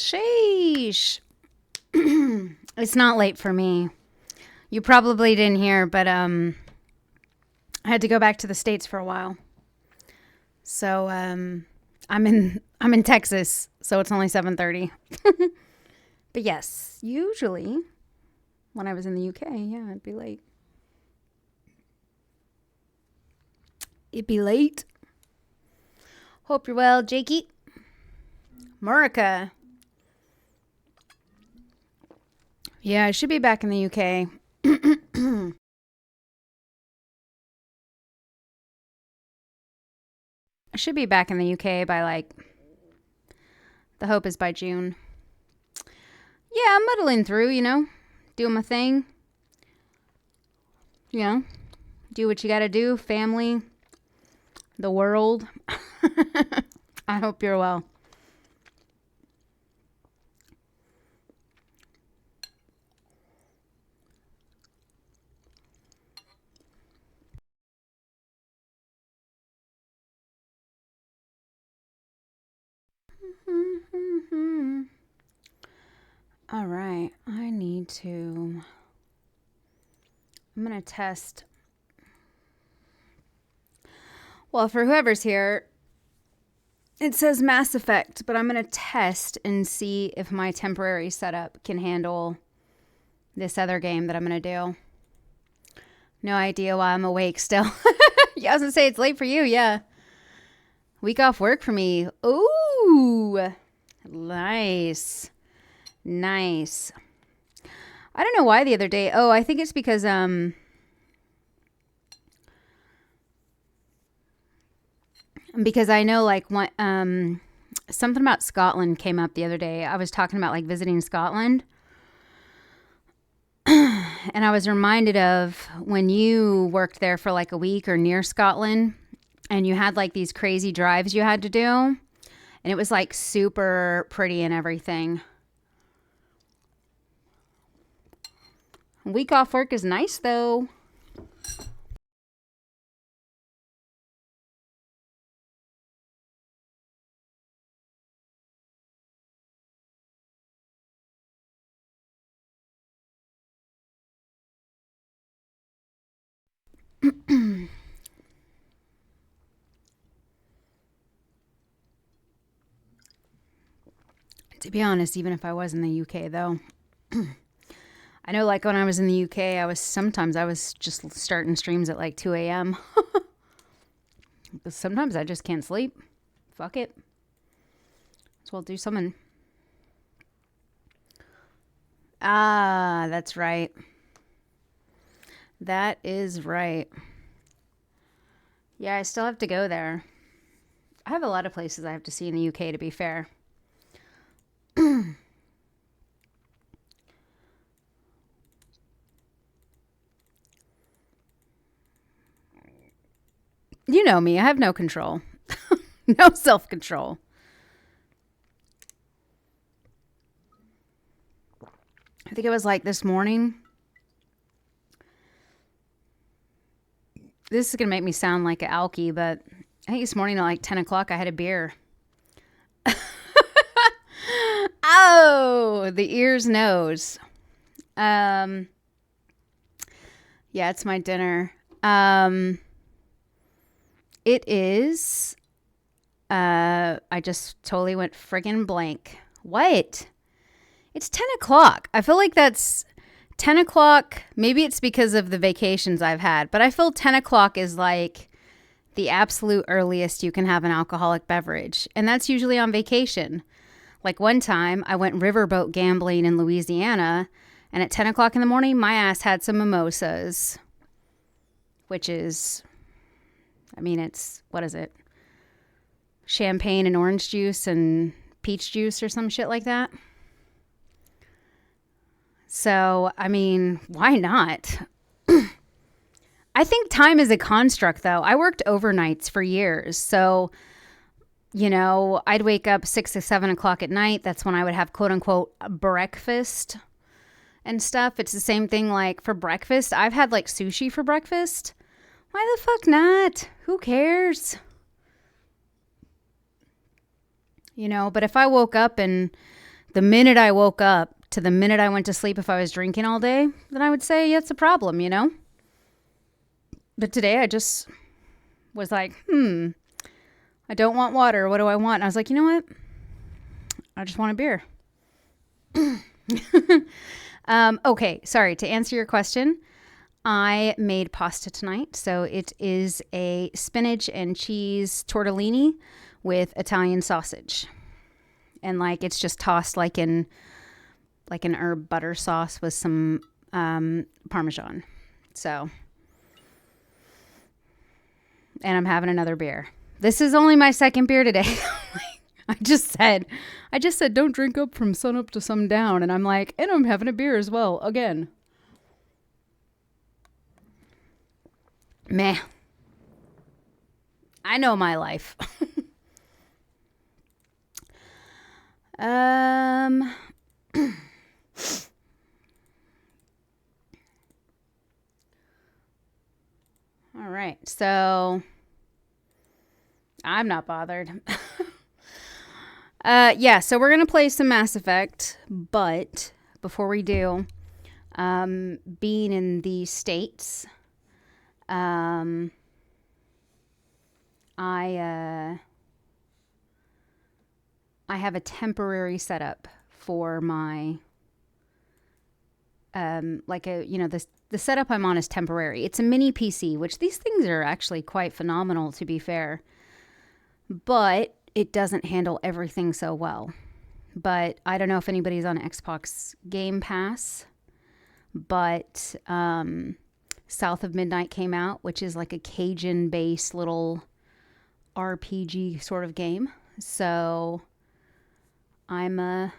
Sheesh. It's not late for me. You probably didn't hear, but I had to go back to the States for a while. So I'm in Texas, so it's only 7:30. But yes, usually when I was in the UK, yeah, it'd be late. It'd be late. Hope you're well, Jakey. Murica. Yeah, I should be back in the UK. I should be back in the UK by the hope is by June. Yeah, I'm muddling through, doing my thing. Do what you gotta do, family, the world. I hope you're well. All right, I'm going to test. Well, for whoever's here, it says Mass Effect, but I'm going to test and see if my temporary setup can handle this other game that I'm going to do. No idea why I'm awake still. Yeah, I was going to say it's late for you, yeah. Week off work for me. Ooh, nice. Nice. I don't know why the other day. Oh, I think it's because I know something about Scotland came up the other day. I was talking about visiting Scotland. And I was reminded of when you worked there for a week or near Scotland and you had these crazy drives you had to do. And it was super pretty and everything. Week off work is nice, though. To be honest, even if I was in the UK, though, I know when I was in the UK, I was just starting streams at 2 a.m. But sometimes I just can't sleep. Fuck it. So I'll do something. Ah, that's right. That is right. Yeah, I still have to go there. I have a lot of places I have to see in the UK, to be fair. You know me. I have no control. No self-control. I think it was this morning. This is going to make me sound like an alkie, but I think this morning at 10 o'clock I had a beer. Oh, the ears knows. Yeah, it's my dinner. It is, I just totally went friggin' blank. What? It's 10 o'clock. I feel like that's 10 o'clock. Maybe it's because of the vacations I've had, but I feel 10 o'clock is the absolute earliest you can have an alcoholic beverage. And that's usually on vacation. One time I went riverboat gambling in Louisiana, and at 10 o'clock in the morning, my ass had some mimosas, which is, what is it? Champagne and orange juice and peach juice or some shit like that. So, why not? I think time is a construct, though. I worked overnights for years. So, I'd wake up 6 or 7 o'clock at night. That's when I would have quote unquote breakfast and stuff. It's the same thing for breakfast. I've had sushi for breakfast. Why the fuck not? Who cares? But if I woke up and the minute I woke up to the minute I went to sleep, if I was drinking all day, then I would say, yeah, it's a problem, you know? But today I just was like, I don't want water. What do I want? And I was like, you know what? I just want a beer. Okay, sorry. To answer your question, I made pasta tonight. So it is a spinach and cheese tortellini with Italian sausage. And like it's just tossed like in like an herb butter sauce with some Parmesan. So, and I'm having another beer. This is only my second beer today. I just said, don't drink up from sun up to sundown. And I'm like, and I'm having a beer as well. Again. Meh. I know my life. All right. So I'm not bothered. Yeah, so we're going to play some Mass Effect, but before we do, being in the States, I have a temporary setup for my, the setup I'm on is temporary. It's a mini PC, which these things are actually quite phenomenal, to be fair, but it doesn't handle everything so well. But I don't know if anybody's on Xbox Game Pass, but South of Midnight came out, which is like a Cajun-based little RPG sort of game. So I'm going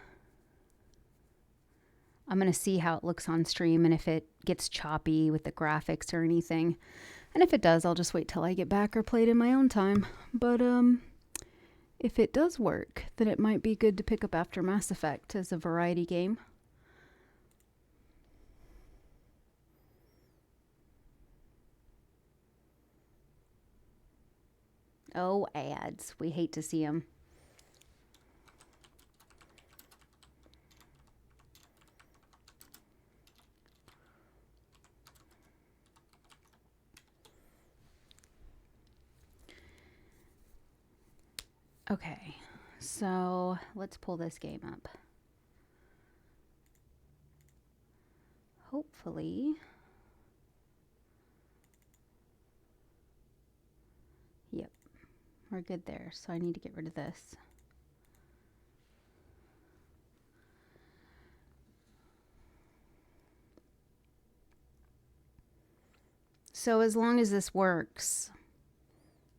to see how it looks on stream and if it gets choppy with the graphics or anything. And if it does, I'll just wait till I get back or play it in my own time. But if it does work, then it might be good to pick up after Mass Effect as a variety game. Oh, ads. We hate to see them. Okay, so let's pull this game up. Hopefully. Yep, we're good there. So I need to get rid of this. So as long as this works,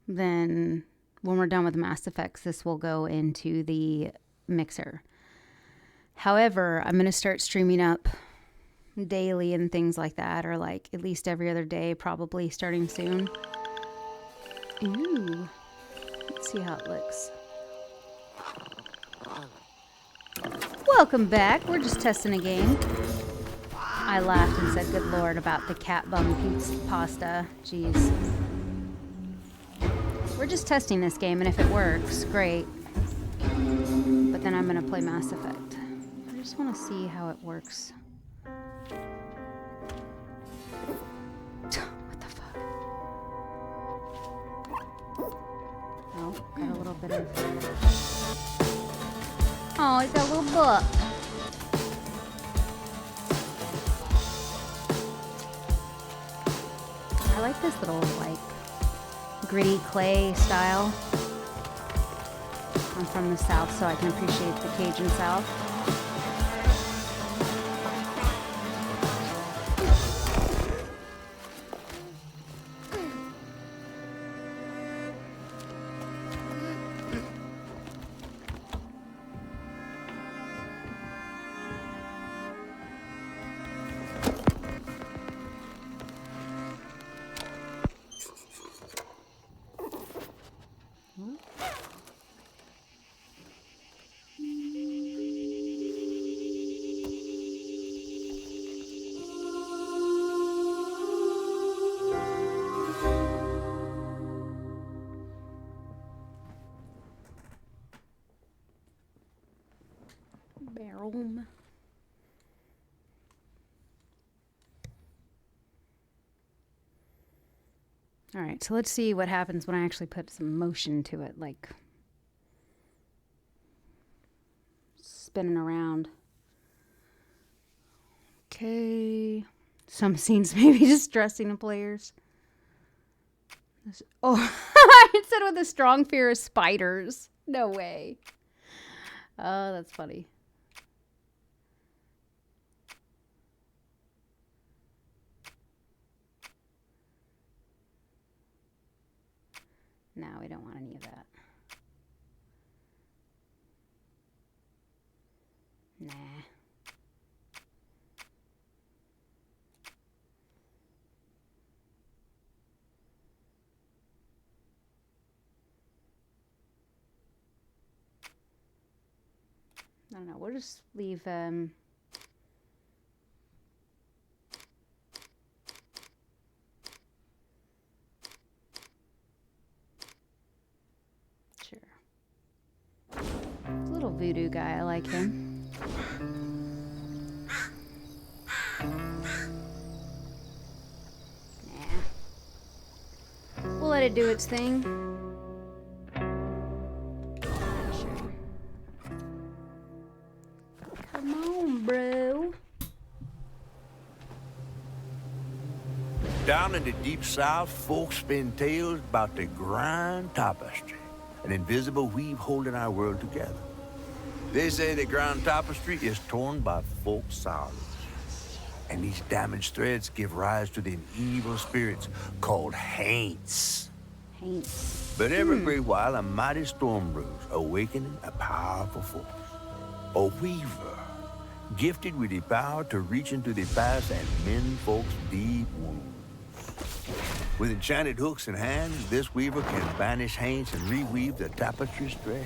then when we're done with Mass Effects, this will go into the mixer. However, I'm going to start streaming up daily and things like that, or like at least every other day, probably starting soon. Ooh, let's see how it looks. Welcome back. We're just testing a game. I laughed and said, good Lord, about the cat bum pizza pasta. Jeez. We're just testing this game, and if it works, great. But then I'm going to play Mass Effect. I just want to see how it works. What the fuck? Oh, got a little bit of... Oh, he's got a little book. I like this little, like, gritty clay style. I'm from the South, so I can appreciate the Cajun South. Barrel. All right, so let's see what happens when I actually put some motion to it, like spinning around. Okay. Some scenes maybe distressing to players. Oh, it said with a strong fear of spiders. No way. Oh, that's funny. No, we don't want any of that. Nah. I don't know. We'll just leave. Sure. It's a little voodoo guy. I like him. Nah. We'll let it do its thing. Come on, bro. Down in the deep south, folks spin tales about the grand tapestry, an invisible weave holding our world together. They say the grand tapestry is torn by folk sorrows, and these damaged threads give rise to the evil spirits called haints. Haints. But every great while, a mighty storm brews, awakening a powerful force. A weaver, gifted with the power to reach into the past and mend folks' deep wounds. With enchanted hooks in hand, this weaver can banish haints and reweave the tapestry's thread,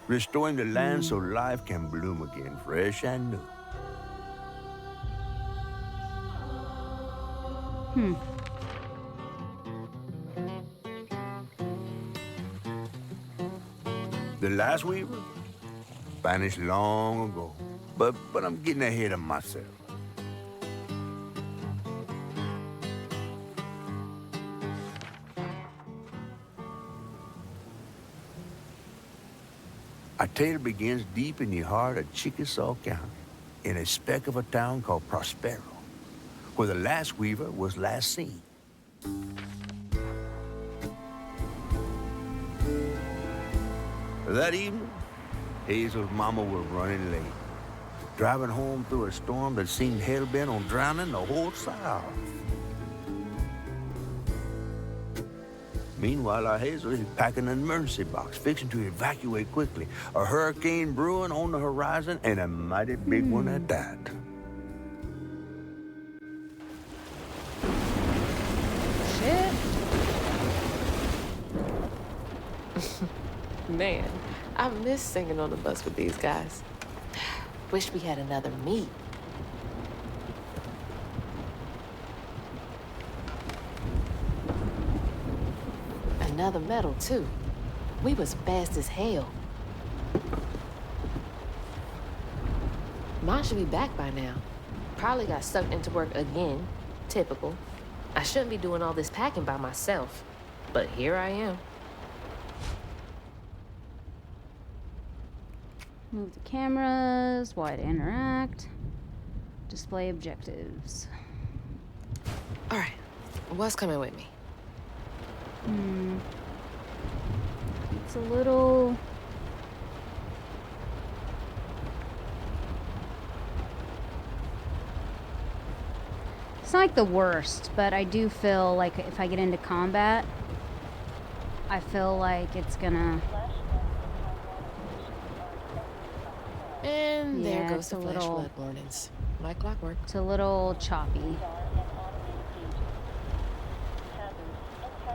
restoring the land so life can bloom again, fresh and new. The last weaver vanished long ago, but I'm getting ahead of myself. Our tale begins deep in the heart of Chickasaw County, in a speck of a town called Prospero, where the last weaver was last seen. That evening, Hazel's mama was running late, driving home through a storm that seemed hell-bent on drowning the whole South. Meanwhile, our Hazel is packing an emergency box, fixing to evacuate quickly. A hurricane brewing on the horizon, and a mighty big one at that. Shit. Man, I miss singing on the bus with these guys. Wish we had another meet. Another medal, too. We was fast as hell. Mine should be back by now. Probably got sucked into work again. Typical. I shouldn't be doing all this packing by myself. But here I am. Move the cameras, wide interact, display objectives. All right, what's coming with me? It's a little... It's not like the worst, but I do feel like if I get into combat, I feel like it's gonna... And there Yeah, goes it's the a flash little- flood warnings. Like clockwork. It's a little choppy.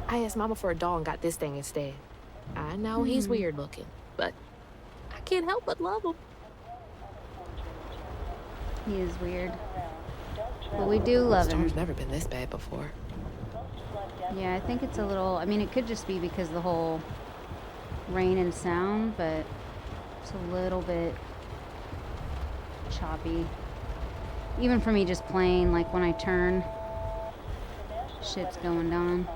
I asked Mama for a doll and got this thing instead. I know he's weird looking, but I can't help but love him. He is weird. But we do love him. Storm's never been this bad before. Yeah, I think it's a little... I mean, it could just be because of the whole rain and sound, but it's a little bit choppy. Even for me just playing, like when I turn, shit's going down.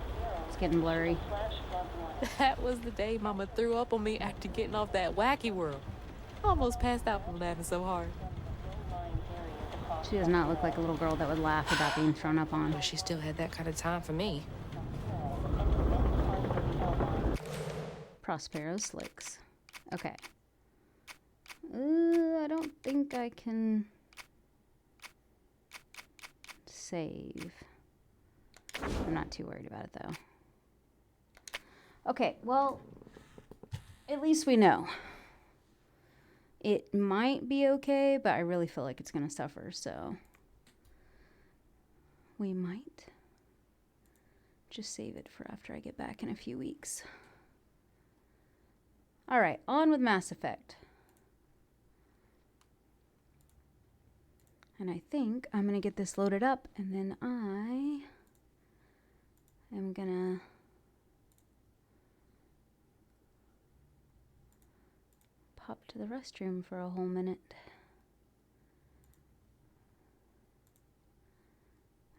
It's getting blurry. That was the day Mama threw up on me after getting off that wacky world. I almost passed out from laughing so hard. She does not look like a little girl that would laugh about being thrown up on. But she still had that kind of time for me. Prospero Slicks. Okay. I don't think I can save. I'm not too worried about it though. Okay, well, at least we know. It might be okay, but I really feel like it's going to suffer, so we might just save it for after I get back in a few weeks. All right, on with Mass Effect. And I think I'm going to get this loaded up, and then I am going to pop to the restroom for a whole minute.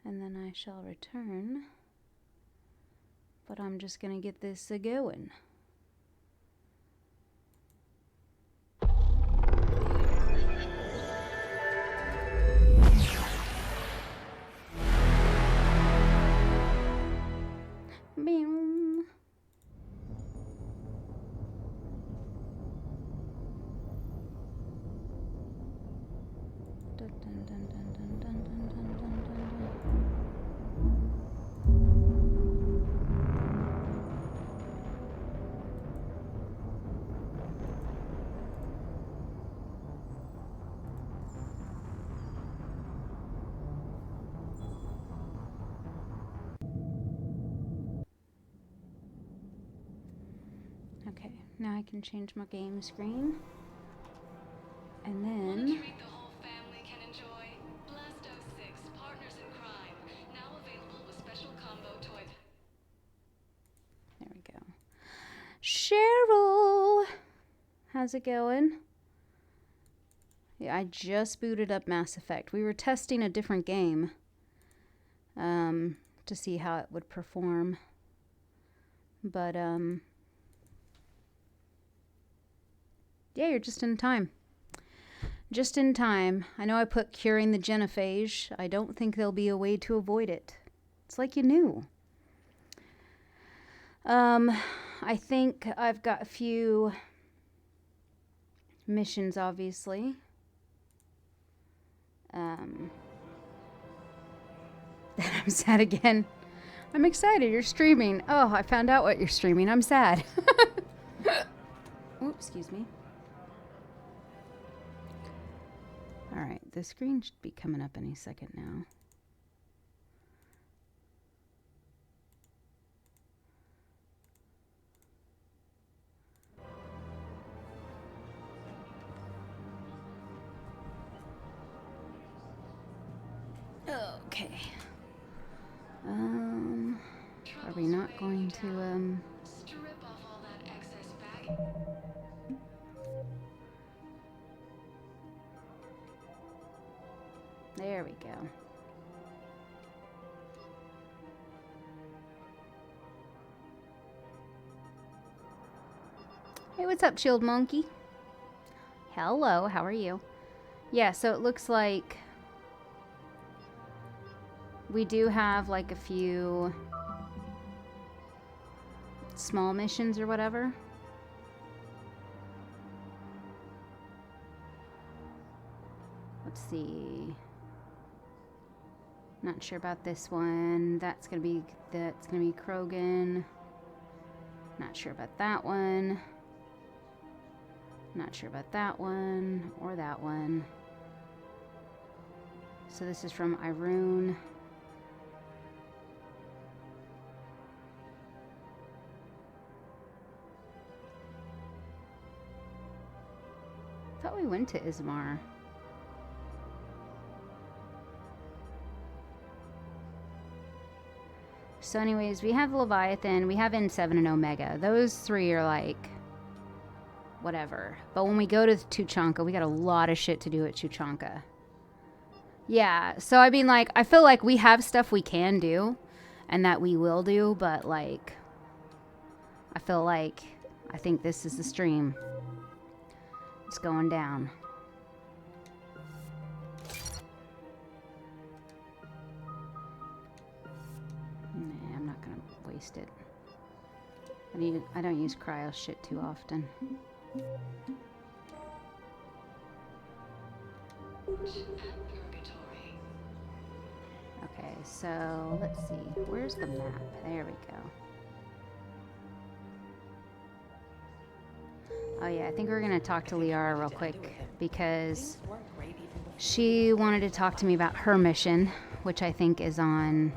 And then I shall return. But I'm just going to get this going. Boom. Dun, dun, dun, dun, dun, dun, dun, dun, dun, dun. Okay, now I can change my game screen. And then The whole family can enjoy Blasto 6 Partners in Crime, now available with special combo toy. there we go. Cheryl, how's it going? Yeah, I just booted up Mass Effect. We were testing a different game to see how it would perform. But yeah, you're just in time. Just in time. I know I put curing the genophage. I don't think there'll be a way to avoid it. It's like you knew. I think I've got a few missions, obviously. I'm sad again. I'm excited. You're streaming. Oh, I found out what you're streaming. I'm sad. Oops, excuse me. All right, the screen should be coming up any second now. Okay. Are we not going to Strip off all that excess baggage. There we go. Hey, what's up, Chilled Monkey? Hello, how are you? Yeah, so it looks like we do have like a few small missions or whatever. Let's see. Not sure about this one. That's gonna be Krogan. Not sure about that one. Not sure about that one or that one. So this is from Irune. Thought we went to Ismar. So anyways, we have Leviathan, we have N7 and Omega. Those three are like whatever. But when we go to Tuchanka, we got a lot of shit to do at Tuchanka. Yeah, so I mean, like, I feel like we have stuff we can do and that we will do, but, like, I think this is the stream. It's going down. Nah, I'm not gonna waste it. I don't use cryo shit too often. Okay, so let's see. Where's the map? There we go. Oh yeah, I think we're gonna talk to Liara real quick because she wanted to talk to me about her mission, which I think is on,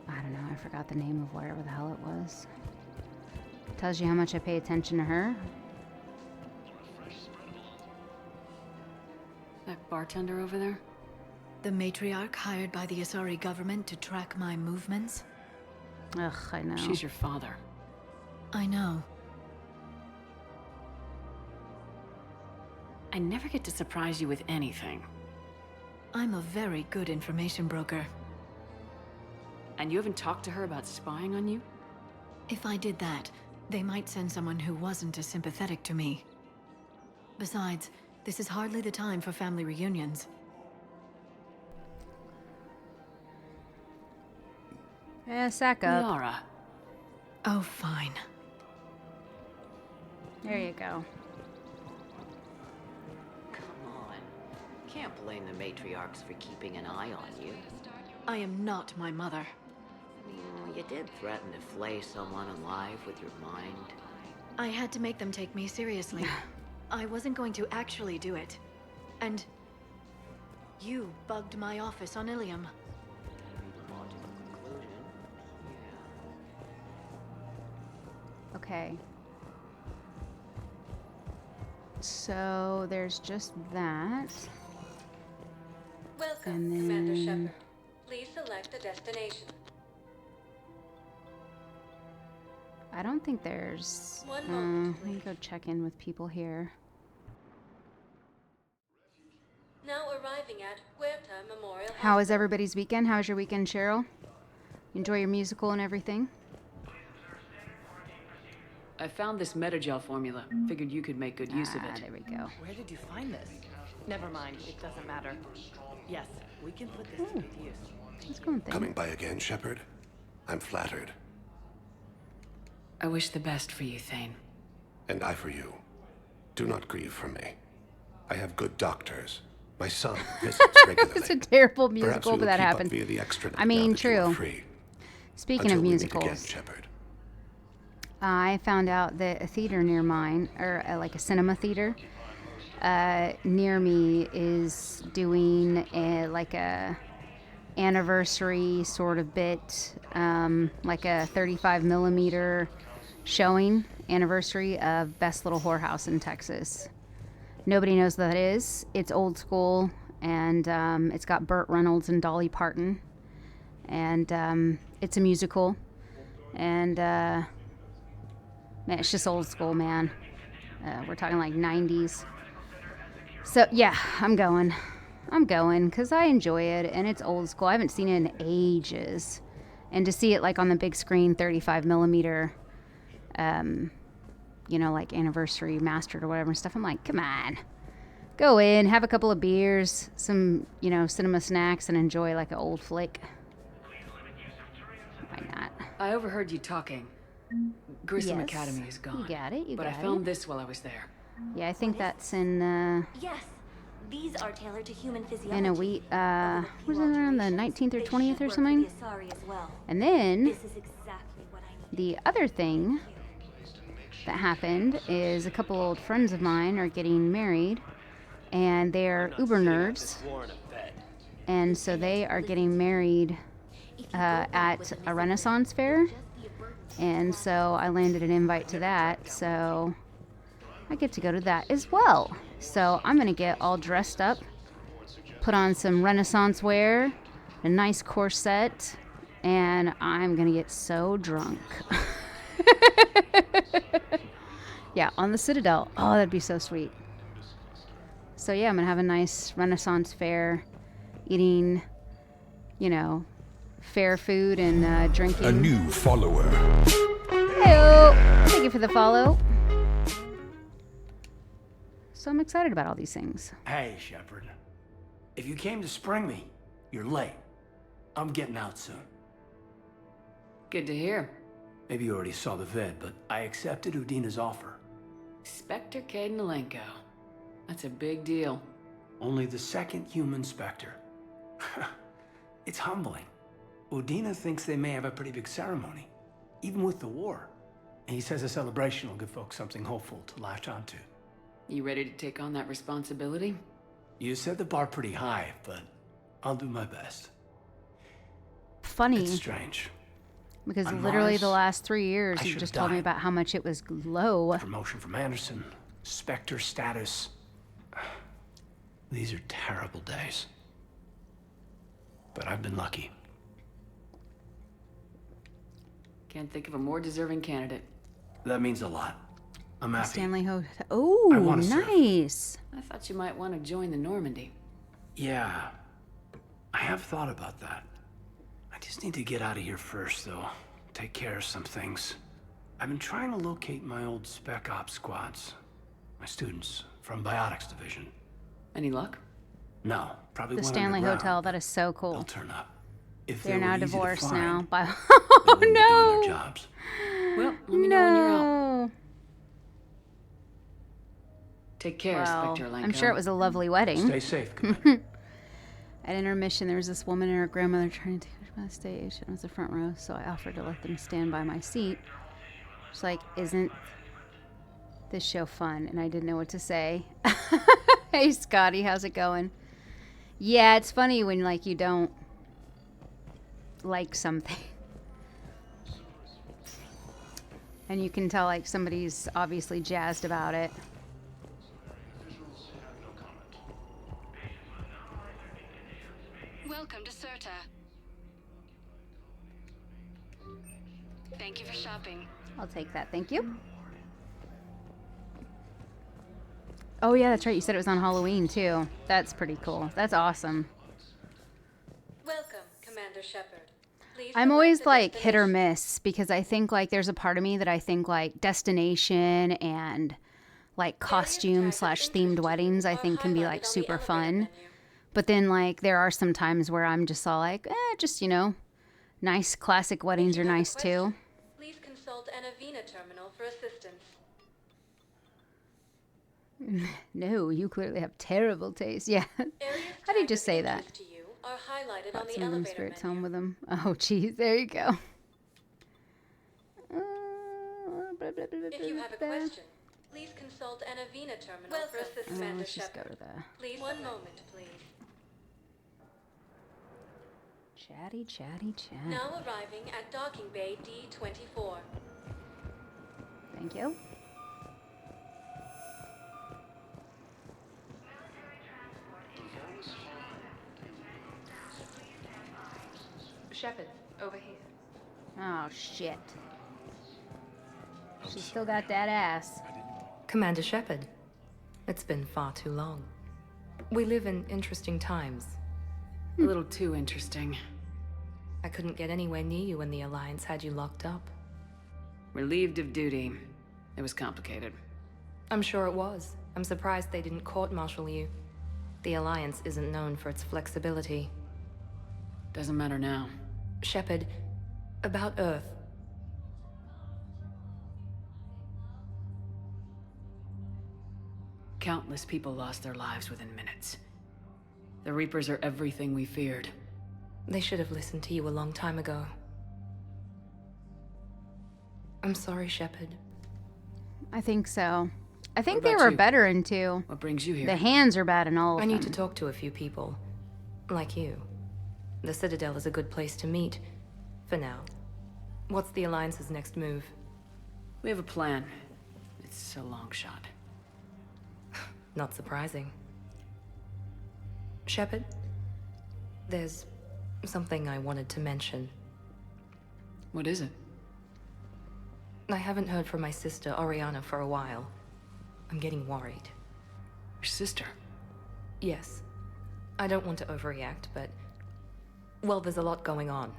I don't know, I forgot the name of wherever the hell it was. Tells you how much I pay attention to her. That bartender over there? The matriarch hired by the Asari government to track my movements? Ugh, I know. She's your father. I know. I never get to surprise you with anything. I'm a very good information broker. And you haven't talked to her about spying on you? If I did that, they might send someone who wasn't as sympathetic to me. Besides, this is hardly the time for family reunions. Sack up. Liara. Oh, fine. There you go. Come on. Can't blame the matriarchs for keeping an eye on you. I am not my mother. You did threaten to flay someone alive with your mind. I had to make them take me seriously. I wasn't going to actually do it. And you bugged my office on Ilium. Logical conclusion. Yeah. Okay. So there's just that. Welcome, And then- Commander Shepard. Please select a destination. I don't think there's... One moment, let me go check in with people here. Now arriving at Huerta Memorial How is everybody's weekend? How was your weekend, Cheryl? Enjoy your musical and everything? I found this metagel formula. Figured you could make good use of it. There we go. Where did you find this? Never mind, it doesn't matter. Yes, we can put this to good use. Let's go and think. Coming by again, Shepard? I'm flattered. I wish the best for you, Thane. And I for you. Do not grieve for me. I have good doctors. My son visits regularly. It's a terrible Perhaps musical, we but will that keep up happened. via the extranet I mean, now that you are true. free. Speaking Until of we meet again, musicals, Shepard. I found out that a theater near mine, or like a cinema theater, near me is doing like a anniversary sort of bit, like a 35 millimeter showing anniversary of Best Little Whorehouse in Texas. Nobody knows what that is. It's old school, and it's got Burt Reynolds and Dolly Parton, and it's a musical, and man, it's just old school, man. We're talking like 90s. So yeah, I'm going because I enjoy it, and it's old school. I haven't seen it in ages, and to see it like on the big screen, 35 millimeter, like anniversary mastered or whatever and stuff. I'm like, come on, go in, have a couple of beers, some cinema snacks, and enjoy like an old flick. Why not? I overheard you talking. Grissom Yes. Academy is gone. You got it. But I found this while I was there. Yeah, I think that's in Yes, these are tailored to human physiology. in a week. Was it around the 19th or 20th or something? Well. And then This is exactly what I need. the other thing that happened is a couple old friends of mine are getting married, and they're Uber nerds, and so they are getting married at a Renaissance fair, and so I landed an invite to that, so I get to go to that as well. So I'm gonna get all dressed up, put on some Renaissance wear, a nice corset, and I'm gonna get so drunk. Yeah, on the Citadel. Oh, that'd be so sweet. So yeah, I'm gonna have a nice Renaissance fair, eating, you know, fair food and drinking. A new follower. Heyo! Thank you for the follow. So I'm excited about all these things. Hey, Shepard. If you came to spring me, you're late. I'm getting out soon. Good to hear. Maybe you already saw the vid, but I accepted Udina's offer. Spectre Cadenalenko. That's a big deal. Only the second human Spectre. It's humbling. Udina thinks they may have a pretty big ceremony, even with the war. And he says a celebration will give folks something hopeful to latch onto. You ready to take on that responsibility? You set the bar pretty high, but I'll do my best. Funny. It's strange. Because On literally Mars, the last 3 years, I you should've just told me died. about how much it was low. Promotion from Anderson, Spectre status. These are terrible days. But I've been lucky. Can't think of a more deserving candidate. That means a lot. I'm happy. Stanley Hotel. Oh, wanna serve. nice. I thought you might want to join the Normandy. Yeah. I have thought about that. I just need to get out of here first, though. Take care of some things. I've been trying to locate my old Spec Ops squads. My students from Biotics Division. Any luck? No, probably The one Stanley underground. Hotel. That is so cool. They'll turn up. If They're they were now easy to divorced find, now. By they oh wouldn't be doing no. their jobs. Well, let me know when you're out. No. Take care, Well, Spectre Lenko. I'm sure it was a lovely wedding. Stay safe, Commander. At intermission, there was this woman and her grandmother trying to take her to the stage. It was the front row, so I offered to let them stand by my seat. She's like, "Isn't this show fun?" And I didn't know what to say. Hey, Scotty, how's it going? Yeah, it's funny when like you don't like something, and you can tell like somebody's obviously jazzed about it. Welcome to Serta. Thank you for shopping. I'll take that, thank you. Oh yeah, that's right. You said it was on Halloween too. That's pretty cool. That's awesome. Welcome, Commander Shepard. Please I'm select always the like hit or destination. miss because I think like there's a part of me that I think like destination and like costume slash themed weddings I think can be like super fun. But then like there are some times where I'm just all like, just, you know, nice classic weddings are nice too. Please consult an Avena terminal for assistance. No, you clearly have terrible taste. Yeah. How do you just say that? To you are highlighted on Brought the some of them elevator spirits menu. home with them. Oh, geez, there you go. If you have a question, please consult an Avena terminal for assistance. Commander let's just go Shepard. to the Please, one moment, please. chatty, chatty, chat. Now arriving at docking bay D24. Thank you. Shepard, over here. Oh, shit. She's still got that ass. Commander Shepard, it's been far too long. We live in interesting times. A little too interesting. I couldn't get anywhere near you when the Alliance had you locked up. Relieved of duty. It was complicated. I'm sure it was. I'm surprised they didn't court-martial you. The Alliance isn't known for its flexibility. Doesn't matter now. Shepard, about Earth. Countless people lost their lives within minutes. The Reapers are everything we feared. They should have listened to you a long time ago. I'm sorry, Shepard. I think so. I think What they about were you? better in two. What brings you here? The hands are bad in all of I them. need to talk to a few people. Like you. The Citadel is a good place to meet. For now. What's the Alliance's next move? We have a plan. It's a long shot. Not surprising. Shepard, there's something I wanted to mention. What is it? I haven't heard from my sister, Oriana, for a while. I'm getting worried. Your sister? Yes. I don't want to overreact, but... well, there's a lot going on.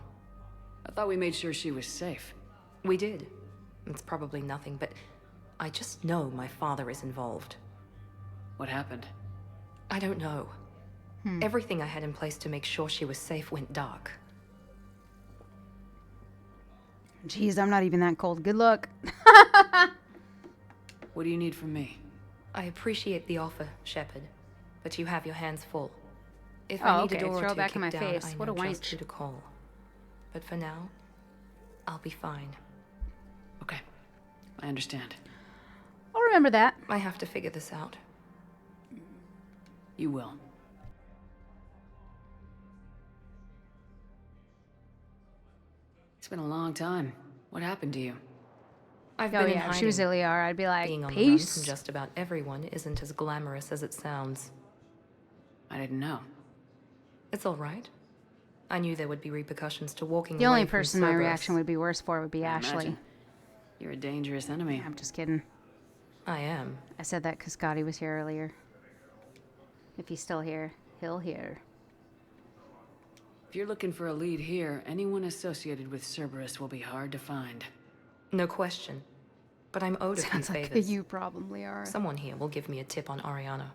I thought we made sure she was safe. We did. It's probably nothing, but I just know my father is involved. What happened? I don't know. Everything I had in place to make sure she was safe went dark. Jeez, I'm not even that cold. Good luck. What do you need from me? I appreciate the offer, Shepard, but you have your hands full. If I need okay. a door or Throw two back in my kicked down, face. I What know a just wench. who to call. But for now, I'll be fine. Okay. I understand. I'll remember that. I have to figure this out. You will. It's been a long time. What happened to you? I've Oh been in yeah, if hiding. she was Iliar, I'd be like, Being on the run peace. from just about everyone isn't as glamorous as it sounds. I didn't know. It's all right. I knew there would be repercussions to walking The away only from person my Cerberus. reaction would be worse for would be I Ashley. imagine. You're a dangerous enemy. I'm just kidding. I am. I said that because Scotty was here earlier. If he's still here, he'll hear. If you're looking for a lead here, anyone associated with Cerberus will be hard to find. No question. But I'm owed a few Sounds like a favors. you probably are. Someone here will give me a tip on Oriana.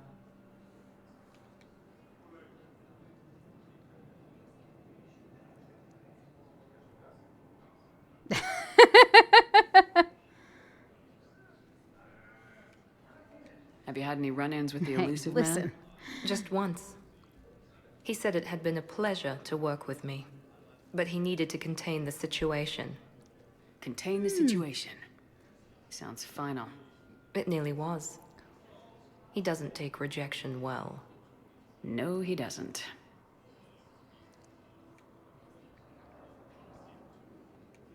Have you had any run-ins with the Hey, elusive listen. man? Just once. He said it had been a pleasure to work with me, but he needed to contain the situation. Contain the situation. Sounds final. It nearly was. He doesn't take rejection well. No, he doesn't.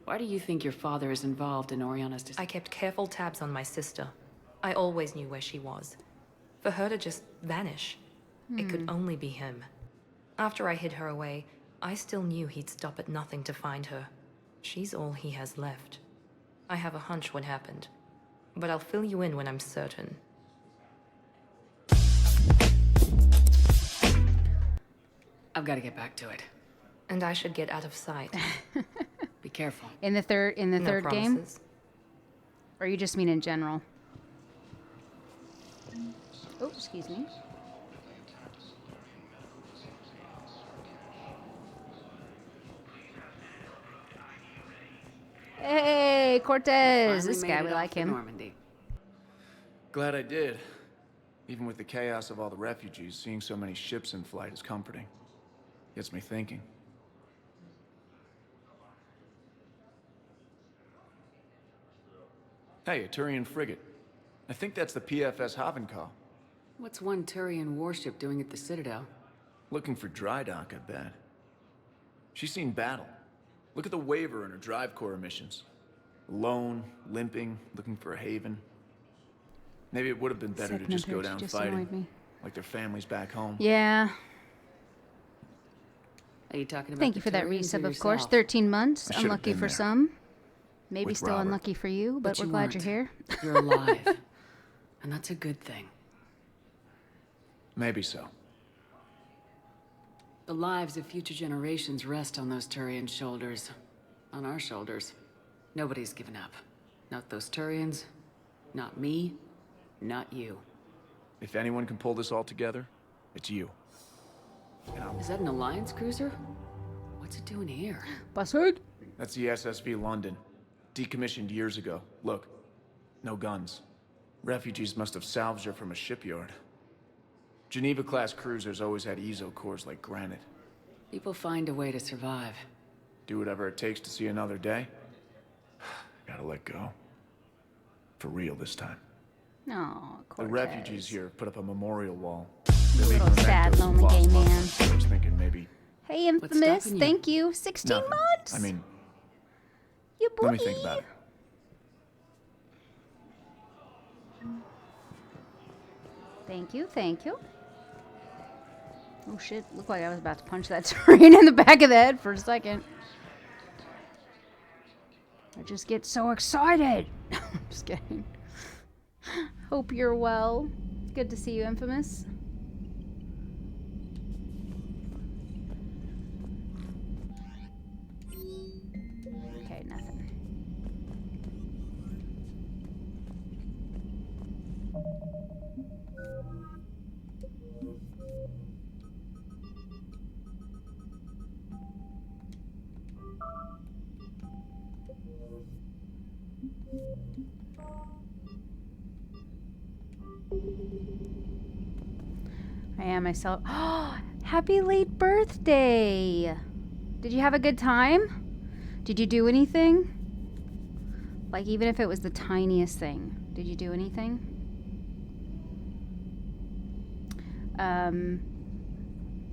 Why do you think your father is involved in Oriana's I kept careful tabs on my sister. I always knew where she was. For her to just vanish, it could only be him. After I hid her away, I still knew he'd stop at nothing to find her. She's all he has left. I have a hunch what happened, but I'll fill you in when I'm certain. I've got to get back to it. And I should get out of sight. Be careful. In the third No third game? promises. Or you just mean in general? Oh, excuse me. Hey, Cortez. This guy, we like him. Normandy. Glad I did. Even with the chaos of all the refugees, seeing so many ships in flight is comforting. Gets me thinking. Hey, a Turian frigate. I think that's the PFS Havenkow. What's one Turian warship doing at the Citadel? Looking for dry dock, I bet. She's seen battle. Look at the waiver in her drive core emissions. Alone, limping, looking for a haven. Maybe it would have been better to just go down fighting. Like their families back home. Yeah. Are you talking about Thank you the for that Turians or resub, of course. yourself? 13 months. I should have Unlucky been for there. some. Maybe With still Robert. unlucky for you, but we're you glad weren't. you're here. You're alive. And that's a good thing. Maybe so. The lives of future generations rest on those Turian shoulders. On our shoulders. Nobody's given up. Not those Turians. Not me. Not you. If anyone can pull this all together, it's you. And Is that an Alliance cruiser? What's it doing here? Buzzword? That's the SSV London. Decommissioned years ago. Look, no guns. Refugees must have salvaged her from a shipyard. Geneva-class cruisers always had ezo cores like granite. People find a way to survive. Do whatever it takes to see another day. Gotta let go. For real this time. No, The Cortez. refugees here put up a memorial wall. You They leave little sad, mementos of lonely lost gay loved man. ones. I was thinking maybe... Hey, Infamous. stopping you? Thank you. 16 Nothing. months. I mean, you boy. let me think about it. Thank you. Thank you. Oh, shit. Looked like I was about to punch that screen in the back of the head for a second. I just get so excited. I'm just kidding. Hope you're well. Good to see you, Infamous. Okay, nothing. I am myself. Oh, happy late birthday! Did you have a good time? Did you do anything? Like, even if it was the tiniest thing, did you do anything?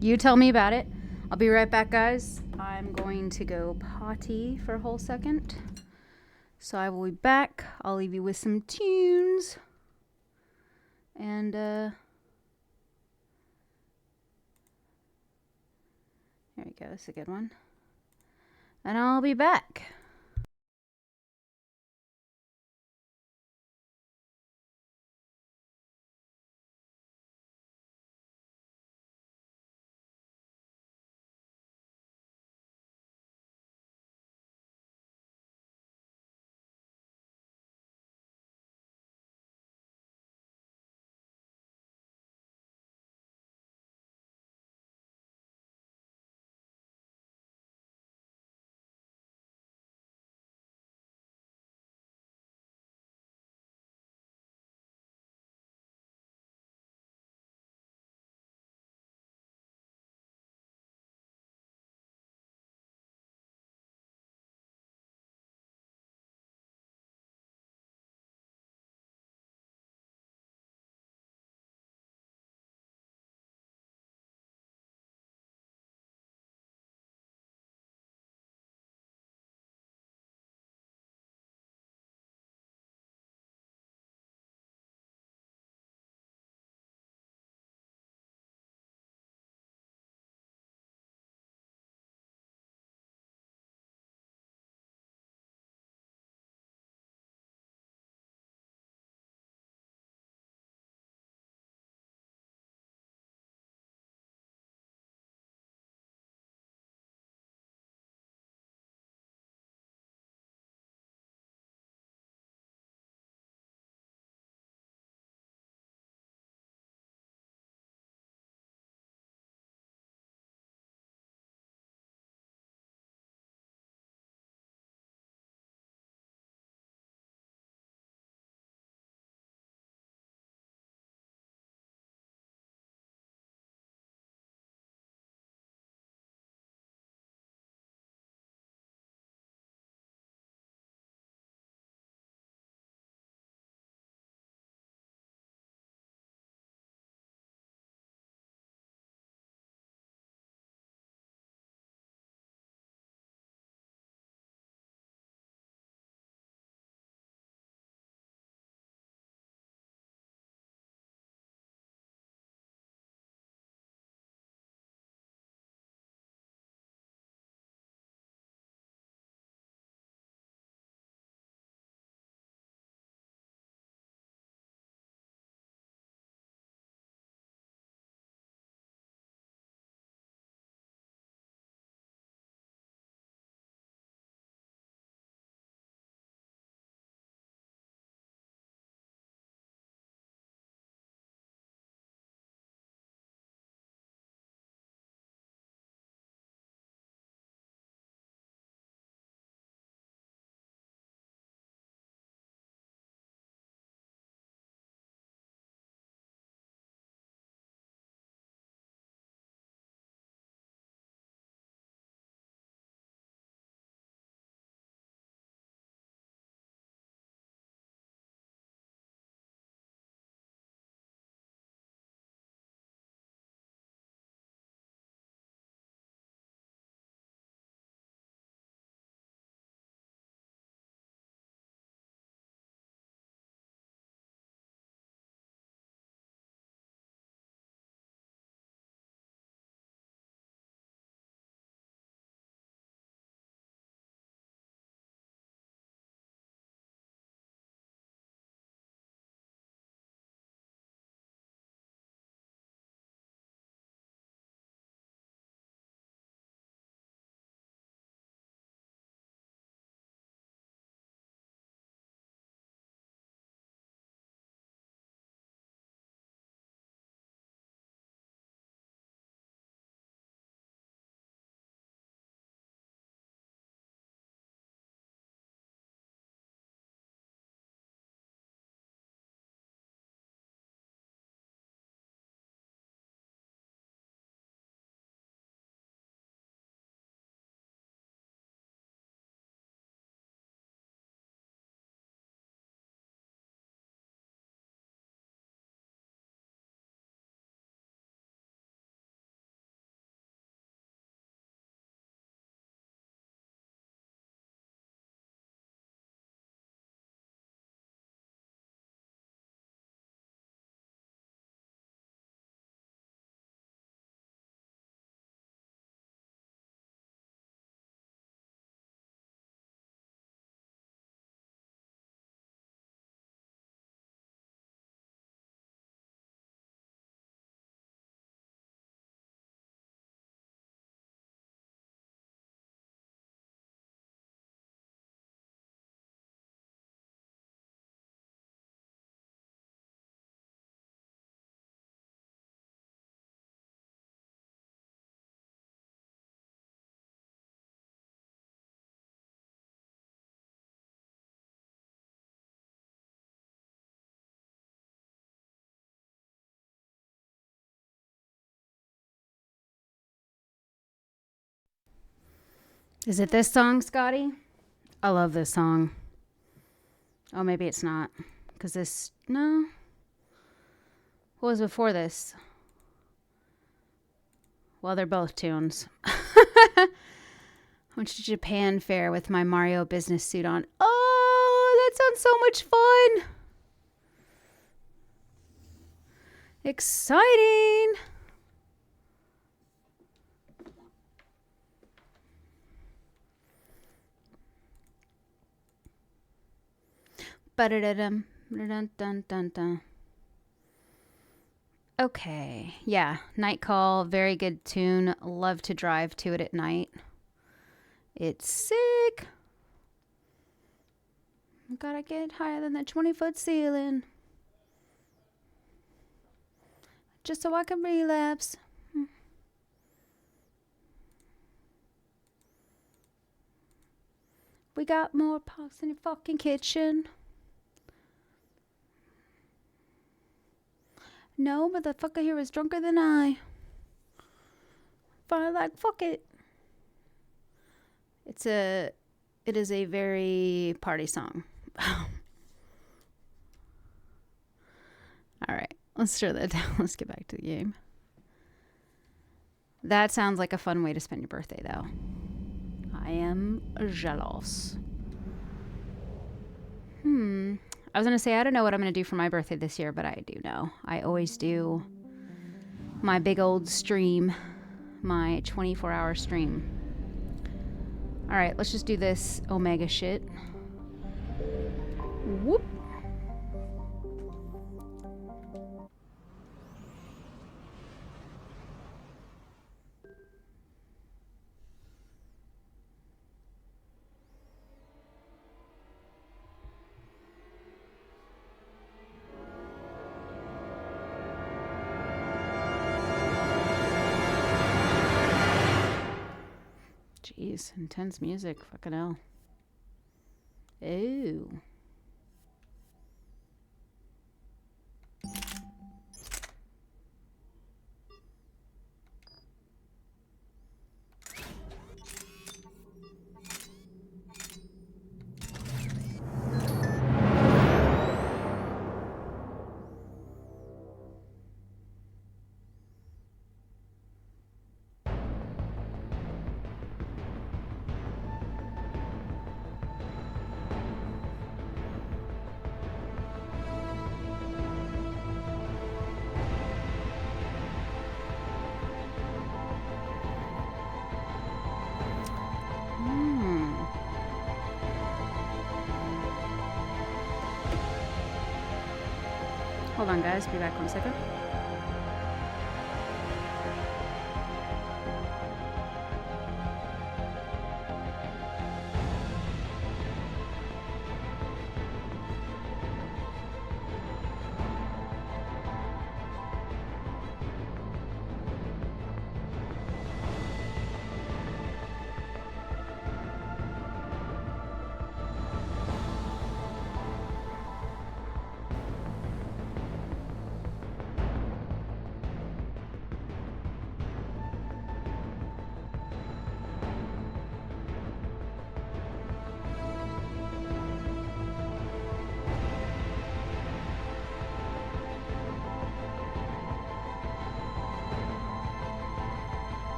You tell me about it. I'll be right back, guys. I'm going to go potty for a whole second. So I will be back. I'll leave you with some tunes. And, there we go. That's a good one. And I'll be back. Is it this song, Scotty? I love this song. Oh, maybe it's not. Because this... No. What was before this? Well, they're both tunes. I went to Japan Fair with my Mario business suit on. Oh, that sounds so much fun. Exciting. Ba-da-da-dum, dun-dun-dun-dun. Okay, yeah, Night Call, very good tune. Love to drive to it at night. It's sick. Gotta get higher than that 20-foot ceiling. Just so I can relapse. We got more pots in the fucking kitchen. No, but the fucker here is drunker than I. But I like, fuck it. It is a very party song. Alright, let's shut that down. Let's get back to the game. That sounds like a fun way to spend your birthday, though. I am jealous. I was going to say, I don't know what I'm going to do for my birthday this year, but I do know. I always do my big old stream, my 24-hour stream. All right, let's just do this Omega shit. Whoop. Jeez, intense music. Fucking hell. Ooh. Hold on, guys. Be back 1 second.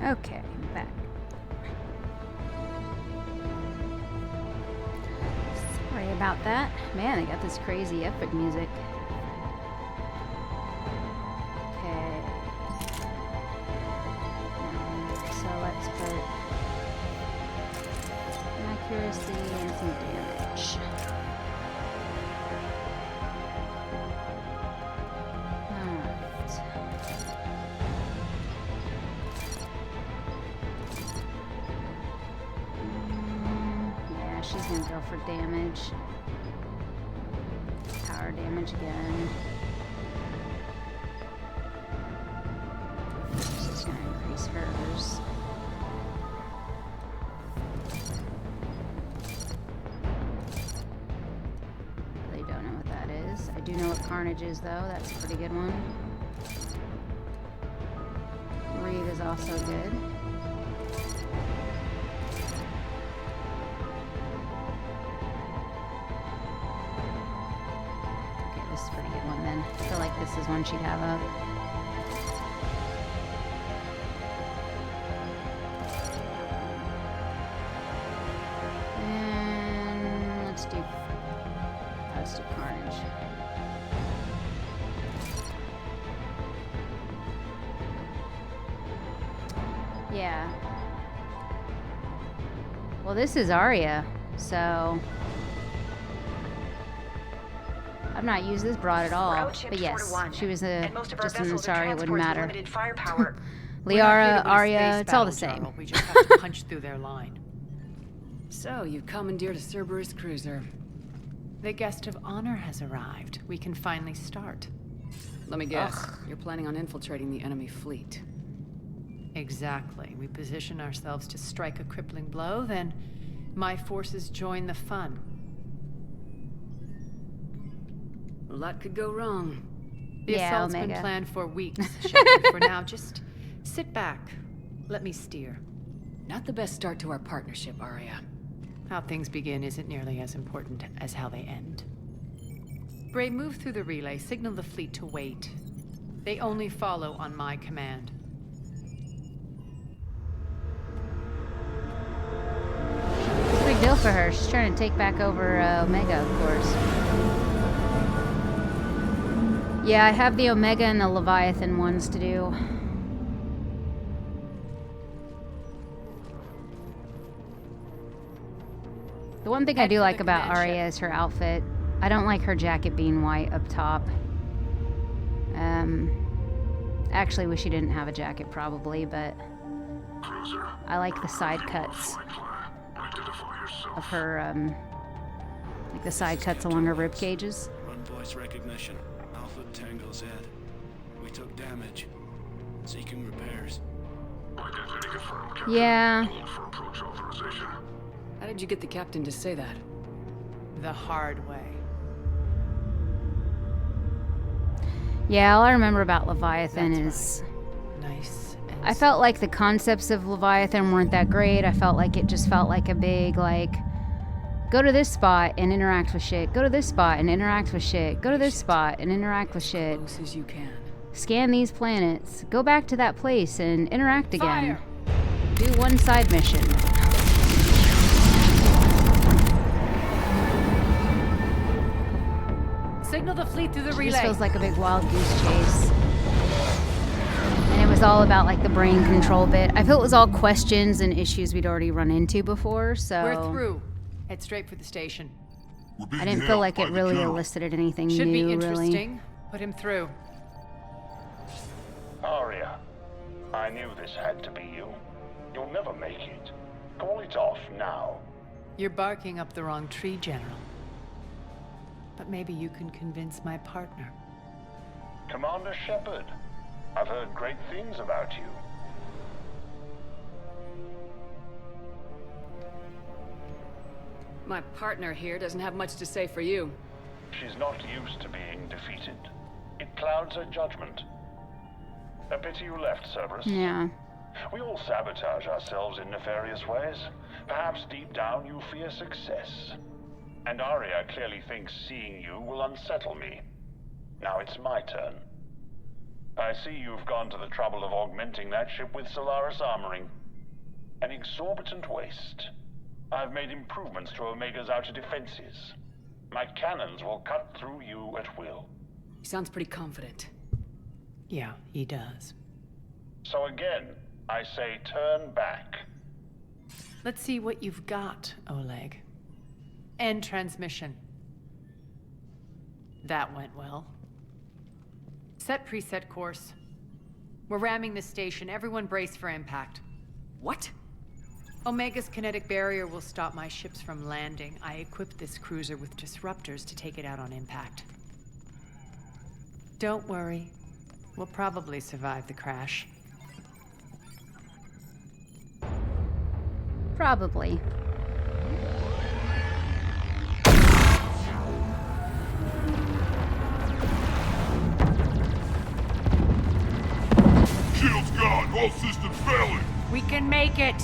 Okay, I'm back. Sorry about that. Man, they got this crazy epic music. Okay. So let's put accuracy She's gonna go for damage. Power damage again. She's gonna increase hers. They don't know what that is. I do know what Carnage is though. That's a pretty good one. Reeve is also good. Okay, this is a pretty good one then. I feel like this is one she'd have up. And let's do Carnage. Yeah. Well, this is Arya, so I've not used this broad at all. But yes, she was just in the Arya, it wouldn't matter. Liara, Arya, it's all the same. We just have to punch through their line. So, you've commandeered a Cerberus cruiser. The guest of honor has arrived. We can finally start. Let me guess. You're planning on infiltrating the enemy fleet. Exactly. We position ourselves to strike a crippling blow, then my forces join the fun. A lot could go wrong. The assault's been planned for weeks, Shepard. For now, just sit back. Let me steer. Not the best start to our partnership, Arya. How things begin isn't nearly as important as how they end. Bray, move through the relay. Signal the fleet to wait. They only follow on my command. It's a big deal for her. She's trying to take back over Omega, of course. Yeah, I have the Omega and the Leviathan ones to do. The one thing I do like about Arya is her outfit. I don't like her jacket being white up top. Actually wish she didn't have a jacket probably, but I like the side cuts of her, like the side cuts along her rib cages. Run voice recognition. Alpha Tango Z. We took damage. Seeking repairs. Identity confirmed. Yeah. For approach authorization. How did you get the captain to say that? The hard way. Yeah, all I remember about Leviathan is... Nice. I felt like the concepts of Leviathan weren't that great. I felt like it just felt like a big, like... Go to this spot and interact with shit. Go to this spot and interact with shit. Go to this spot and interact with shit. As close as you can. Scan these planets. Go back to that place and interact again. Do one side mission. Signal the fleet through the relay. This feels like a big wild goose chase. And it was all about like the brain control bit. I feel it was all questions and issues we'd already run into before, so... We're through. Head straight for the station. I didn't feel like it really elicited anything Should new, be interesting. really. Put him through. Arya, I knew this had to be you. You'll never make it. Call it off now. You're barking up the wrong tree, General. But maybe you can convince my partner. Commander Shepard, I've heard great things about you. My partner here doesn't have much to say for you. She's not used to being defeated. It clouds her judgment. A pity you left, Cerberus. Yeah. We all sabotage ourselves in nefarious ways. Perhaps deep down you fear success. And Arya clearly thinks seeing you will unsettle me. Now it's my turn. I see you've gone to the trouble of augmenting that ship with Solaris armoring. An exorbitant waste. I've made improvements to Omega's outer defenses. My cannons will cut through you at will. He sounds pretty confident. Yeah, he does. So again, I say turn back. Let's see what you've got, Oleg. End transmission. That went well. Set preset course. We're ramming the station. Everyone brace for impact. What? Omega's kinetic barrier will stop my ships from landing. I equipped this cruiser with disruptors to take it out on impact. Don't worry. We'll probably survive the crash. Probably. Shield's gone. All systems failing. We can make it!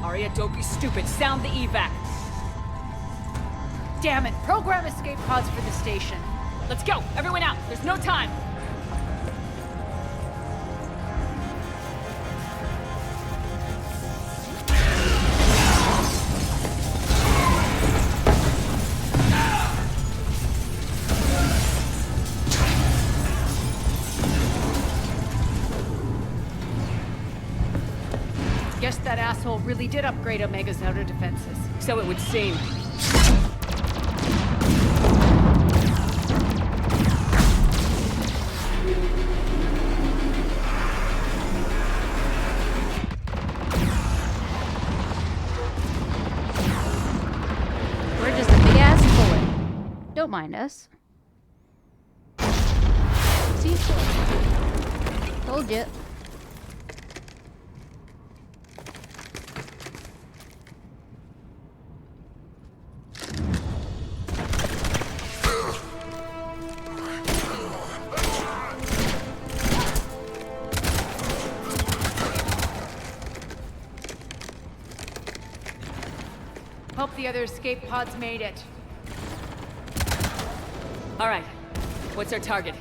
Arya, don't be stupid. Sound the evac. Damn it! Program escape pods for the station. Let's go! Everyone out! There's no time! Guess that asshole really did upgrade Omega's outer defenses. So it would seem. We're just a big ass bullet. Don't mind us. See? Told you. Hope the other escape pods made it. All right. What's our target?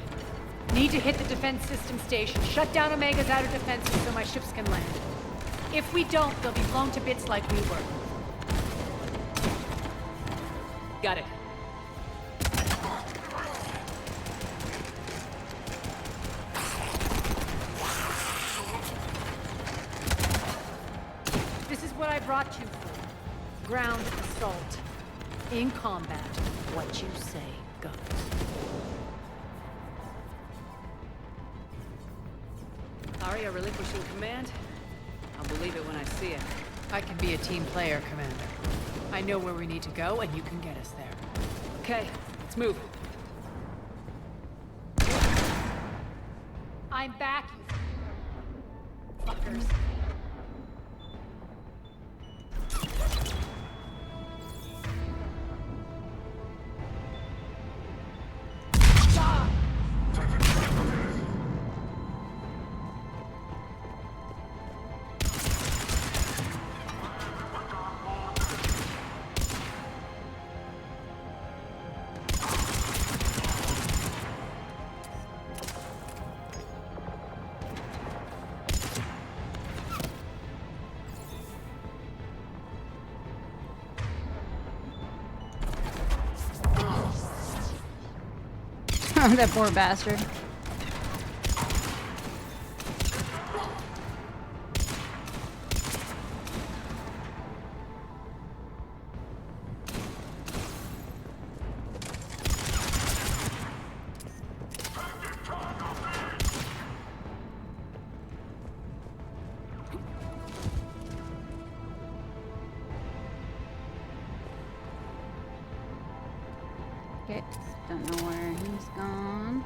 Need to hit the defense system station. Shut down Omega's outer defenses so my ships can land. If we don't, they'll be blown to bits like we were. Got it. This is what I brought you for. Ground assault. In combat, what you say goes. Arya relinquishing command? I'll believe it when I see it. I can be a team player, Commander. I know where we need to go, and you can get us there. Okay, let's move. I'm back, you fuckers. That poor bastard. Okay, don't know where he's gone.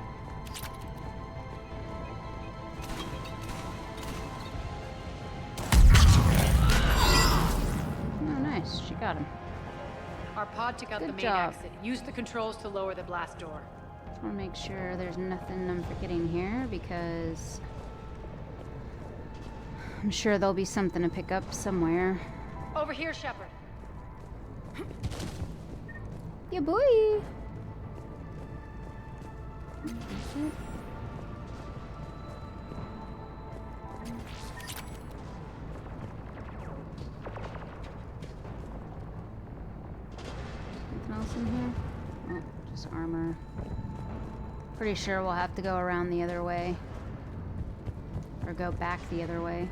Oh, nice. She got him. Our pod took out the main exit. Use the controls to lower the blast door. Just want to make sure there's nothing I'm forgetting here because I'm sure there'll be something to pick up somewhere. Over here, Shepard. Yeah, boy. Anything else in here? Oh, just armor. Pretty sure we'll have to go around the other way. Or go back the other way.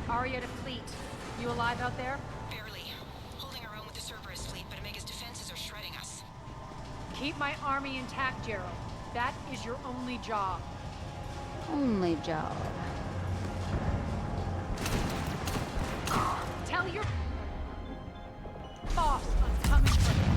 Arya to fleet. You alive out there? Barely. Holding our own with the Cerberus fleet, but Omega's defenses are shredding us. Keep my army intact, Gerald. That is your only job. Only job. Tell your boss I'm coming for him.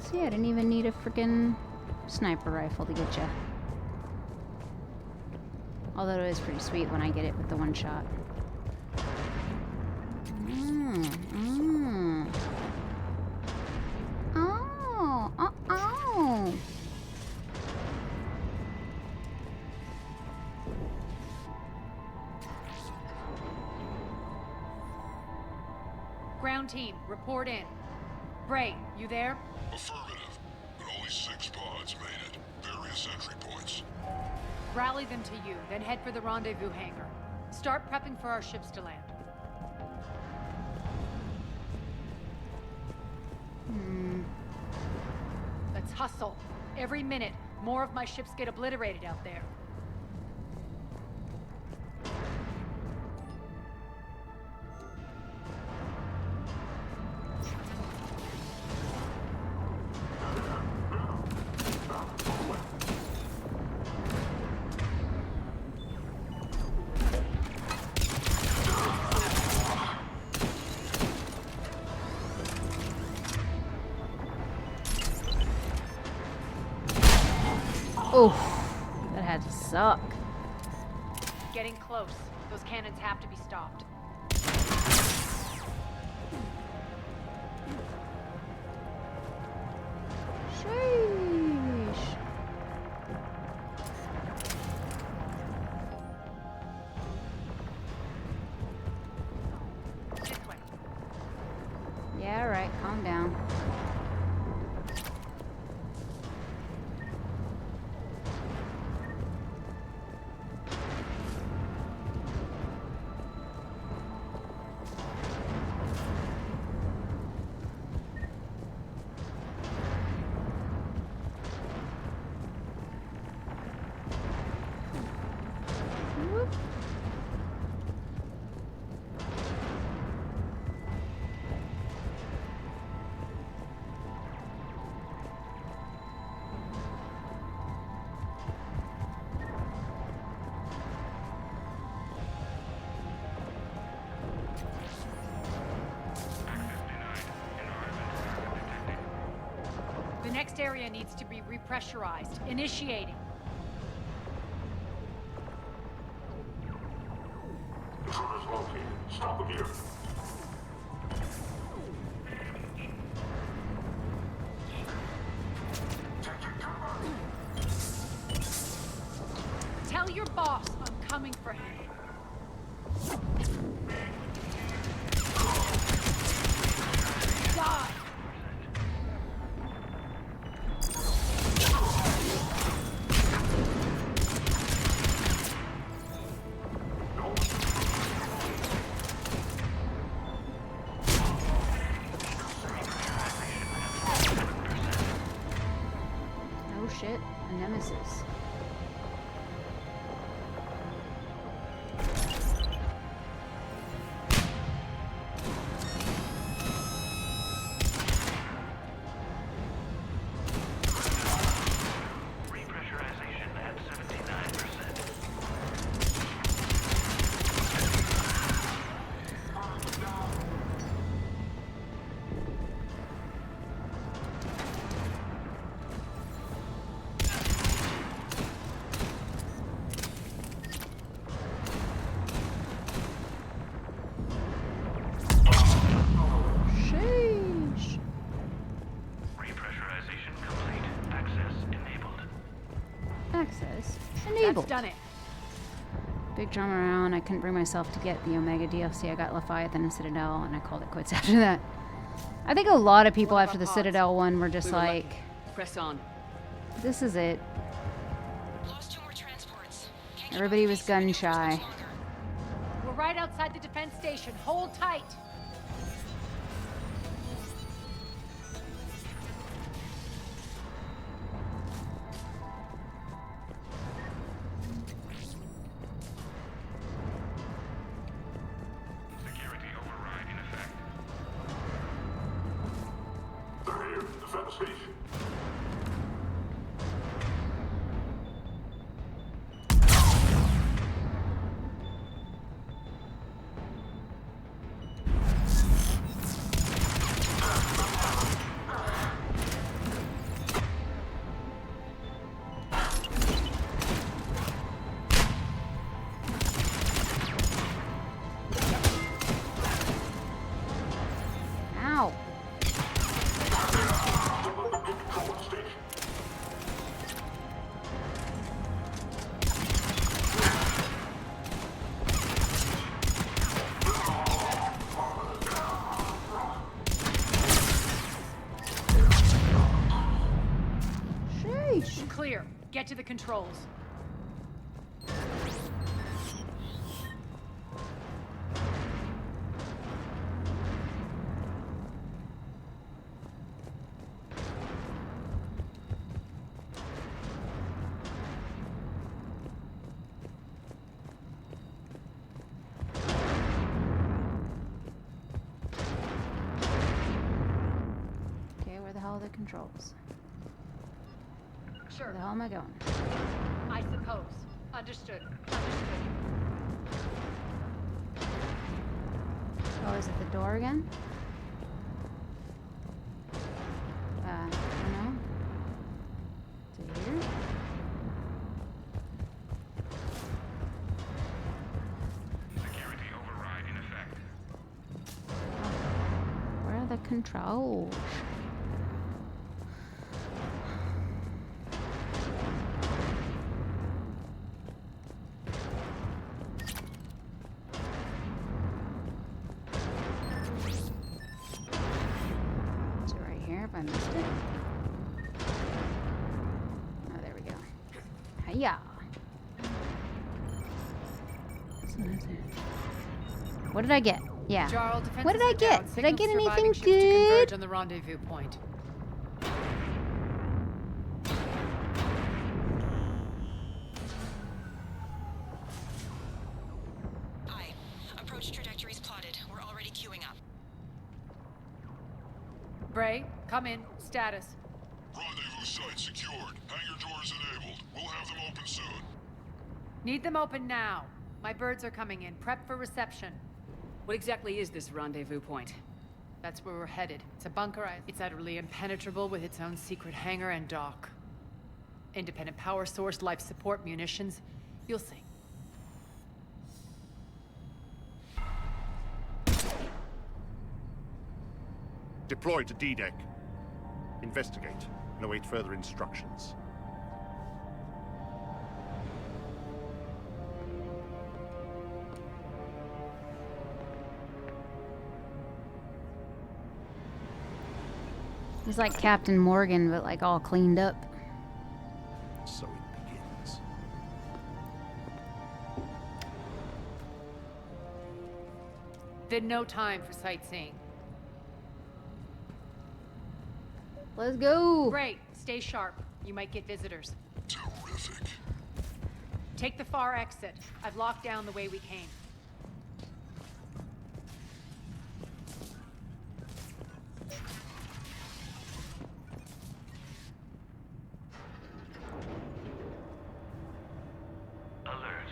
See, I didn't even need a freaking sniper rifle to get you. Although it is pretty sweet when I get it with the one shot. Oh. Ground team, report in. Bray, you there? Affirmative, but only 6 pods made it. Various entry points. Rally them to you, then head for the rendezvous hangar. Start prepping for our ships to land. Let's hustle. Every minute, more of my ships get obliterated out there. Oh, that had to suck. Getting close. Those cannons have to be stopped. Sheesh. This way. Yeah, right. Calm down. The next area needs to be repressurized. Initiating. Intruders located. Stop them here. Tell your boss I'm coming for him. Die! Oh shit, a nemesis. Repressurization at 79%. Sheesh. Repressurization complete. Access enabled. Access enabled. That's done it. Big drum around. I couldn't bring myself to get the Omega DLC. I got Leviathan and Citadel, and I called it quits after that. I think a lot of people after the Citadel one were just like, press on. this is it. Lost 2 more transports. Can't keep Everybody up was with gun these shy. much longer. We're right outside the defense station. Hold tight. clear. Get to the controls. The controls. Sure. Where the hell am I going? I suppose. Understood. Oh, is it the door again? I don't know. Is it here? Security override in effect. Oh. Where are the controls? If I missed it. Oh, there we go. Hiya! What did I get? Yeah. Jarl, what did I get? Down. Did I get anything To good? converge on the rendezvous point. Aye. Approach trajectories plotted. We're already queuing up. Bray, come in. Status. Rendezvous site secured. Hangar doors enabled. We'll have them open soon. Need them open now. My birds are coming in. Prep for reception. What exactly is this rendezvous point? That's where we're headed. It's a bunker. It's utterly impenetrable with its own secret hangar and dock. Independent power source, life support, munitions. You'll see. Deploy to D-Deck. Investigate and await further instructions. He's like Captain Morgan, but like all cleaned up. So it begins. Then no time for sightseeing. Let's go. Great. Stay sharp. You might get visitors. Terrific. Take the far exit. I've locked down the way we came. Alert.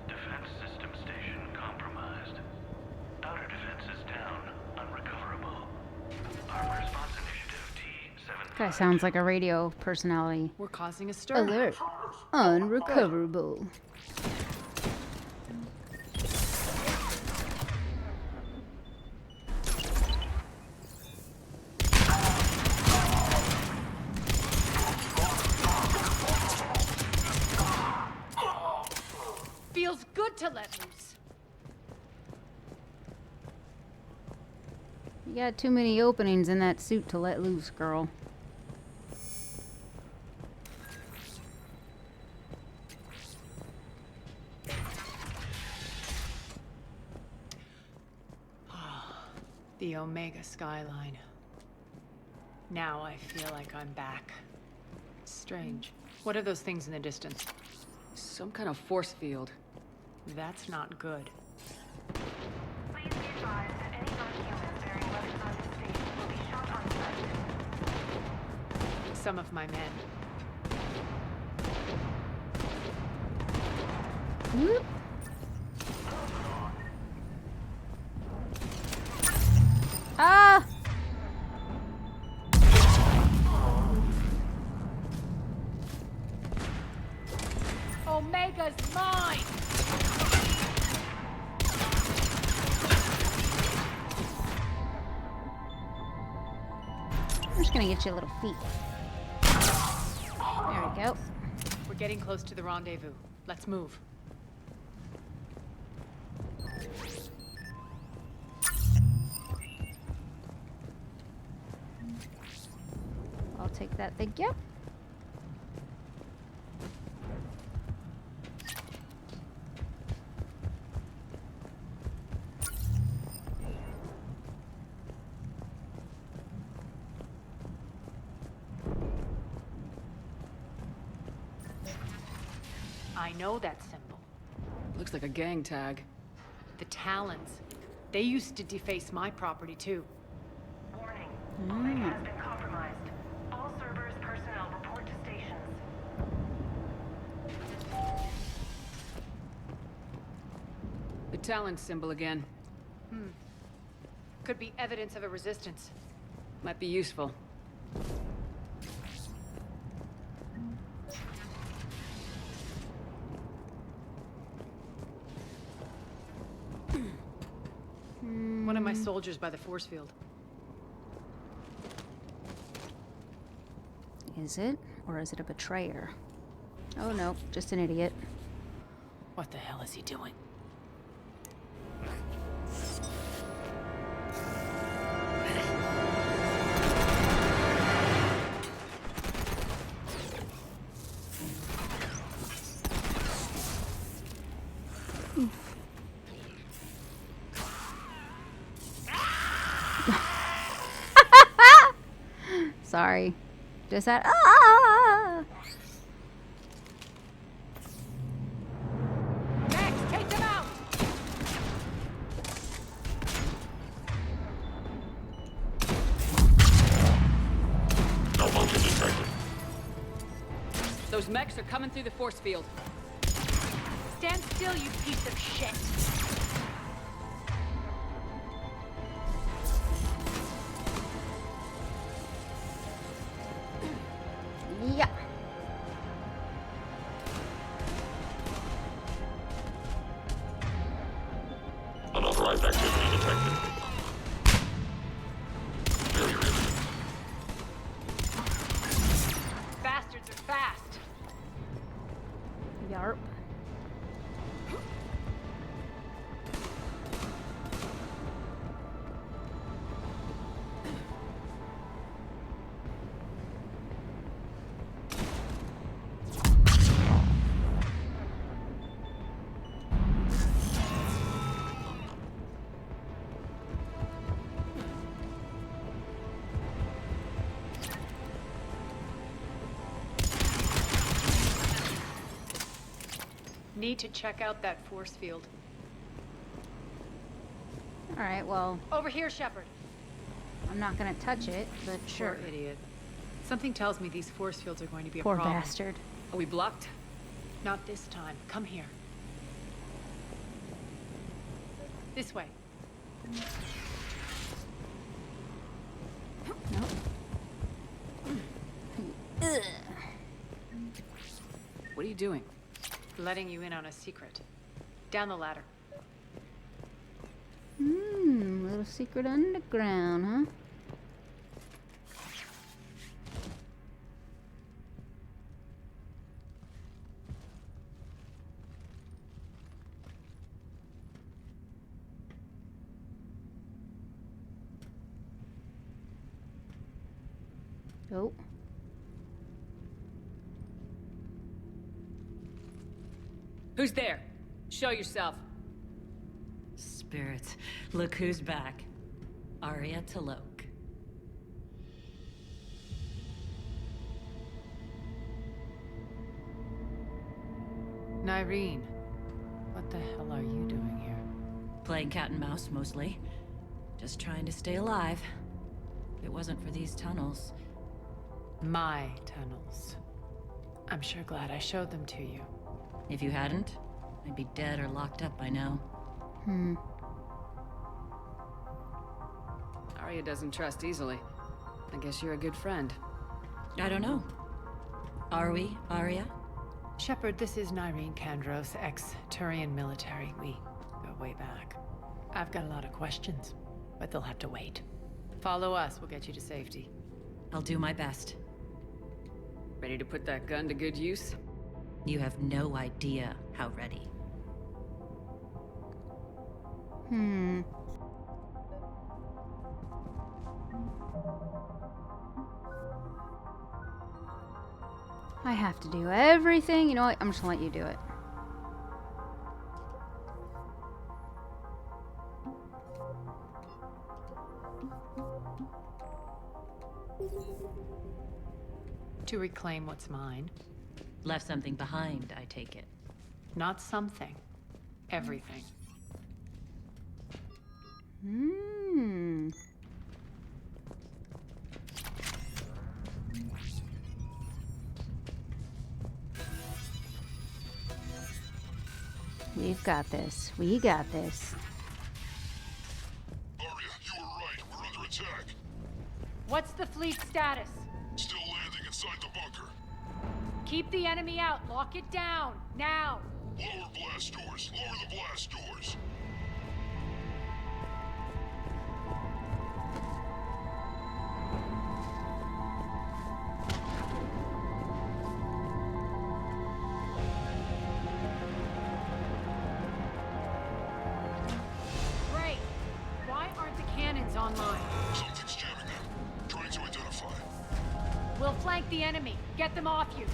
Defense system station compromised. Outer defenses down. Unrecoverable. Armor response initiative T7. Guy sounds like a radio personality. We're causing a stir. Alert. Unrecoverable. Feels good to let loose. You got too many openings in that suit to let loose, girl. The Omega skyline. Now I feel like I'm back. Strange. What are those things in the distance? Some kind of force field. That's not good. Please be advised that any non-humans bearing weapons on this station will be shot on sight. Some of my men. Whoop. Ah! Omega's mine! I'm just gonna get you a little feet. There we go. We're getting close to the rendezvous. Let's move. I'll take that, thank you. I know that symbol. Looks like a gang tag. The Talons. They used to deface my property, too. Warning. Link has been compromised. All Cerberus personnel report to stations. The Talon symbol again. Could be evidence of a resistance. Might be useful. One of my soldiers by the force field. Is it? Or is it a betrayer? Oh no, just an idiot. What the hell is he doing? Sorry. Just that. Ah! Max, take them out! Malfunction detected. Those mechs are coming through the force field. Stand still, you piece of shit! Yeah. Unauthorized activity detected. Bastards are fast! Yarp. Need to check out that force field. Alright, well, Over here, Shepard. I'm not gonna touch it, but sure. Poor idiot. Something tells me these force fields are going to be a Poor problem. bastard. Are we blocked? Not this time. Come here. This way. What are you doing? Letting you in on a secret. Down the ladder. Little secret underground, huh? Oh. Who's there? Show yourself. Spirits, look who's back. Arya Talok. Nyreen, what the hell are you doing here? Playing cat and mouse, mostly. Just trying to stay alive. If it wasn't for these tunnels. My tunnels. I'm sure glad I showed them to you. If you hadn't, I'd be dead or locked up by now. Arya doesn't trust easily. I guess you're a good friend. I don't know. Are we, Arya? Shepard, this is Nyreen Kandros, ex-Turian military. We go way back. I've got a lot of questions, but they'll have to wait. Follow us, we'll get you to safety. I'll do my best. Ready to put that gun to good use? You have no idea how ready. I have to do everything. You know what? I'm just gonna let you do it. To reclaim what's mine. Left something behind, I take it. Not something. Everything. We've got this. We got this. Arya, you were right. We're under attack. What's the fleet status? Still landing inside the bunker. Keep the enemy out. Lock it down. Now. Lower blast doors. Lower the blast doors. Great. Why aren't the cannons online? Something's jamming them. Trying to identify. We'll flank the enemy. Get them off you.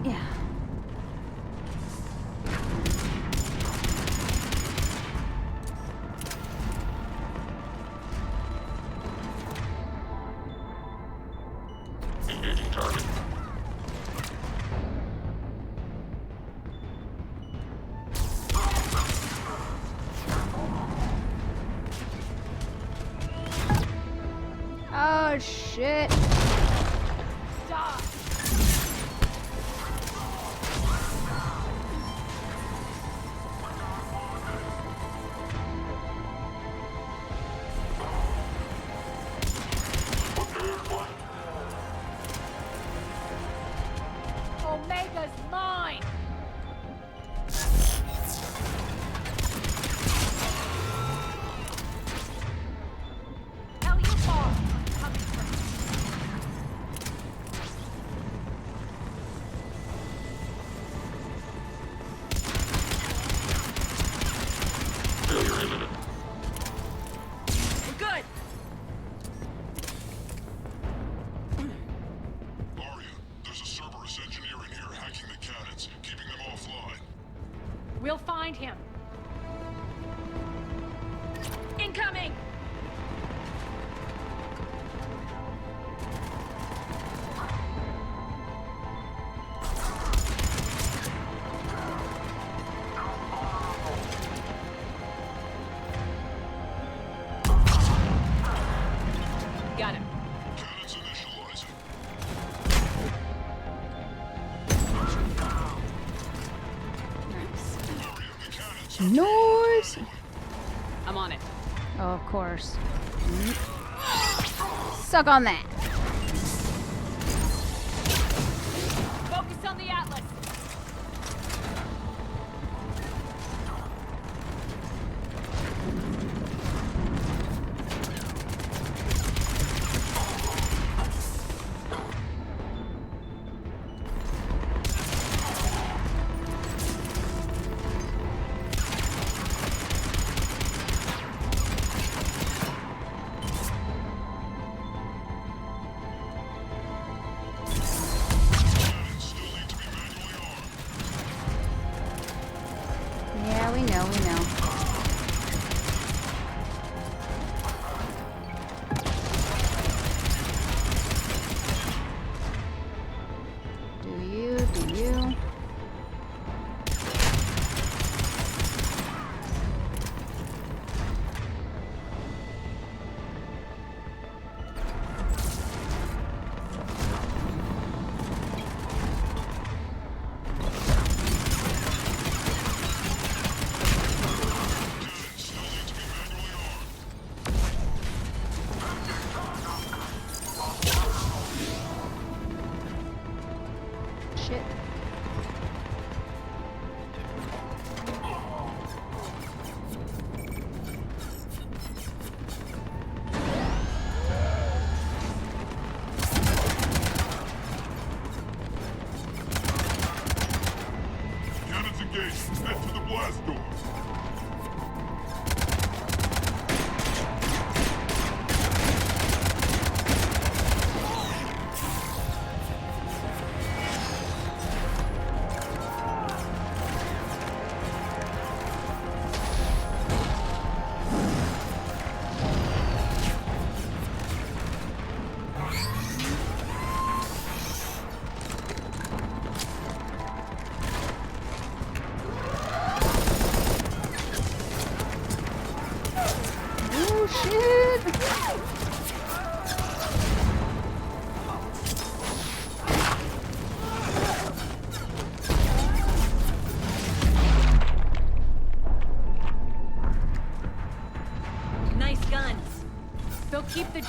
Yeah. Engaging target. Oh shit. Die. Omega's mine. Hell, you are coming for me. Failure imminent. We're good. Arya, there's a Cerberus engineer in here hacking the cannons, keeping them offline. We'll find him. Incoming! Got him. Cannons initializing. Arya, the cannons. Noise. I'm on it. Oh, of course. Suck on that. Focus on the Atlas.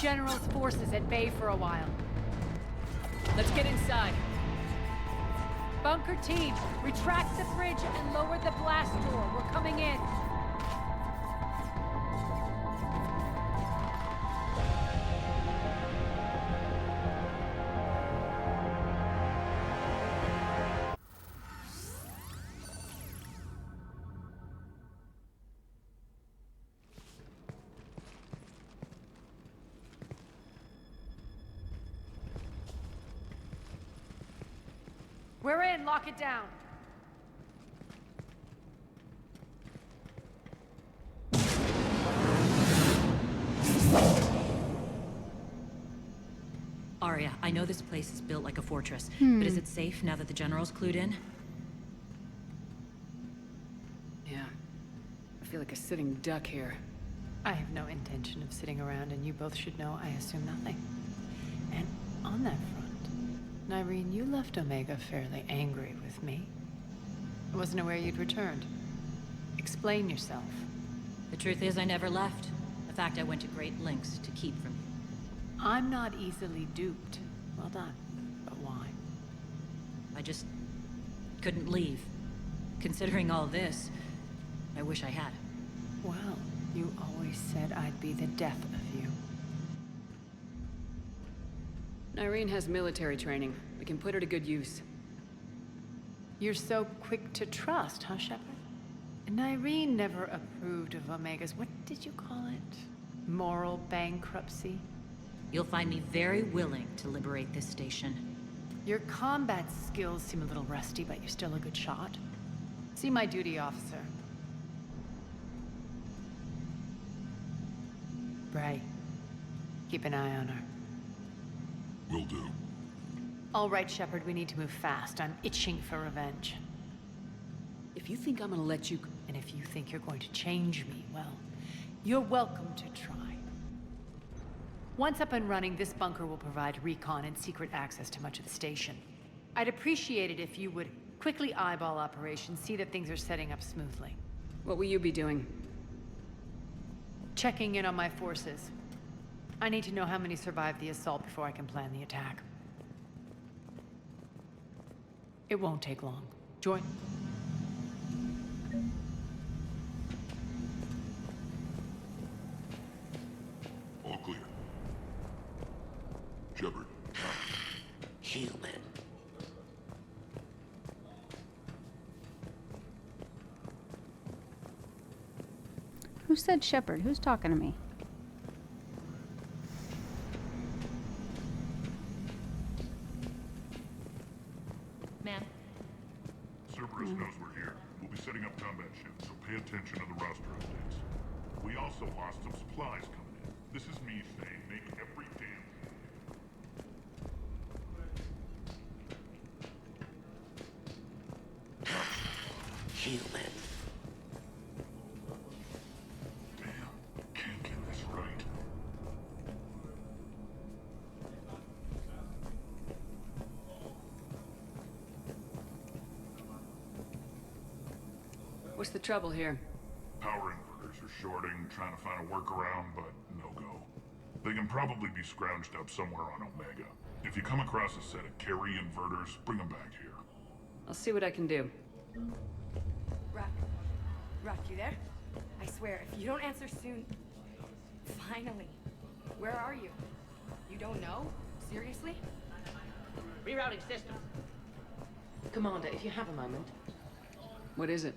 General's forces at bay for a while. Let's get inside. Bunker team, retract the bridge and lower the blast door. We're coming in. We're in, lock it down. Arya, I know this place is built like a fortress, but is it safe now that the General's clued in? Yeah. I feel like a sitting duck here. I have no intention of sitting around, and you both should know I assume nothing. And on that front, Nyreen, you left Omega fairly angry with me. I wasn't aware you'd returned. Explain yourself. The truth is, I never left. In fact, I went to great lengths to keep from you. I'm not easily duped. Well done. But why? I just couldn't leave. Considering all this, I wish I had. Well, you always said I'd be the death of you. Nyreen has military training. We can put her to good use. You're so quick to trust, huh, Shepard? Nyreen never approved of Omega's, what did you call it? Moral bankruptcy? You'll find me very willing to liberate this station. Your combat skills seem a little rusty, but you're still a good shot. See my duty officer. Bray. Keep an eye on her. Will do. All right, Shepard, we need to move fast. I'm itching for revenge. If you think I'm gonna let you... And if you think you're going to change me, well, you're welcome to try. Once up and running, this bunker will provide recon and secret access to much of the station. I'd appreciate it if you would quickly eyeball operations, see that things are setting up smoothly. What will you be doing? Checking in on my forces. I need to know how many survived the assault before I can plan the attack. It won't take long. Join. All clear. Shepard. Human. Who said Shepard? Who's talking to me? Ma'am. Cerberus knows we're here. We'll be setting up combat shifts, so pay attention to the roster updates. We also lost some supplies coming in. This is me saying make every damn Human. Damn, can't get this right. What's the trouble here? Power inverters are shorting, trying to find a workaround, but no go. They can probably be scrounged up somewhere on Omega. If you come across a set of carry inverters, bring them back here. I'll see what I can do. Ruck, you there? I swear, if you don't answer soon... Finally. Where are you? You don't know? Seriously? Rerouting systems. Commander, if you have a moment. What is it?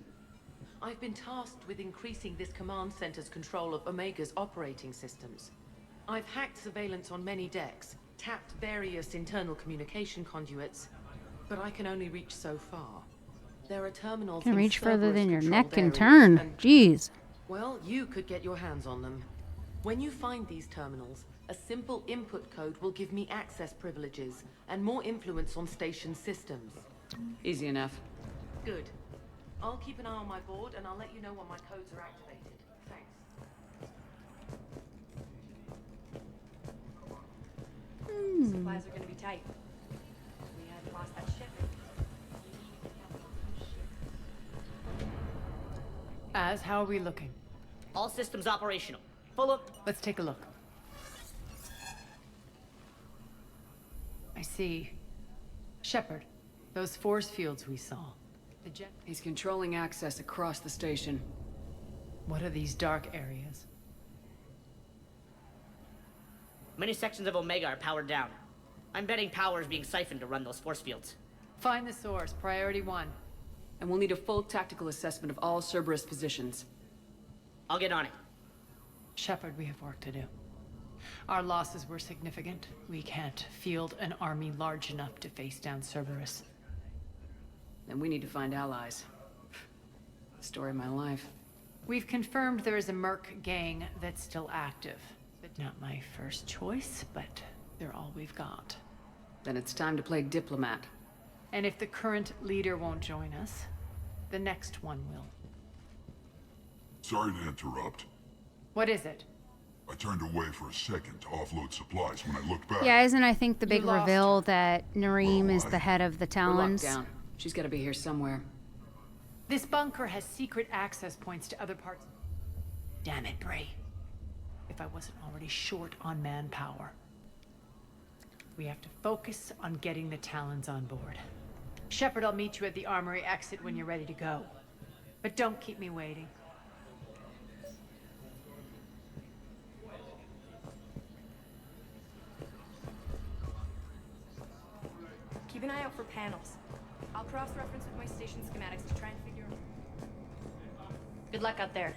I've been tasked with increasing this command center's control of Omega's operating systems. I've hacked surveillance on many decks, tapped various internal communication conduits, but I can only reach so far. There are terminals Can in reach further than your neck can Cerberus-controlled turn. areas, Jeez. well, you could get your hands on them. When you find these terminals, a simple input code will give me access privileges and more influence on station systems. Easy enough. Good. I'll keep an eye on my board and I'll let you know when my codes are activated. Thanks. Supplies are gonna be tight. We hadn't lost that ship. Az, how are we looking? All systems operational. Full of... Let's take a look. I see. Shepard, those force fields we saw. He's controlling access across the station. What are these dark areas? Many sections of Omega are powered down. I'm betting power is being siphoned to run those force fields. Find the source, priority 1. And we'll need a full tactical assessment of all Cerberus positions. I'll get on it. Shepard, we have work to do. Our losses were significant. We can't field an army large enough to face down Cerberus. Then we need to find allies. The story of my life. We've confirmed there is a Merc gang that's still active. Not my first choice, but they're all we've got. Then it's time to play diplomat. And if the current leader won't join us, the next one will. Sorry to interrupt. What is it? I turned away for a second to offload supplies when I looked back. Yeah, isn't I think the big lost reveal that Nareem is the head of the We're locked Talons? down. She's got to be here somewhere. This bunker has secret access points to other parts. Damn it, Bray. If I wasn't already short on manpower. We have to focus on getting the Talons on board. Shepard, I'll meet you at the armory exit when you're ready to go. But don't keep me waiting. Keep an eye out for panels. I'll cross-reference with my station schematics to try and figure out... Good luck out there.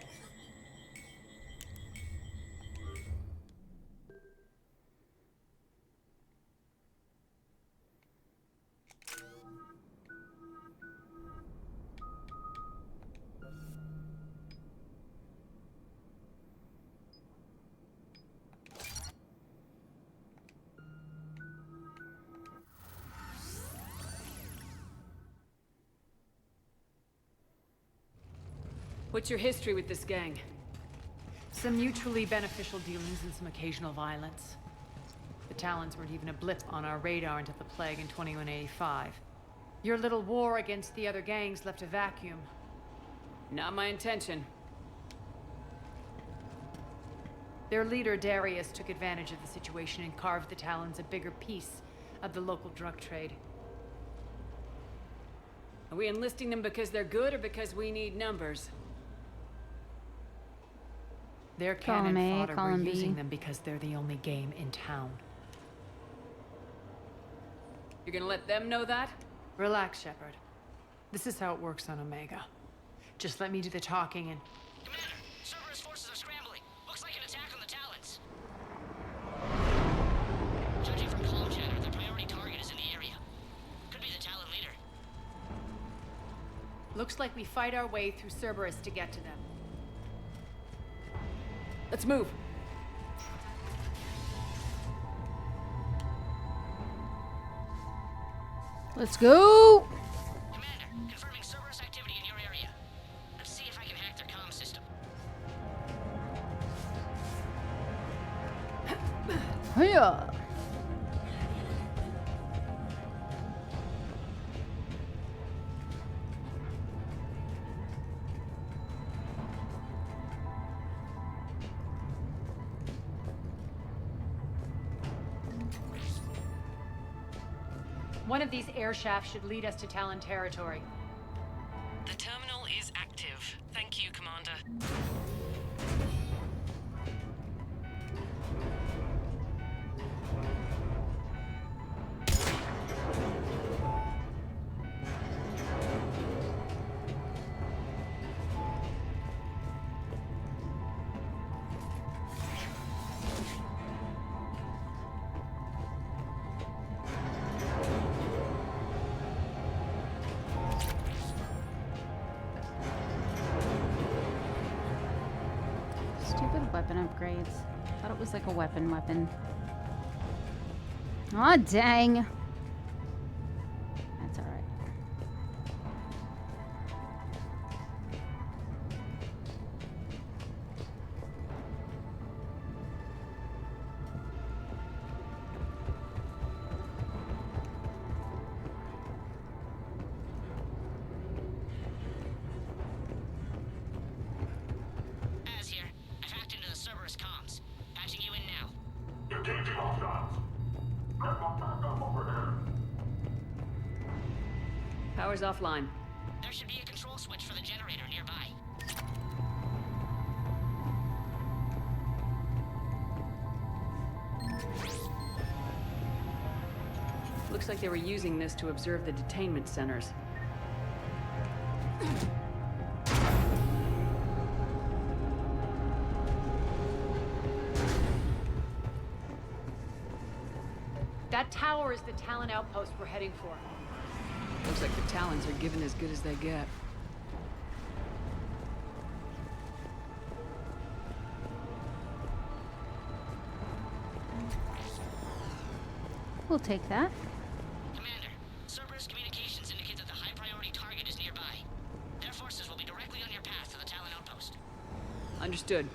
What's your history with this gang? Some mutually beneficial dealings and some occasional violence. The Talons weren't even a blip on our radar until the plague in 2185. Your little war against the other gangs left a vacuum. Not my intention. Their leader, Darius, took advantage of the situation and carved the Talons a bigger piece of the local drug trade. Are we enlisting them because they're good or because we need numbers? They're cannon fodder. We're using them because they're the only game in town. You're gonna let them know that? Relax, Shepard. This is how it works on Omega. Just let me do the talking and... Commander, Cerberus forces are scrambling. Looks like an attack on the Talons. Judging from comm chatter, their priority target is in the area. Could be the Talon leader. Looks like we fight our way through Cerberus to get to them. Let's move. Let's go! Commander, confirming Cerberus activity in your area. Let's see if I can hack their comm system. Hiya! One of these air shafts should lead us to Talon territory. The terminal is active. Thank you, Commander. Stupid weapon upgrades. Thought it was like a weapon. Aw, dang. That's alright. Az here. I've hacked into the Cerberus comms. Patching you in now. Engaging hostiles. Power's offline. There should be a control switch for the generator nearby. Looks like they were using this to observe the detainment centers. That tower is the Talon outpost we're heading for. Looks like the Talons are given as good as they get. We'll take that. Commander, Cerberus communications indicate that the high-priority target is nearby. Their forces will be directly on your path to the Talon outpost. Understood.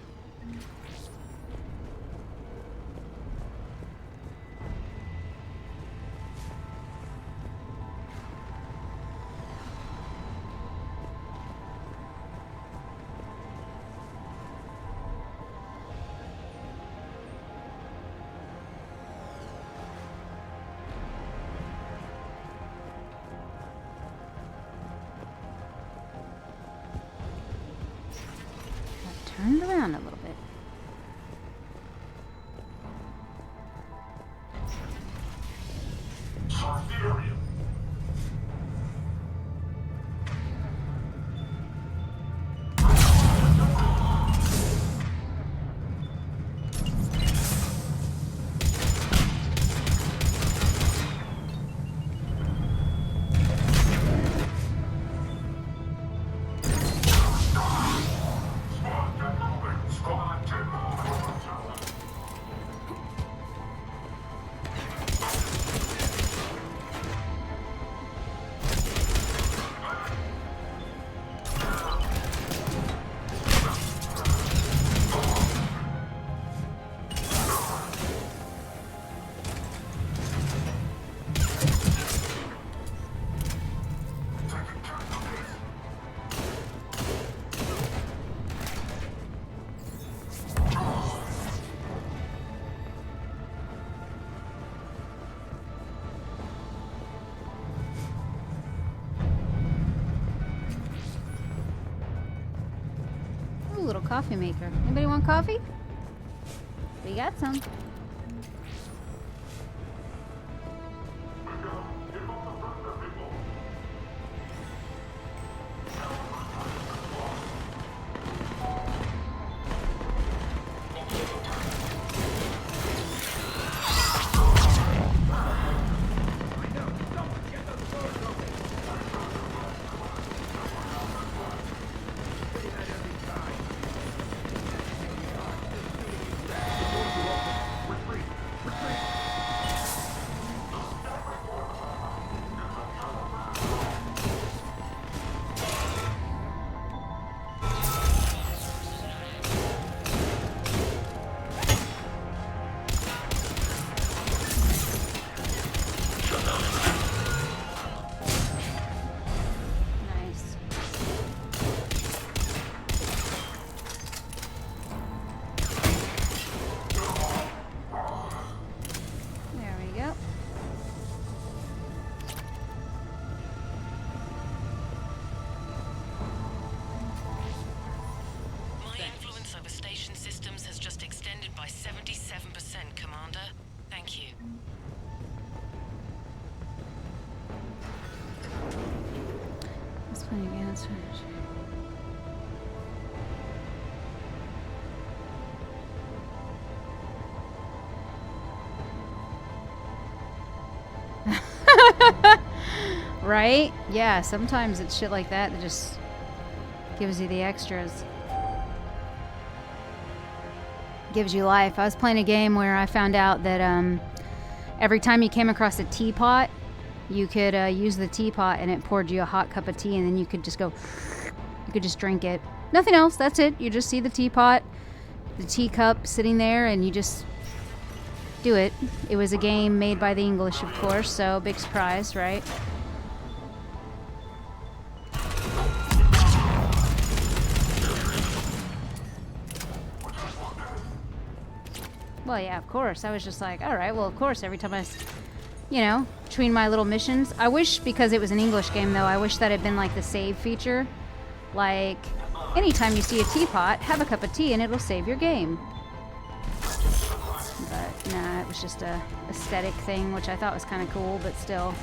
Turn it around a little bit. Little coffee maker. Anybody want coffee? We got some. by 77%, Commander. Thank you. That's playing answers. Right? Yeah, sometimes it's shit like that that just gives you the extras. Gives you life. I was playing a game where I found out that every time you came across a teapot, you could use the teapot and it poured you a hot cup of tea, and then you could just go, you could just drink it. Nothing else, that's it. You just see the teapot, the teacup sitting there, and you just do it. It was a game made by the English, of course, so big surprise, right? Well, yeah, of course. I was just like, all right, well, of course, every time you know, between my little missions. I wish, because it was an English game, though, I wish that had been like the save feature. Like, anytime you see a teapot, have a cup of tea and it'll save your game. But, nah, it was just a aesthetic thing, which I thought was kind of cool, but still.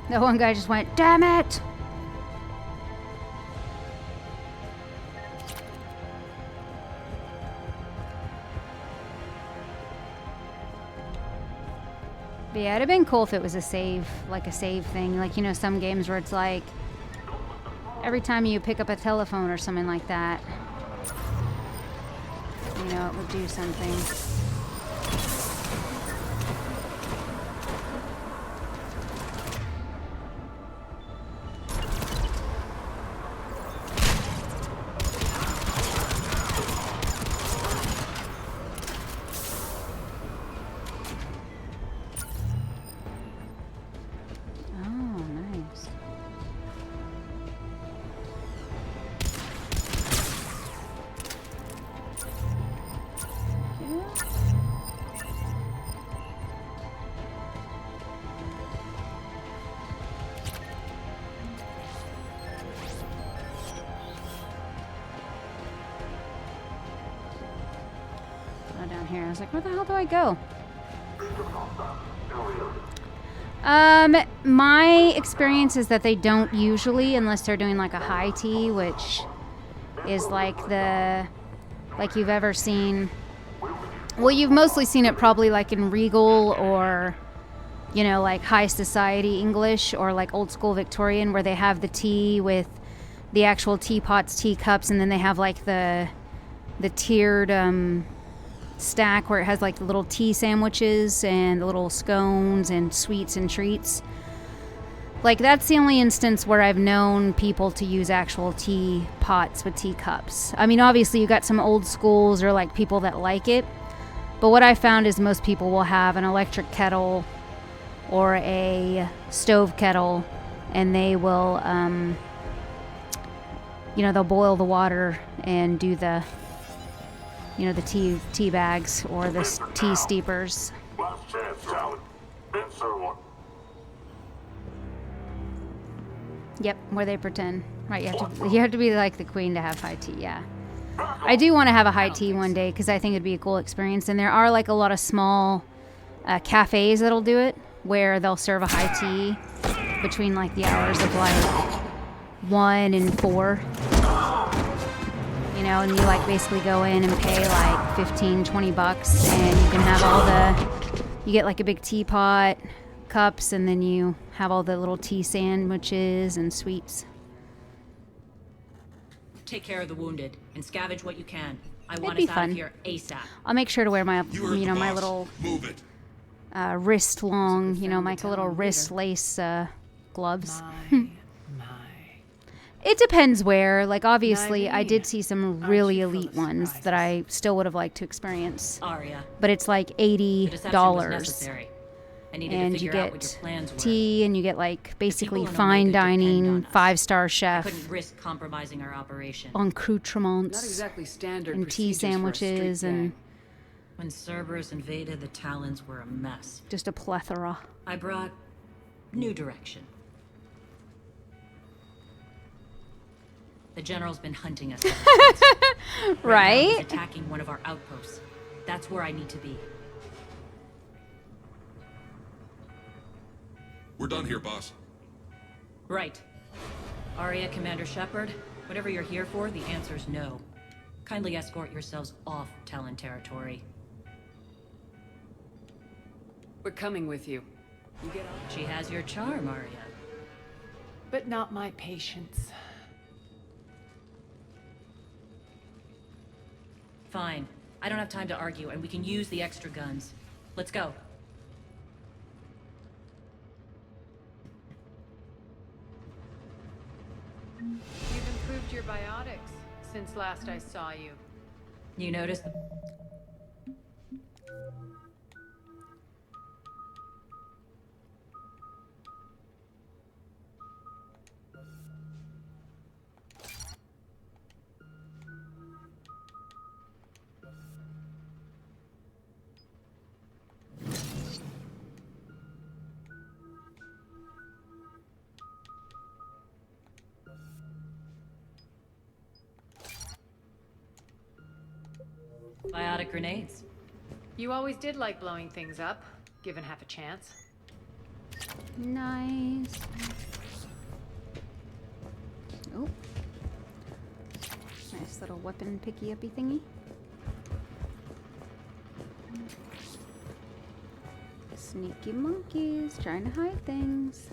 The one guy just went, damn it! But yeah, it'd have been cool if it was a save, like a save thing. Like, you know, some games where it's like, every time you pick up a telephone or something like that, you know, it would do something. Down here. I was like, where the hell do I go? My experience is that they don't usually, unless they're doing like a high tea, which is like you've ever seen. Well, you've mostly seen it probably like in Regal or, you know, like high society English or like old school Victorian, where they have the tea with the actual teapots, teacups, and then they have like the tiered stack where it has like the little tea sandwiches and the little scones and sweets and treats. Like, that's the only instance where I've known people to use actual tea pots with teacups. I mean, obviously you got some old schools or like people that like it, but what I found is most people will have an electric kettle or a stove kettle, and they will you know, they'll boil the water and do the, you know, the tea bags or the tea steepers. Yep, where they pretend. Right, you have to be like the queen to have high tea, yeah. I do want to have a high tea one day because I think it'd be a cool experience. And there are like a lot of small cafes that'll do it, where they'll serve a high tea between like the hours of like 1 and 4. You know, and you like basically go in and pay like 15, 20 bucks, and you can have all you get like a big teapot, cups, and then you have all the little tea sandwiches and sweets. Take care of the wounded and scavenge what you can. I It'd want be us out fun. of here ASAP. I'll make sure to wear my, you know, my little wrist long, you know, my little wrist lace gloves. It depends where. Like, obviously, I did see some really elite ones that I still would have liked to experience. Aria. But it's like $80. And you get tea, and you get like basically fine dining, 5-star chef. I couldn't risk compromising our operation. Accoutrements. Not exactly standard and tea sandwiches and. When Cerberus invaded, the Talons were a mess. Just a plethora. I brought new direction. The General's been hunting us. Right? Now he's attacking one of our outposts. That's where I need to be. We're done here, boss. Right. Arya, Commander Shepard, whatever you're here for, the answer's no. Kindly escort yourselves off Talon territory. We're coming with you. You get on? She has your charm, Arya. But not my patience. Fine. I don't have time to argue, and we can use the extra guns. Let's go. You've improved your biotics since last I saw you. You noticed? Biotic grenades. You always did like blowing things up, given half a chance. Nice. Oh. Nice little weapon picky-uppy thingy. Sneaky monkeys trying to hide things.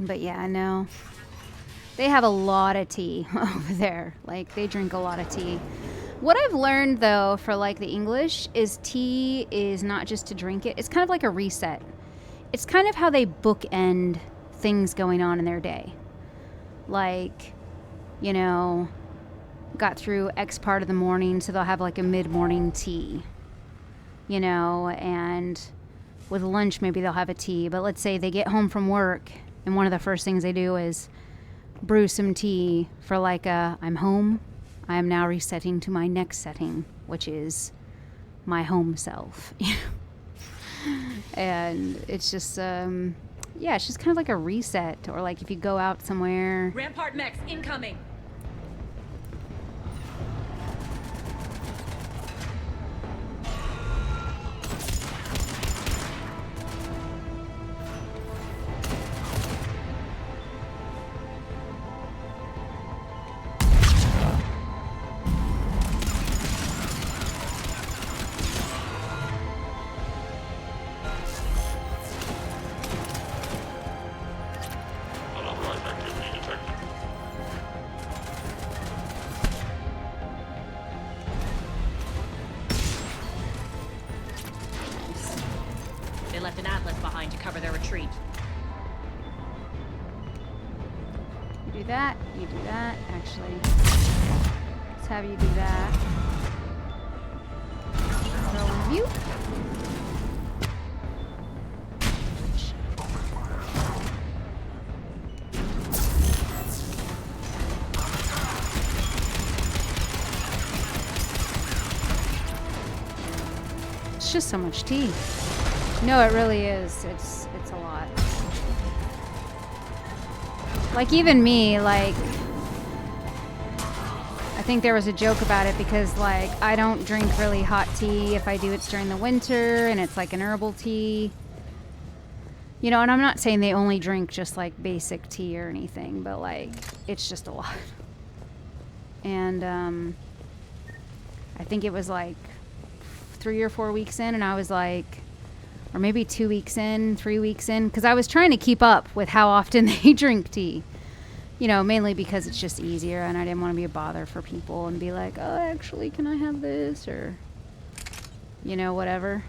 But yeah, I know. They have a lot of tea over there. Like, they drink a lot of tea. What I've learned, though, for, like, the English is tea is not just to drink it. It's kind of like a reset. It's kind of how they bookend things going on in their day. Like, you know, got through X part of the morning, so they'll have, like, a mid-morning tea. You know, and with lunch, maybe they'll have a tea. But let's say they get home from work, and one of the first things they do is brew some tea for like a, I'm home. I am now resetting to my next setting, which is my home self. And it's just, yeah, it's just kind of like a reset. Or like if you go out somewhere. Rampart mechs incoming. They left an atlas behind to cover their retreat. You do that, you do that. Actually, let's have you do that. Throw one of you. It's just so much tea. No, it really is. It's a lot. Like even me, like I think there was a joke about it because like I don't drink really hot tea. If I do, it's during the winter and it's like an herbal tea. You know, and I'm not saying they only drink just like basic tea or anything, but like it's just a lot. And I think it was like 3 or 4 weeks in and I was like, or maybe 2 weeks in, 3 weeks in, because I was trying to keep up with how often they drink tea. You know, mainly because it's just easier and I didn't want to be a bother for people and be like, oh, actually, can I have this? Or, you know, whatever.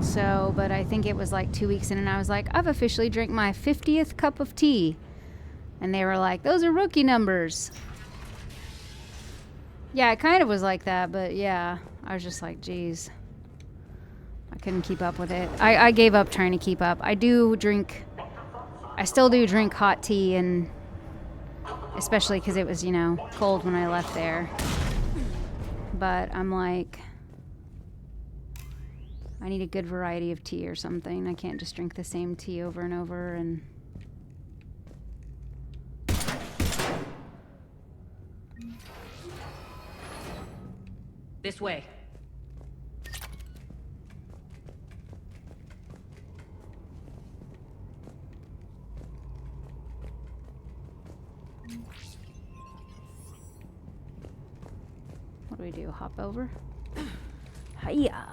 So, but I think it was like 2 weeks in and I was like, I've officially drank my 50th cup of tea. And they were like, those are rookie numbers. Yeah, it kind of was like that, but yeah, I was just like, geez. I couldn't keep up with it. I gave up trying to keep up. I still do drink hot tea, and especially because it was, you know, cold when I left there. But I'm like, I need a good variety of tea or something. I can't just drink the same tea over and over and... This way. What do we do? Hop over? Hiya!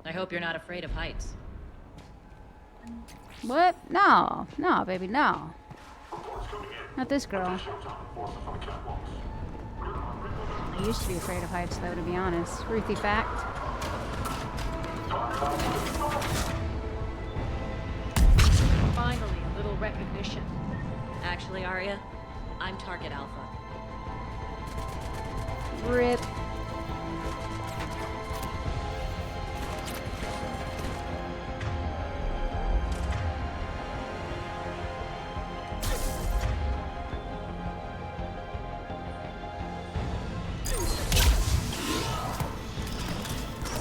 I hope you're not afraid of heights. What? No. No, baby, no. Not this girl. I used to be afraid of heights, though, to be honest. Ruthy fact. Finally, a little recognition. Actually, Arya, I'm Target Alpha. Rip.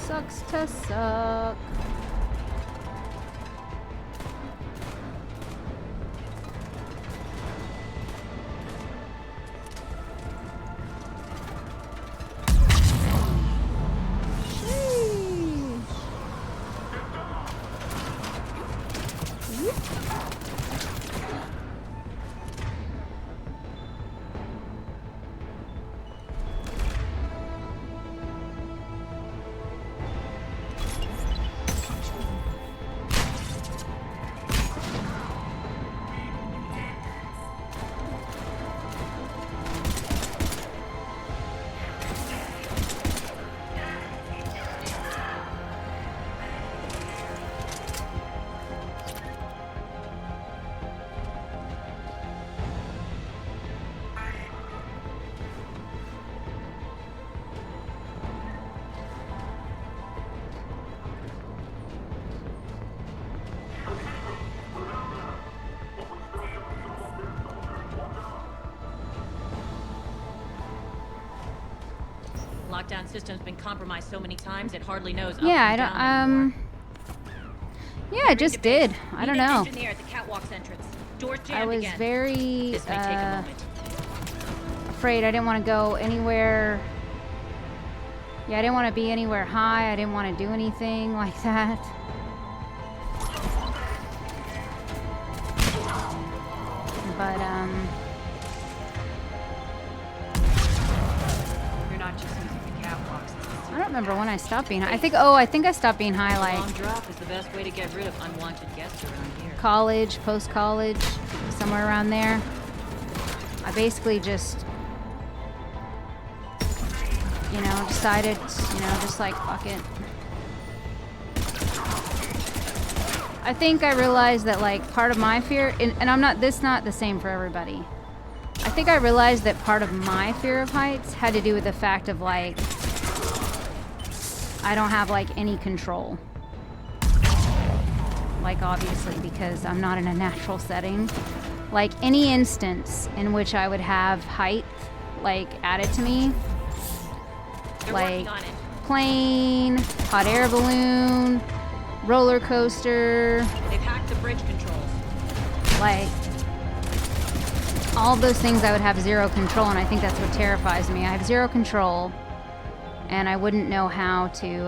Sucks to suck. Lockdown system's been compromised so many times it hardly knows. Yeah, I don't. Yeah, I just did. I don't know. Engineer at the catwalk's entrance. Doors jammed I was again. very This may take a moment. afraid. I didn't want to go anywhere. Yeah, I didn't want to be anywhere high. I didn't want to do anything like that. But You're not just using the catwalks. I don't remember when I stopped being high. I think I stopped being high Long like drop is the best way to get rid of unwanted guests around here. college, post-college, somewhere around there. I basically just, decided, just like, fuck it. I think I realized that, like, part of my fear, and not the same for everybody. I think I realized that part of my fear of heights had to do with the fact of, like, I don't have, like, any control. Like, obviously, because I'm not in a natural setting. Like, any instance in which I would have height, like, added to me, like, plane, hot air balloon, roller coaster. They've hacked the bridge controls. Like, all those things I would have zero control, and I think that's what terrifies me. I have zero control, and I wouldn't know how to,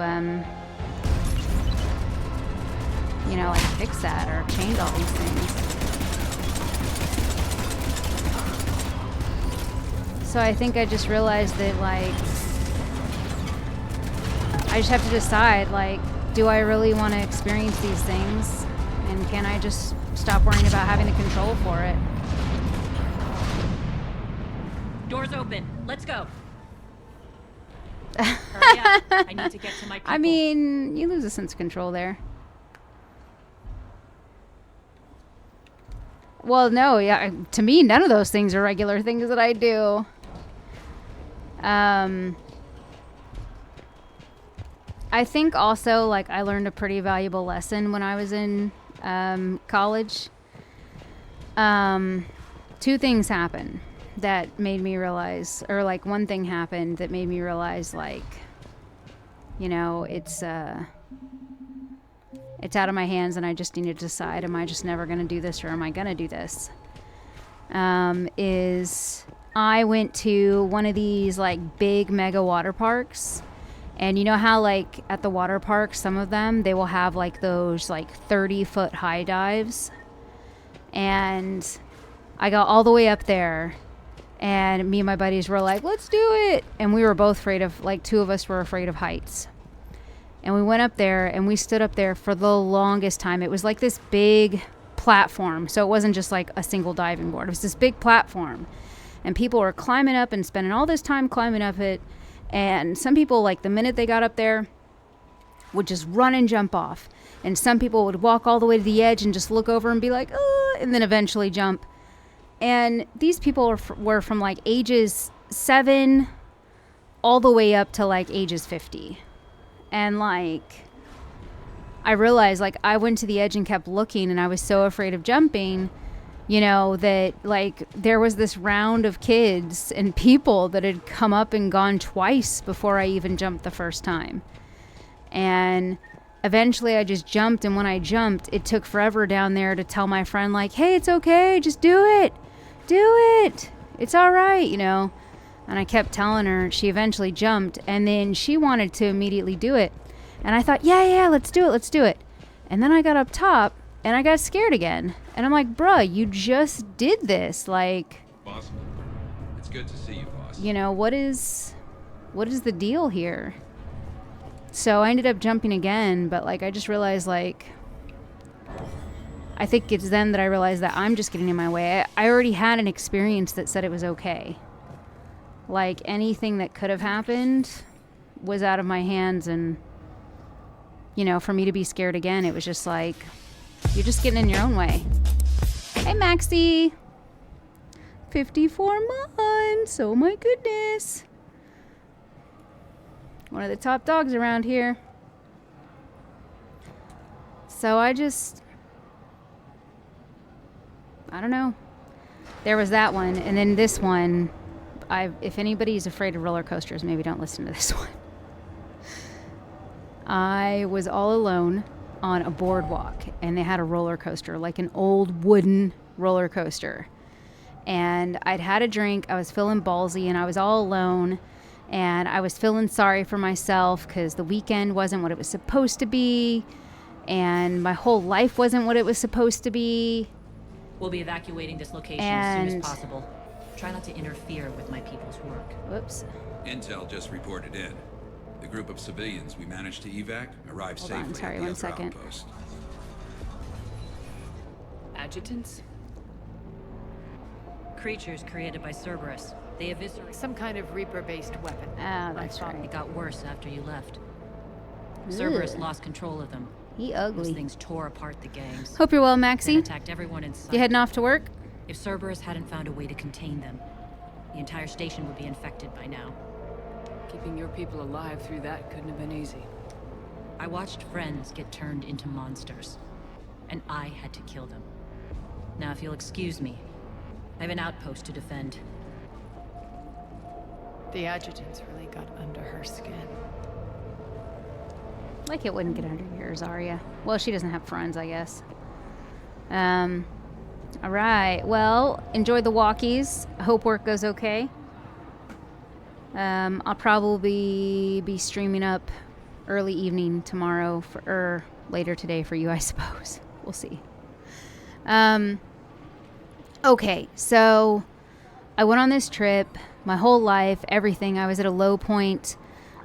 like, fix that or change all these things. So I think I just realized that, like, I just have to decide, like, do I really want to experience these things? And can I just stop worrying about having the control for it? Doors open. Let's go. Hurry up. I need to get to my people. I mean, you lose a sense of control there. Well, no, yeah. To me, none of those things are regular things that I do. I think also, like, I learned a pretty valuable lesson when I was in college. Two things happened that made me realize, or like one thing happened that made me realize, like, you know, it's out of my hands and I just need to decide, am I just never going to do this or am I going to do this? Is I went to one of these like big mega water parks, and you know how like at the water park, some of them, they will have like those like 30-foot high dives. And I got all the way up there and me and my buddies were like, let's do it. And we were both afraid of, like, two of us were afraid of heights. And we went up there and we stood up there for the longest time. It was like this big platform. So it wasn't just like a single diving board. It was this big platform. And people were climbing up and spending all this time climbing up it. And some people, like, the minute they got up there, would just run and jump off. And some people would walk all the way to the edge and just look over and be like, oh, and then eventually jump. And these people were from like ages 7 all the way up to like ages 50. And like, I realized, like, I went to the edge and kept looking and I was so afraid of jumping, you know, that like there was this round of kids and people that had come up and gone twice before I even jumped the first time. And eventually I just jumped, and when I jumped, it took forever down there to tell my friend, like, hey, it's okay, just do it. Do it. It's all right, you know. And I kept telling her. She eventually jumped, and then she wanted to immediately do it. And I thought, yeah, let's do it. And then I got up top, and I got scared again. And I'm like, bruh, you just did this. Like, boss, it's good to see you, boss. You know, what is the deal here? So I ended up jumping again, but like I just realized, like, I think it's then that I realized that I'm just getting in my way. I already had an experience that said it was okay. Like, anything that could have happened was out of my hands, and, you know, for me to be scared again, it was just like, you're just getting in your own way. Hey, Maxie. 54 months. Oh my goodness. One of the top dogs around here. So I don't know. There was that one, and then this one, if anybody's afraid of roller coasters, maybe don't listen to this one. I was all alone on a boardwalk, and they had a roller coaster, like an old wooden roller coaster. And I'd had a drink, I was feeling ballsy, and I was all alone, and I was feeling sorry for myself because the weekend wasn't what it was supposed to be, and my whole life wasn't what it was supposed to be. We'll be evacuating this location as soon as possible. Try not to interfere with my people's work. Whoops. Intel just reported in. The group of civilians we managed to evac arrived Hold safely on, sorry, at the one other second. outpost. Adjutants? Creatures created by Cerberus. They eviscerate some kind of Reaper-based weapon. Ah, that's right. It got worse after you left. Cerberus lost control of them. He ugly. Those things tore apart the gangs. Hope you're well, Maxie. Then attacked everyone in sight. You heading off to work? If Cerberus hadn't found a way to contain them, the entire station would be infected by now. Keeping your people alive through that couldn't have been easy. I watched friends get turned into monsters, and I had to kill them. Now, if you'll excuse me, I have an outpost to defend. The adjutants really got under her skin. Like it wouldn't get under yours, Arya. Well, she doesn't have friends, I guess. All right. Well, enjoy the walkies. I hope work goes okay. I'll probably be streaming up early evening tomorrow or later today for you, I suppose. We'll see. Okay, so I went on this trip. My whole life, everything. I was at a low point.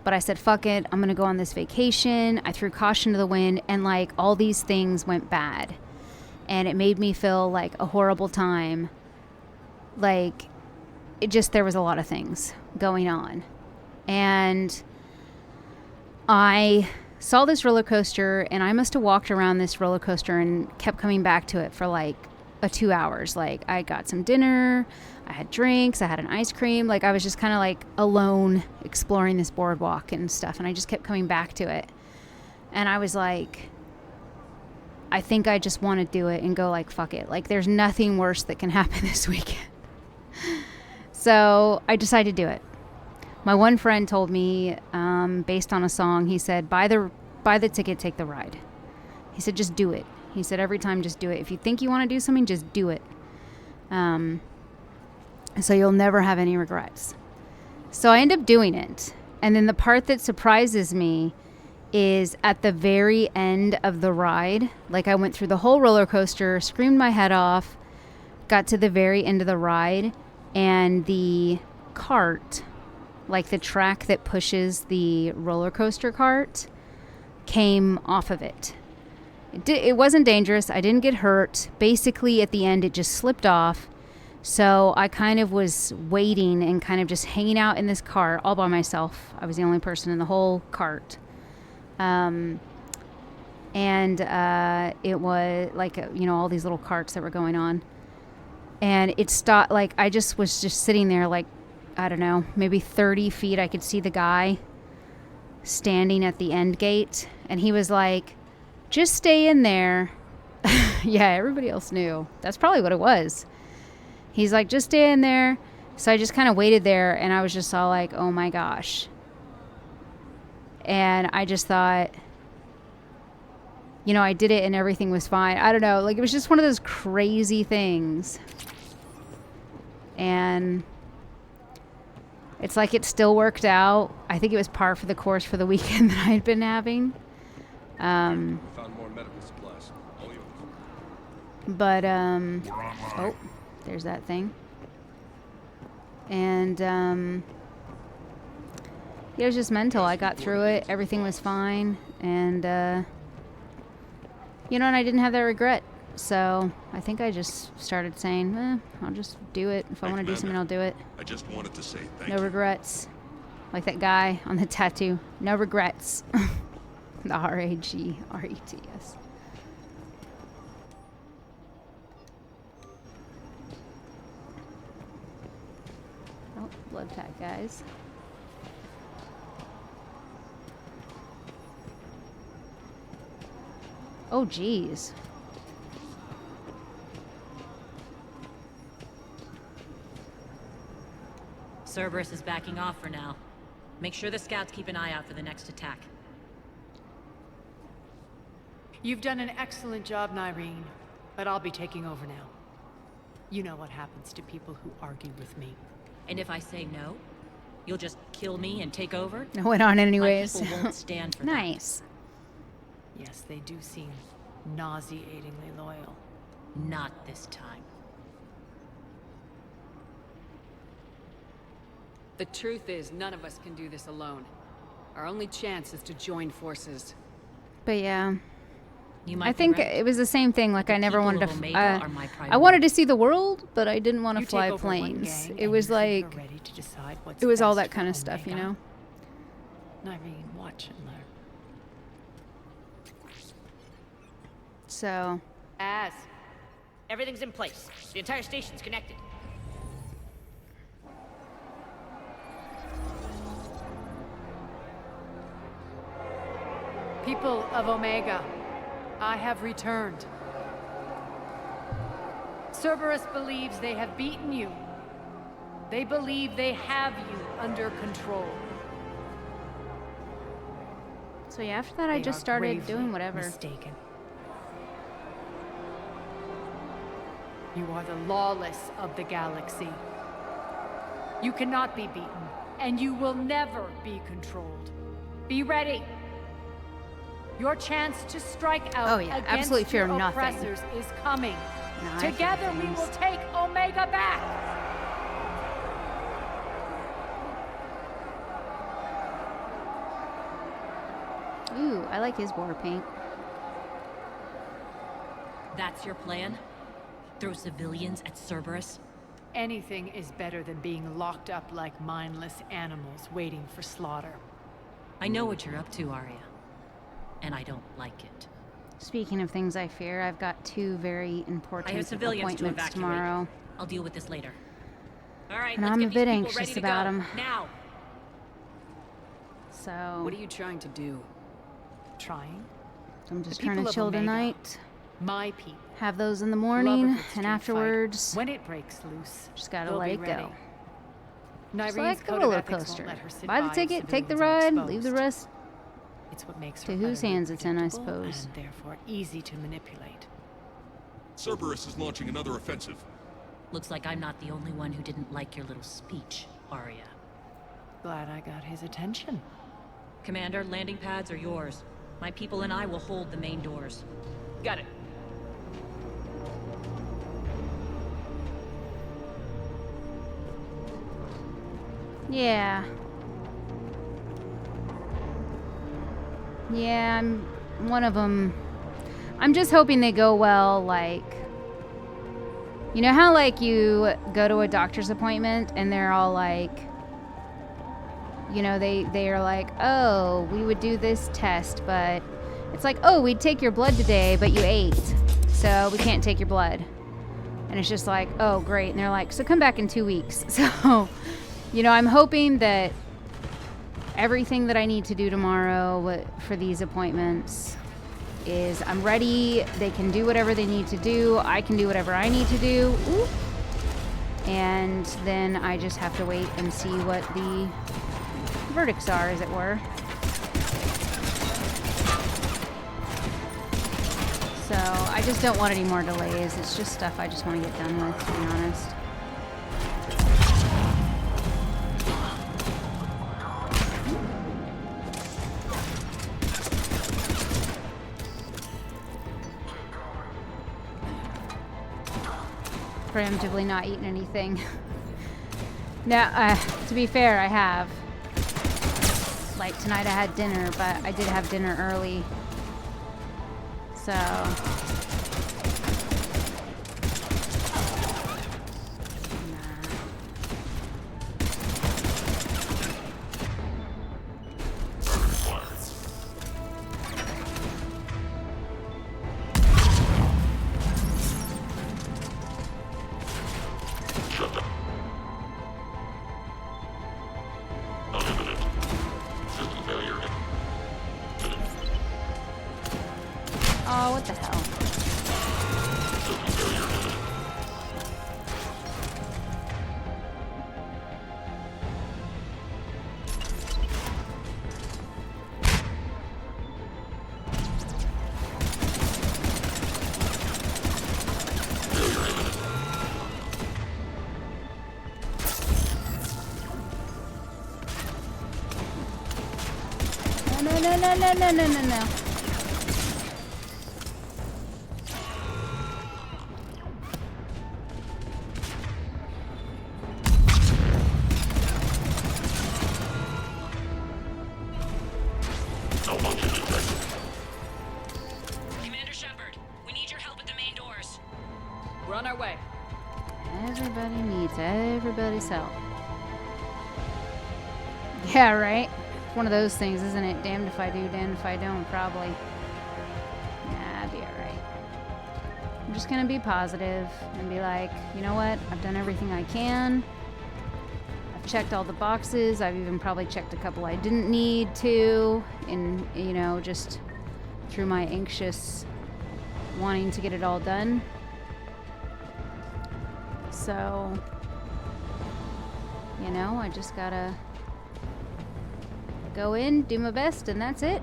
But I said, fuck it, I'm going to go on this vacation. I threw caution to the wind, and like all these things went bad. And it made me feel like a horrible time. Like, there was a lot of things going on. And I saw this roller coaster, and I must have walked around this roller coaster and kept coming back to it for like 2 hours. Like, I got some dinner, I had drinks, I had an ice cream. Like, I was just kind of like alone exploring this boardwalk and stuff, and I just kept coming back to it. And I was like, I think I just want to do it and go like, fuck it. Like, there's nothing worse that can happen this weekend. So I decided to do it. My one friend told me, based on a song, he said, buy the ticket, take the ride. He said, just do it. He said, every time, just do it. If you think you want to do something, just do it. So you'll never have any regrets. So I end up doing it. And then the part that surprises me is at the very end of the ride. Like, I went through the whole roller coaster, screamed my head off, got to the very end of the ride, and the cart, like the track that pushes the roller coaster cart, came off of it. It wasn't dangerous. I didn't get hurt. Basically, at the end, it just slipped off. So I kind of was waiting and kind of just hanging out in this cart all by myself. I was the only person in the whole cart. And it was like, all these little carts that were going on. And it stopped. Like, I just was just sitting there, like, I don't know, maybe 30 feet. I could see the guy standing at the end gate, and he was like, just stay in there. Yeah, everybody else knew. That's probably what it was. He's like, just stay in there. So I just kind of waited there, and I was just all like, oh my gosh. And I just thought, I did it and everything was fine. I don't know. Like, it was just one of those crazy things. And it's like it still worked out. I think it was par for the course for the weekend that I had been having. Found more medical supplies. All yours. But, oh, there's that thing. And, it was just mental. I got through it. Everything was fine. And, and I didn't have that regret. So I think I just started saying, I'll just do it. If I want to do something, I'll do it. I just wanted to say thank you. No regrets. Like that guy on the tattoo. No regrets. The R-A-G-R-E-T-S. Oh, blood pack, guys. Oh, geez. Cerberus is backing off for now. Make sure the scouts keep an eye out for the next attack. You've done an excellent job, Nyreen, but I'll be taking over now. You know what happens to people who argue with me. And if I say no, you'll just kill me and take over? I went on anyways. My people won't stand for nice. That. Yes, they do seem nauseatingly loyal. Not this time. The truth is, none of us can do this alone. Our only chance is to join forces. But yeah. I You might think be right. it was the same thing. Like, The I never people wanted of to. Omega are my I priority. wanted to see the world, but I didn't want to You fly take over one planes. gang It and was you think like you're ready to decide what's it was all best that kind of for stuff, Omega. Nyreen, watch and learn. So. Everything's in place. The entire station's connected. People of Omega, I have returned. Cerberus believes they have beaten you. They believe they have you under control. So yeah, after that, I just started doing whatever. Mistaken. You are the lawless of the galaxy. You cannot be beaten, and you will never be controlled. Be ready. Your chance to strike out against absolutely fear your nothing. oppressors is coming. No, I fear Together we things. will take Omega back. Ooh, I like his war paint. That's your plan? Throw civilians at Cerberus? Anything is better than being locked up like mindless animals waiting for slaughter. I know what you're up to, Arya. And I don't like it. Speaking of things I fear, I've got 2 very important I have civilians to appointments evacuate. tomorrow. I'll deal with this later. All right, And let's I'm get a these bit people anxious ready to about go. them. Now. So. What are you trying to do? Trying? I'm just The trying people to of chill Omega, tonight. my people. Have those in the Love a morning, good and street afterwards, fight. When it breaks loose, just gotta they'll let be it ready. go. Nyrene's Just like a code of roller ethics won't coaster. let her sit Buy the by if ticket, take the civilians are ride, leave the exposed. rest It's what makes to her whose utterly hands it's in, I predictable suppose. and therefore easy to manipulate. Cerberus is launching another offensive. Looks like I'm not the only one who didn't like your little speech, Arya. Glad I got his attention. Commander, landing pads are yours. My people and I will hold the main doors. Got it. Yeah. Yeah, I'm one of them. I'm just hoping they go well, like... You know how, like, you go to a doctor's appointment and they're all like... You know, they are like, oh, we would do this test, but... It's like, oh, we'd take your blood today, but you ate. So we can't take your blood. And it's just like, oh, great. And they're like, so come back in 2 weeks. So, you know, I'm hoping that everything that I need to do tomorrow for these appointments is I'm ready. They can do whatever they need to do. I can do whatever I need to do. Ooh. And then I just have to wait and see what the verdicts are, as it were. So I just don't want any more delays. It's just stuff I just want to get done with, to be honest. Preemptively not eaten anything. Now, to be fair, I have. Like tonight I had dinner, but I did have dinner early. So... Oh, what the hell? No. Commander Shepard, we need your help at the main doors. We're on our way. Everybody needs everybody's help. Yeah, right? It's one of those things, isn't it? Damned if I do, damned if I don't, probably. Nah, I'll be alright. I'm just gonna be positive and be like, you know what? I've done everything I can. I've checked all the boxes. I've even probably checked a couple I didn't need to. And, you know, just through my anxious wanting to get it all done. So, you know, I just gotta go in, do my best, and that's it.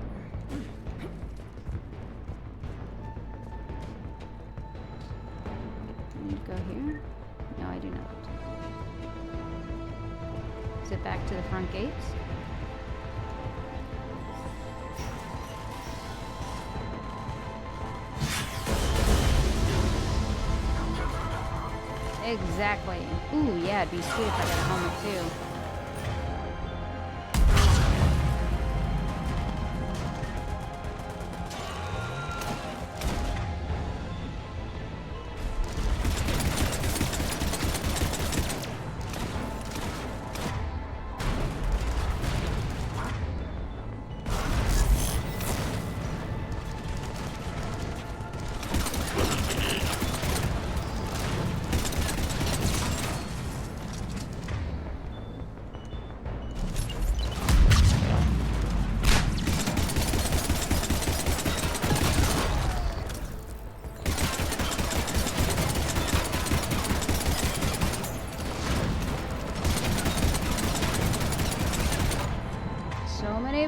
I need to go here? No, I do not. Is it back to the front gates? Exactly. Ooh, yeah, it'd be sweet if I got a helmet too.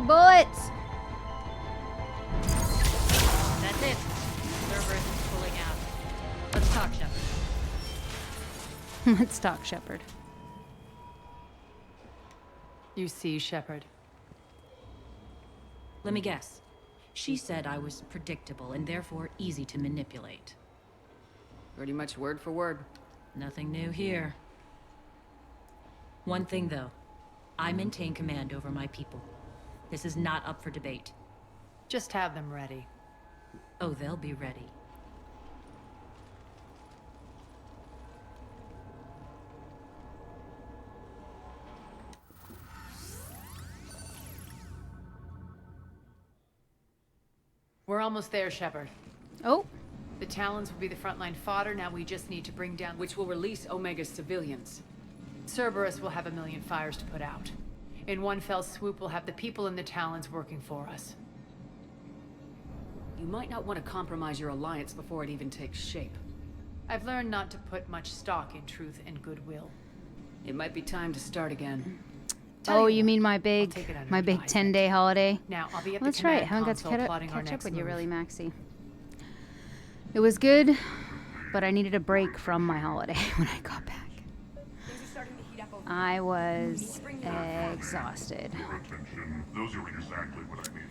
bullets. That's it. Cerberus is pulling out. Let's talk, Shepard. Let's talk, Shepard. You see, Shepard. Let me guess. She said I was predictable and therefore easy to manipulate. Pretty much word for word. Nothing new here. One thing, though. I maintain command over my people. This is not up for debate. Just have them ready. Oh, they'll be ready. We're almost there, Shepard. Oh. The Talons will be the frontline fodder. Now we just need to bring down... Which will release Omega's civilians. Cerberus will have 1,000,000 fires to put out. In one fell swoop, we'll have the people in the Talons working for us. You might not want to compromise your alliance before it even takes shape. I've learned not to put much stock in truth and goodwill. It might be time to start again. Oh, you mean my big 10-day holiday? Now, I'll be at the That's right. I haven't got to catch up with you really, Maxie. It was good, but I needed a break from my holiday when I got back. I was exhausted. Those are exactly what I needed.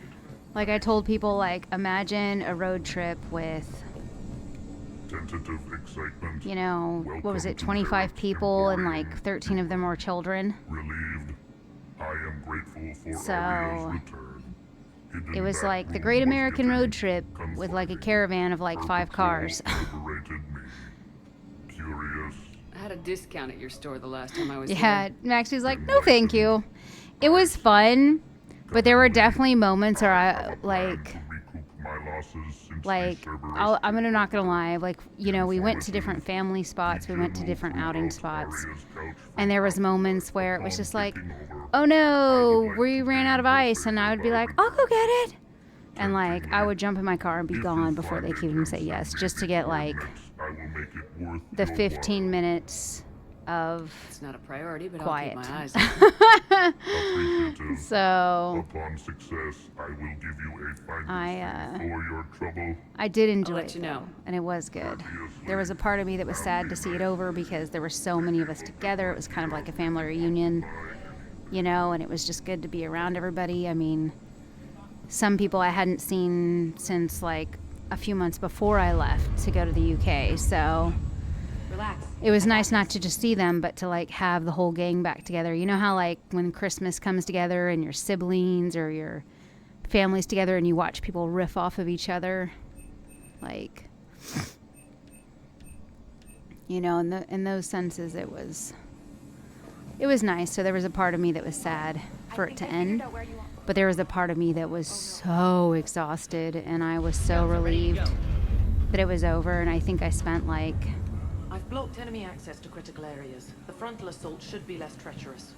Like I told people, like, imagine a road trip with, Tentative excitement. you know, what was it, 25 people and like 13 of them were children. Relieved. I am grateful for So, Aria's return. It was like the Great American Road Trip with like a caravan of like 5 cars. Curious. I had a discount at your store the last time I was Yeah, there. Max was like, no thank you. It was fun, but there were definitely moments where I, I'm not gonna lie, like, you know, we went to different family spots, we went to different outing spots, and there was moments where it was just like, oh no, we ran out of ice, and I would be like, I'll go get it, and like, I would jump in my car and be gone before they could even say yes, just to get like the 15 minutes of It's not a priority, but quiet. I'll keep my eyes So upon success, I will give you a fine for your trouble. I did enjoy let it, you know. though, and it was good. There was a part of me that was sad to see it over because there were so many of us together. It was kind of like a family reunion, you know, and it was just good to be around everybody. I mean, some people I hadn't seen since like a few months before I left to go to the UK, so Relax. it was nice not to just see them, but to like have the whole gang back together. You know how like when Christmas comes together and your siblings or your families together and you watch people riff off of each other, like, you know, in those senses it was nice. So there was a part of me that was sad for it to end, but there was a part of me that was so exhausted, and I was so relieved that it was over. And I think I spent like I've blocked enemy access to critical areas. The frontal assault should be less treacherous.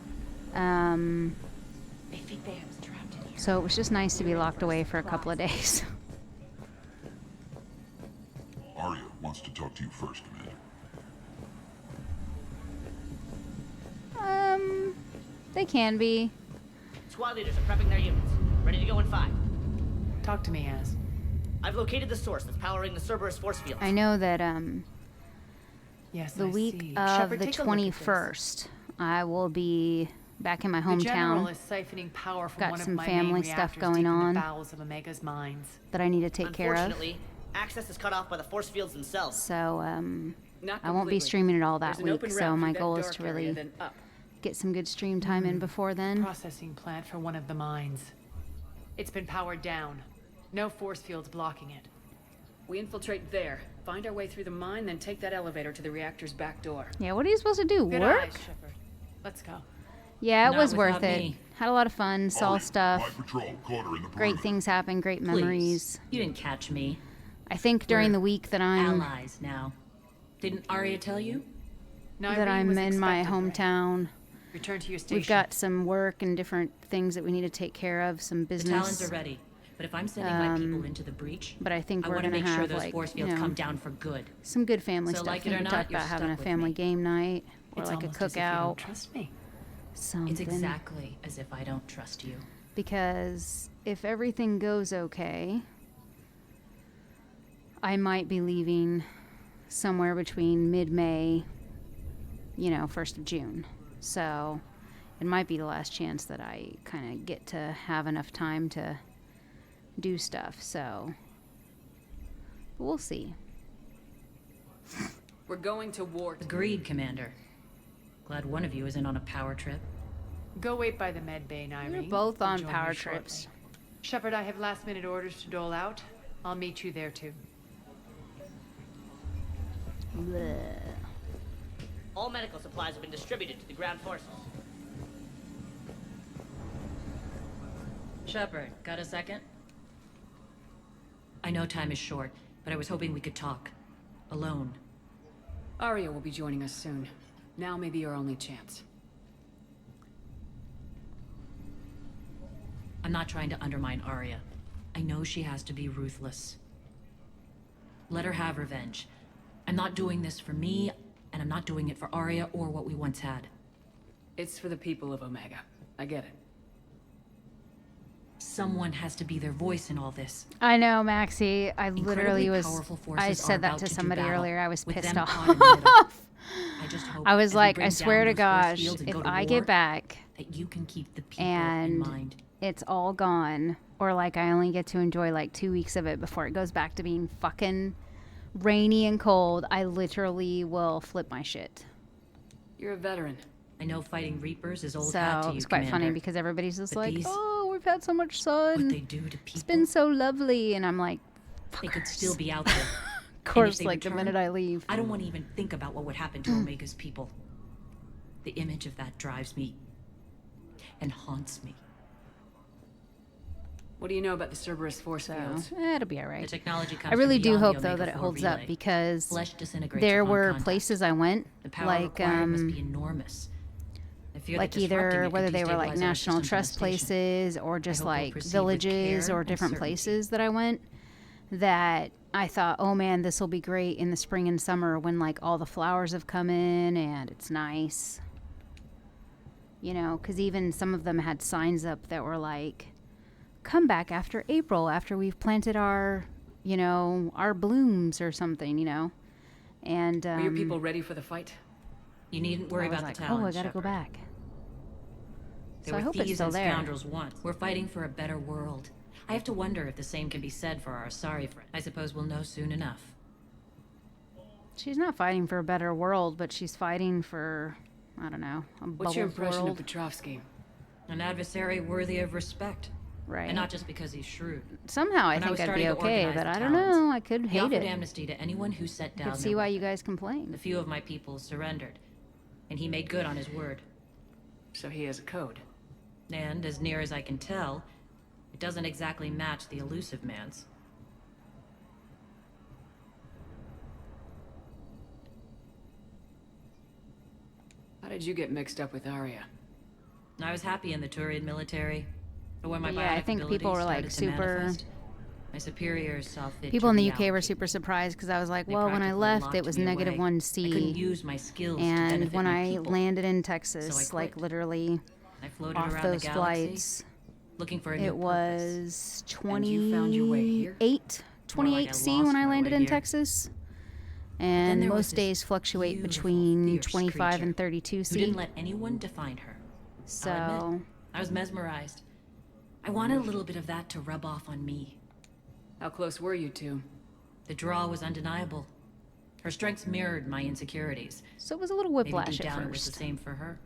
So it was just nice to be locked away for a couple of days. Arya wants to talk to you first, Commander. They can be. Squad leaders are prepping their units. Ready to go in 5. Talk to me, Az. I've located the source that's powering the Cerberus force field. I know that Yes, the I week see. of Shepard, the take a look at this. 21st, I will be back in my The general hometown. is siphoning power from Got one of some my family main stuff reactors going deep in on the bowels of Omega's mines. that I need to take care of. Unfortunately, access is cut off by the force fields themselves. So Not I won't be completely. streaming it all that There's an week. open So route my through goal that is dark to area, really then up. get some good stream time in before then. Processing plant for one of the mines. It's been powered down. No force fields blocking it. We infiltrate there, find our way through the mine, then take that elevator to the reactor's back door. Yeah, what are you supposed to do? Good Work? eyes, Shepard. Let's go. Yeah, it Not was without worth it. me. Had a lot of fun, saw stuff. Patrol, caught her in the Great things happen, great Please. memories. You didn't catch me. I think during We're the week that I'm allies now. Didn't Arya tell you? that Nyreen I'm was in my expected, Ray. hometown. Return to your station. We've got some work and different things that we need to take care of, some The business. Talons are ready. But if I'm sending my people into the breach, But I think I we're want to gonna make sure have those like, force you fields know, come down for good. some good family So stuff. like it I or think we not, talked you're about having a stuck with family me. game night or It's like a almost as if you don't cookout. trust me. Something. It's exactly as if I don't trust you. because if everything goes okay, I might be leaving somewhere between mid-May, 1st of June. So it might be the last chance that I kind of get to have enough time to do stuff. So we'll see. We're going to war. Agreed, Commander. Glad one of you isn't on a power trip. Go wait by the med bay, Irene. We're both We'll on join power you shortly. trips. Shepard, I have last-minute orders to dole out. I'll meet you there, too. Bleh. All medical supplies have been distributed to the ground forces. Shepard, got a second? I know time is short, but I was hoping we could talk. Alone. Arya will be joining us soon. Now may be your only chance. I'm not trying to undermine Arya. I know she has to be ruthless. Let her have revenge. I'm not doing this for me, and I'm not doing it for Arya or what we once had. It's for the people of Omega. I get it. Someone has to be their voice in all this. I know, Maxie. I literally was. Powerful forces I said are that about to do somebody battle, earlier. I was with pissed them off. caught in the middle. I just hope I was as we like, bring I swear down to those force gosh, fields and if go to I war, get back that you can keep the people in and mind. it's all gone, or like I only get to enjoy like 2 weeks of it before it goes back to being fucking rainy and cold, I literally will flip my shit. You're a veteran. I know fighting Reapers is old So hat to you, it's quite Commander. funny because everybody's just But like, these- oh, we've had so much sun. What they do to people. It's been so lovely. And I'm like, They could still be out there. of course, like the minute I leave. I don't want to even think about what would happen to Omega's people. The image of that drives me and haunts me. What do you know about the Cerberus force fields? It'll be all right. The technology comes I really from do beyond hope, the though, Omega that it 4 holds relay. up because Flesh disintegrates there upon were contact. places I went, The power like, required must be enormous. I fear like that disrupting either it could whether they were like destabilize our national systems trust and station. places or I just hope we'll like proceed with villages care or and different certainty. places that I went, that I thought, oh man, this will be great in the spring and summer when like all the flowers have come in and it's nice. Because even some of them had signs up that were like, come back after April, after we've planted our, our blooms or something, And Are your people ready for the fight? You needn't worry I was about like, the talent, oh, I gotta go Shepard. back. They So I were hope it's thieves still and there. scoundrels once. We're fighting for a better world. I have to wonder if the same can be said for our Asari friend. I suppose we'll know soon enough. She's not fighting for a better world, but she's fighting for, I don't know, a What's your bubble impression world. of Petrovsky? An adversary worthy of respect. Right. And not just because he's shrewd. Somehow I When think was I'd be starting to okay, organize but the I don't talents, know. I could he hate offered it. amnesty to anyone who set I down could see their why weapons. you guys complain. A few of my people surrendered, and he made good on his word. So he has a code. And, as near as I can tell, it doesn't exactly match the elusive man's. How did you get mixed up with Arya? I was happy in the Turian military, but when my Yeah, I biotic think people abilities were like started to super. manifest, my superiors saw fit People to in the UK were reallocate. super surprised because I was like, They well, when I practically left, locked it was me negative away. I 1C. couldn't use my skills to And benefit when my I people. landed in So I Texas, like quit. literally I floated off around those the galaxy, flights, looking for a new it was And you found your way here? 28C when I landed in Texas. And there was most this days fluctuate beautiful, between fierce 25 creature and 32C. who didn't let anyone define her. I'll So, admit, I was mesmerized. I wanted a little bit of that to rub off on me. How close were you two? The draw was undeniable. Her strengths mirrored my insecurities. so it was a little Maybe whiplash deep at down it was the first. same for her.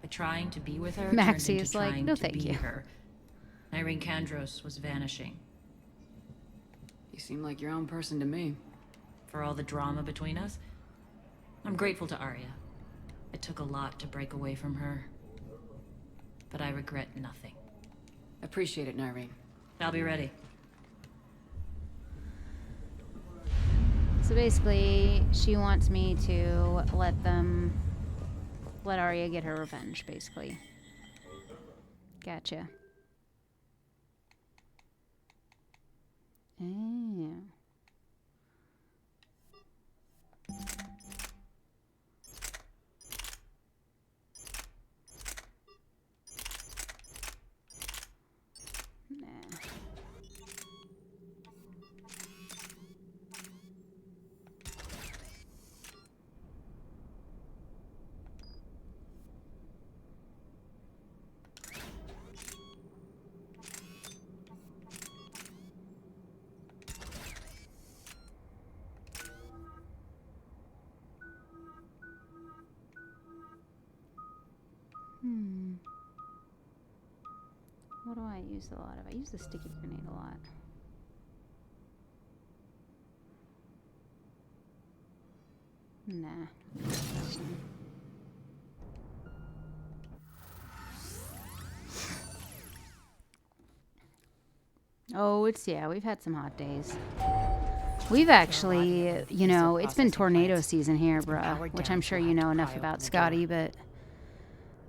But trying to be with her Maxie turned is into like, trying "No, to thank be you." her. Irene Kandros was vanishing. You seem like your own person to me. For all the drama between us, I'm grateful to Arya. It took a lot to break away from her. But I regret nothing. Appreciate it, Irene. I'll be ready. So basically, she wants me to let Arya get her revenge, basically. Gotcha. Oh. I used a lot of? I used the sticky grenade a lot. Nah. Oh, we've had some hot days. We've actually, you know, it's been tornado season here, bruh, which I'm sure you know enough about, Scotty, but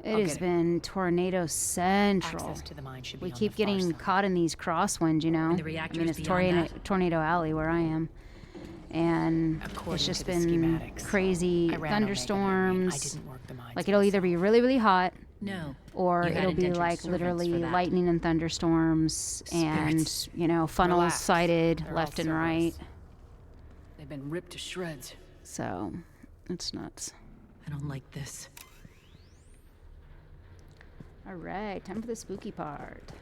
it has been tornado central. We keep getting caught in these crosswinds, you know. I mean, it's tornado alley where I am. And it's just been crazy thunderstorms. Like, it'll either be really, really hot. No. Or it'll be like literally lightning and thunderstorms and, you know, funnels sighted left and right. They've been ripped to shreds. So, it's nuts. I don't like this. Alright, time for the spooky part.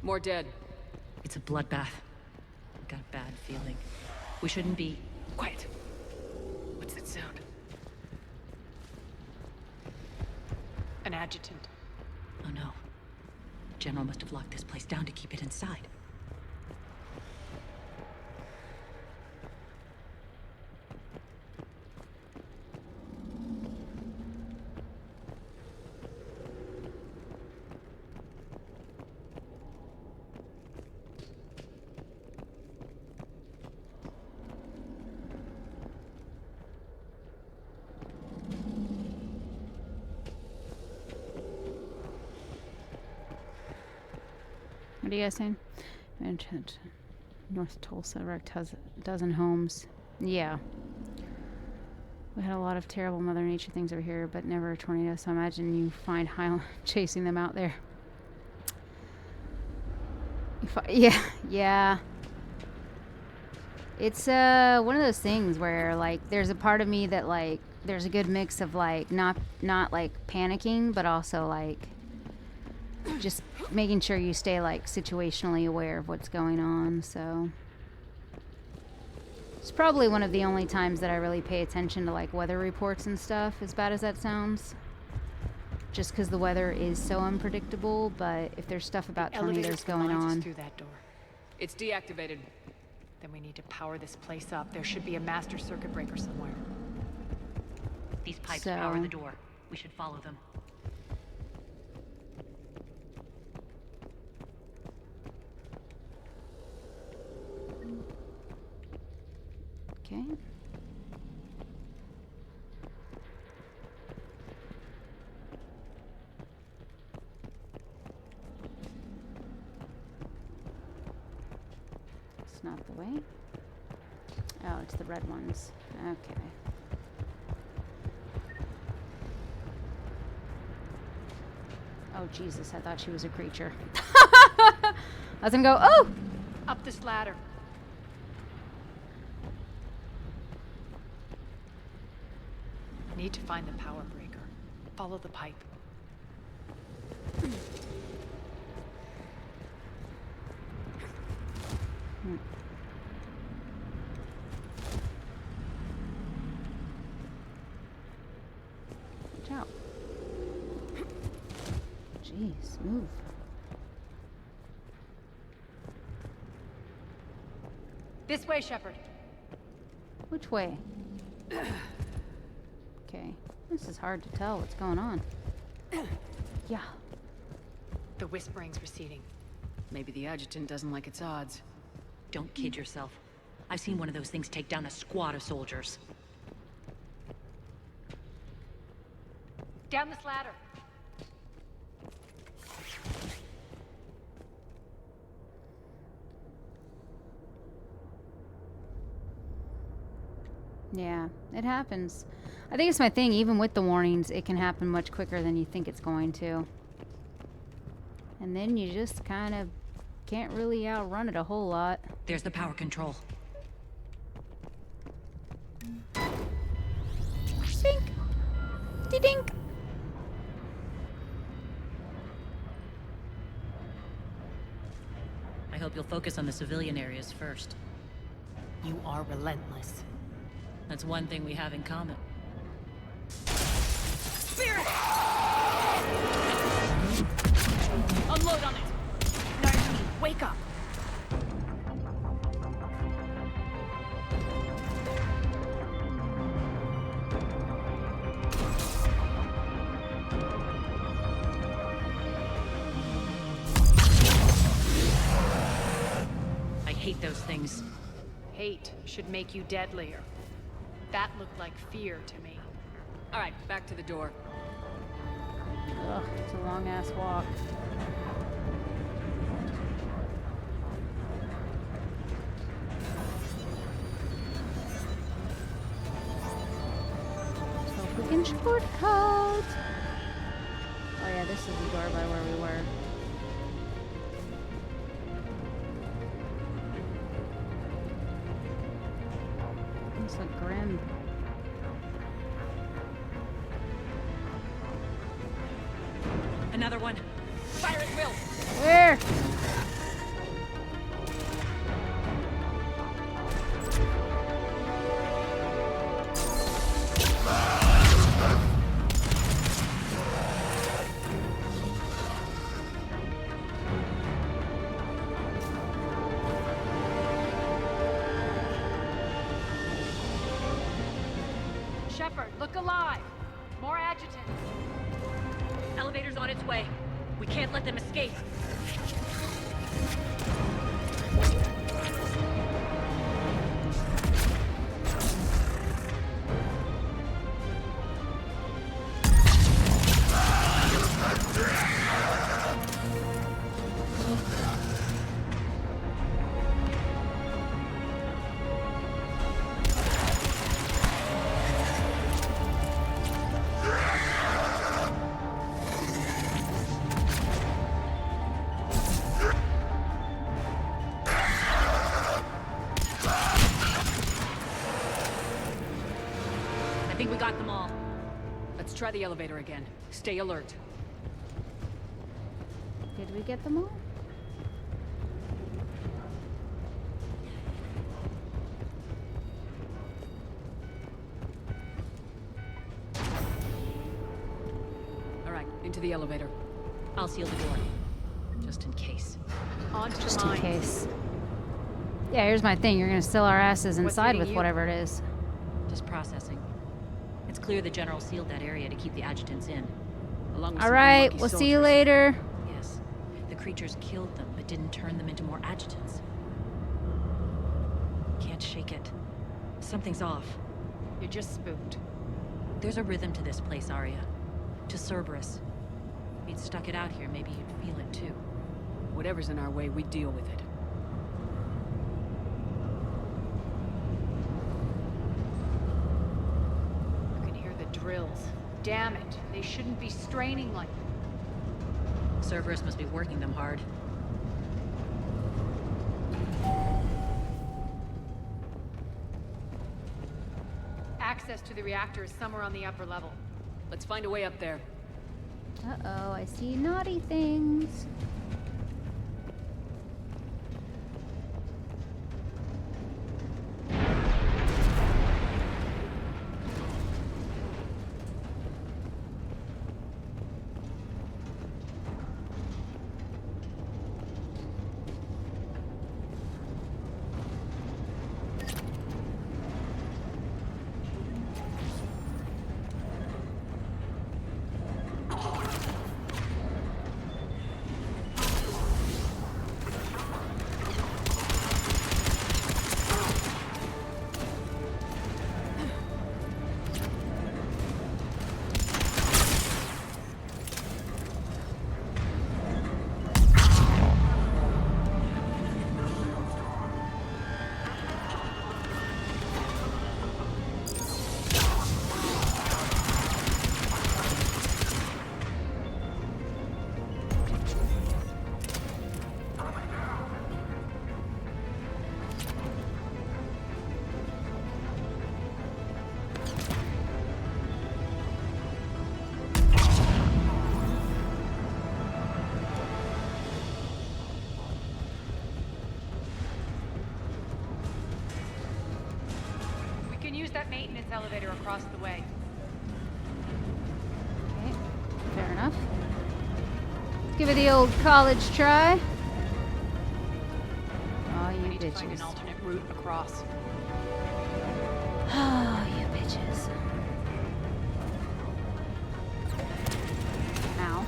More dead. It's a bloodbath. Got a bad feeling. We shouldn't be... Quiet. What's that sound? An adjutant. Oh no. General must have locked this place down to keep it inside. What are you guys saying? North Tulsa wrecked has a dozen homes. Yeah. We had a lot of terrible Mother Nature things over here, but never a tornado, so I imagine you find Highland chasing them out there. Yeah. It's one of those things where, like, there's a part of me that, like, there's a good mix of, like, not like panicking, but also, like, just making sure you stay, like, situationally aware of what's going on. So it's probably one of the only times that I really pay attention to, like, weather reports and stuff, as bad as that sounds, just because the weather is so unpredictable. But if there's stuff about tornadoes going on, through that door. It's deactivated. Then we need to power this place up. There should be a master circuit breaker somewhere. These pipes power the door. We should follow them. Okay. It's not the way. Oh, it's the red ones. Okay. Oh, Jesus, I thought she was a creature. I was gonna go, oh! Up this ladder. Need to find the power breaker. Follow the pipe. Watch out. Jeez, move. This way, Shepard. Which way? Okay. This is hard to tell what's going on. Yeah. The whispering's receding. Maybe the adjutant doesn't like its odds. Don't kid yourself. I've seen one of those things take down a squad of soldiers. Down this ladder. Yeah, it happens. I think it's my thing. Even with the warnings, it can happen much quicker than you think it's going to. And then you just kind of can't really outrun it a whole lot. There's the power control. Dink! Dink! I hope you'll focus on the civilian areas first. You are relentless. That's one thing we have in common. Spirit! Unload on it! Narni, wake up! I hate those things. Hate should make you deadlier. That looked like fear to me. All right, back to the door. Ugh, it's a long-ass walk. So if we can shortcut. Oh yeah, this is the door by where we were. It's like grim. Another one. Fire at will! Where? Shepard, look alive! More adjutants! Elevator's on its way. We can't let them escape. I think we got them all. Let's try the elevator again. Stay alert. Did we get them all? All right, into the elevator. I'll seal the door. Just in case. On to Just the in mines. case. Yeah, here's my thing. You're gonna still our asses What's inside hitting with you? whatever it is. Just processing. It's clear the General sealed that area to keep the adjutants in. Along with All some right, unlucky we'll see you soldiers. later. Yes. The creatures killed them, but didn't turn them into more adjutants. Can't shake it. Something's off. You're just spooked. There's a rhythm to this place, Arya. To Cerberus. If you'd stuck it out here, maybe you'd feel it too. Whatever's in our way, we deal with it. You can hear the drills. Damn it, they shouldn't be straining like... Cerberus must be working them hard. Access to the reactor is somewhere on the upper level. Let's find a way up there. Uh-oh, I see naughty things. use that maintenance elevator across the way. Okay, fair enough. Let's give it the old college try. Oh, you I need to find bitches. an alternate route across. Oh, you bitches. Ow.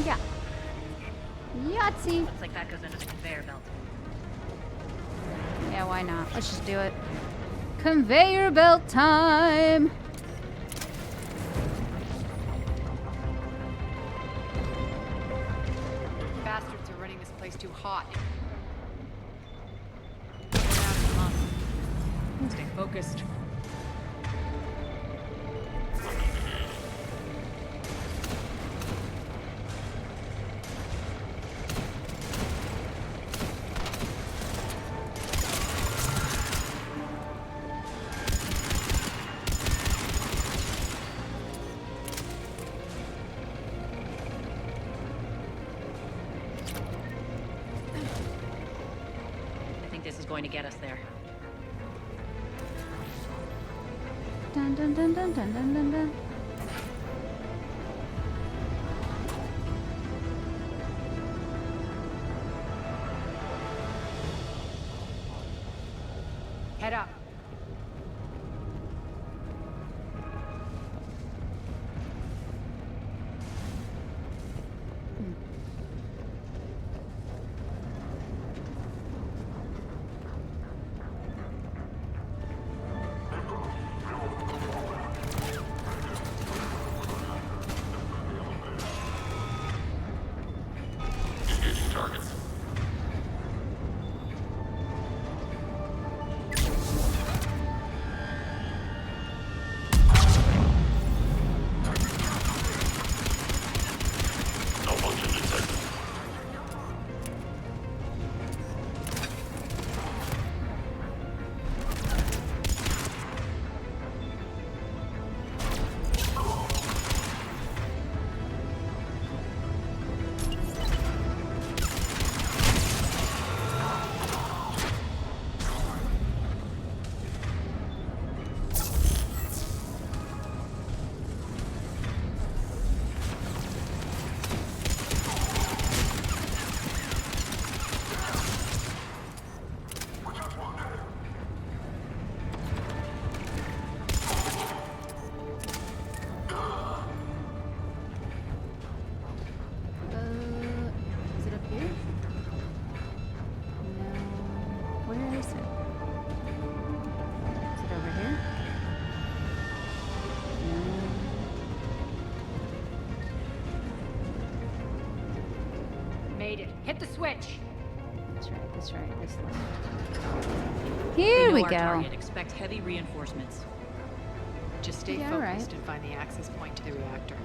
Yeah. Yahtzee. Looks like that goes under the conveyor belt. Yeah, why not? Let's just do it. Conveyor belt time. Bastards are running this place too hot. Stay focused. I think this is going to get us there. Dun dun dun dun dun dun dun dun. Head up. Is it up here? No. Where is it? Is it over here? No. Made it. Hit the switch. That's right, that's right. This one. They Here know we our go. target. Expect heavy reinforcements. Just stay Yeah, focused right. and find the access point to the reactor.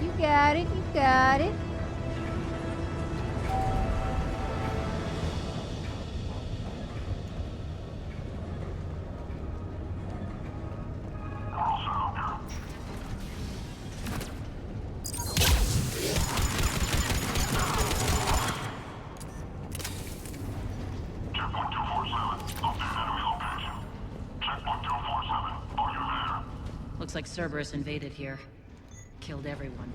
You got it, you got it. Looks like Cerberus invaded here. Killed everyone.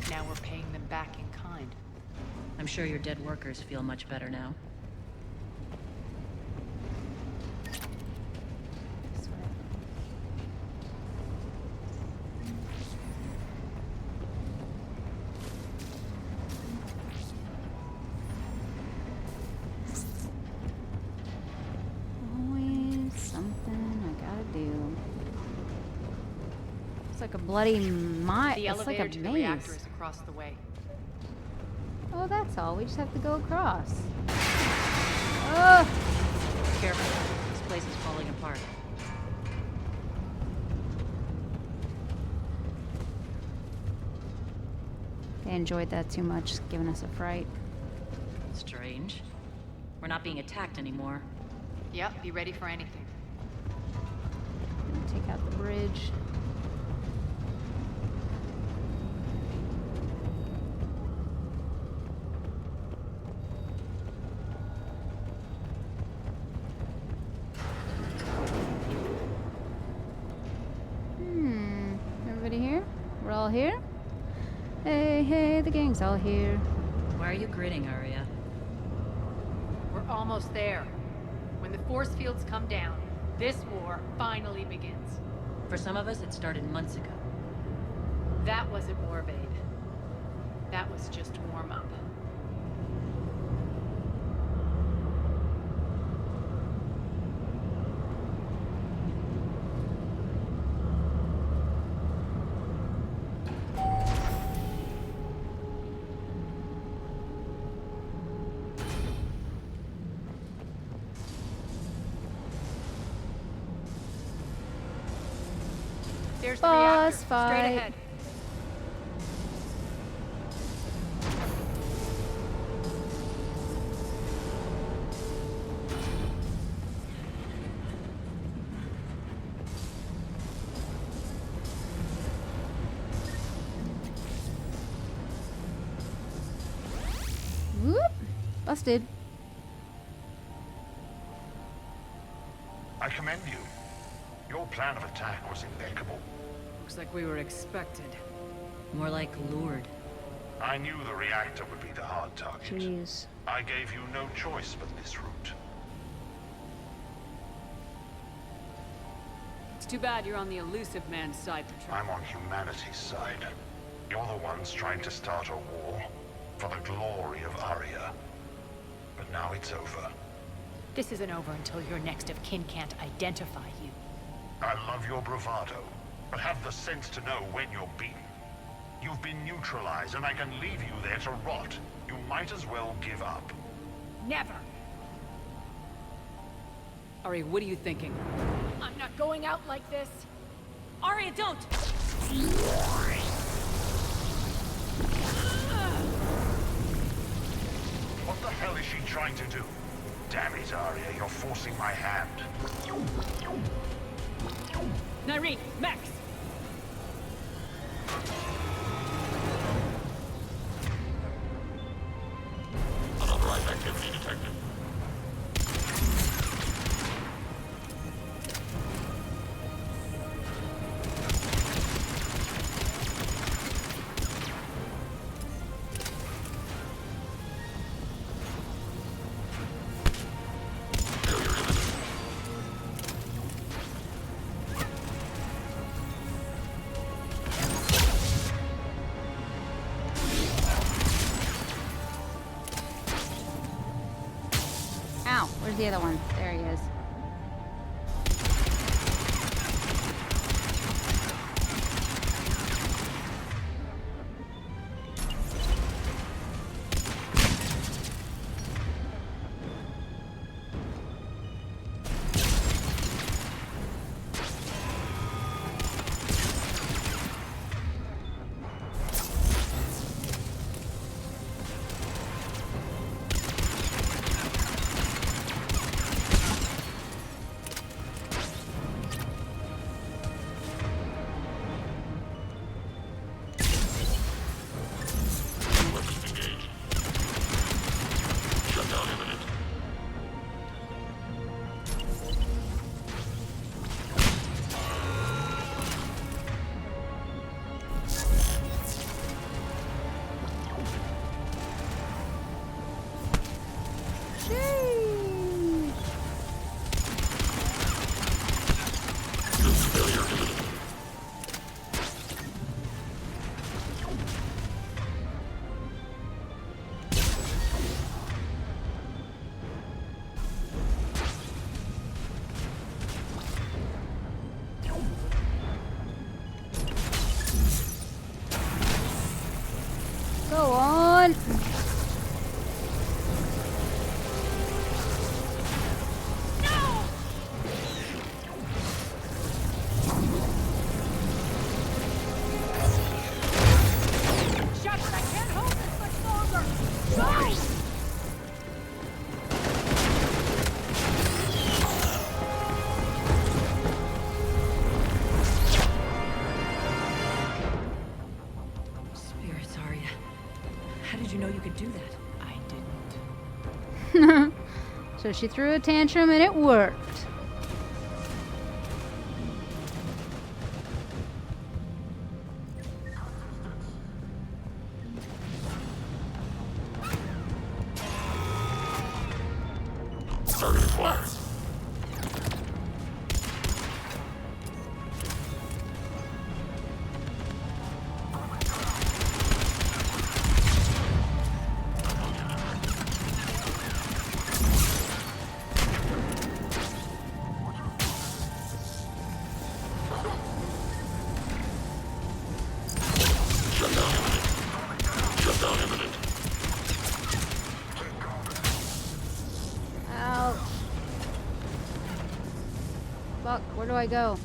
Now we're paying them back in kind. I'm sure your dead workers feel much better now. Always something I gotta do. It's like a bloody The it's like elevator a to the maze. reactor is across the way. Oh, that's all. We just have to go across. Oh! Careful. This place is falling apart. They enjoyed that too much, giving us a fright. Strange. We're not being attacked anymore. Yep, be ready for anything. Take out the bridge. Everybody here? We're all here? Hey, hey, the gang's all here. Why are you grinning, Arya? We're almost there. When the force fields come down, this war finally begins. For some of us, it started months ago. That wasn't war, babe. That was just warm-up. There's the reactor. Straight ahead. Whoop! Busted. I commend you. Your plan of attack was impeccable. Looks like we were expected. More like lured. I knew the reactor would be the hard target. Jeez. I gave you no choice but this route. It's too bad you're on the elusive man's side, Patrol. I'm on humanity's side. You're the ones trying to start a war for the glory of Arya. But now it's over. This isn't over until your next of kin can't identify you. I love your bravado, but have the sense to know when you're beaten. You've been neutralized, and I can leave you there to rot. You might as well give up. Never! Ari, what are you thinking? I'm not going out like this! Arya, don't! What the hell is she trying to do? Damn it, Arya, you're forcing my hand. Nyreen, Max! Unauthorized activity detected. Ow, where's the other one? There he is. Go on. No! could do that. I didn't. So she threw a tantrum and it worked. Ouch. Fuck, where do I go?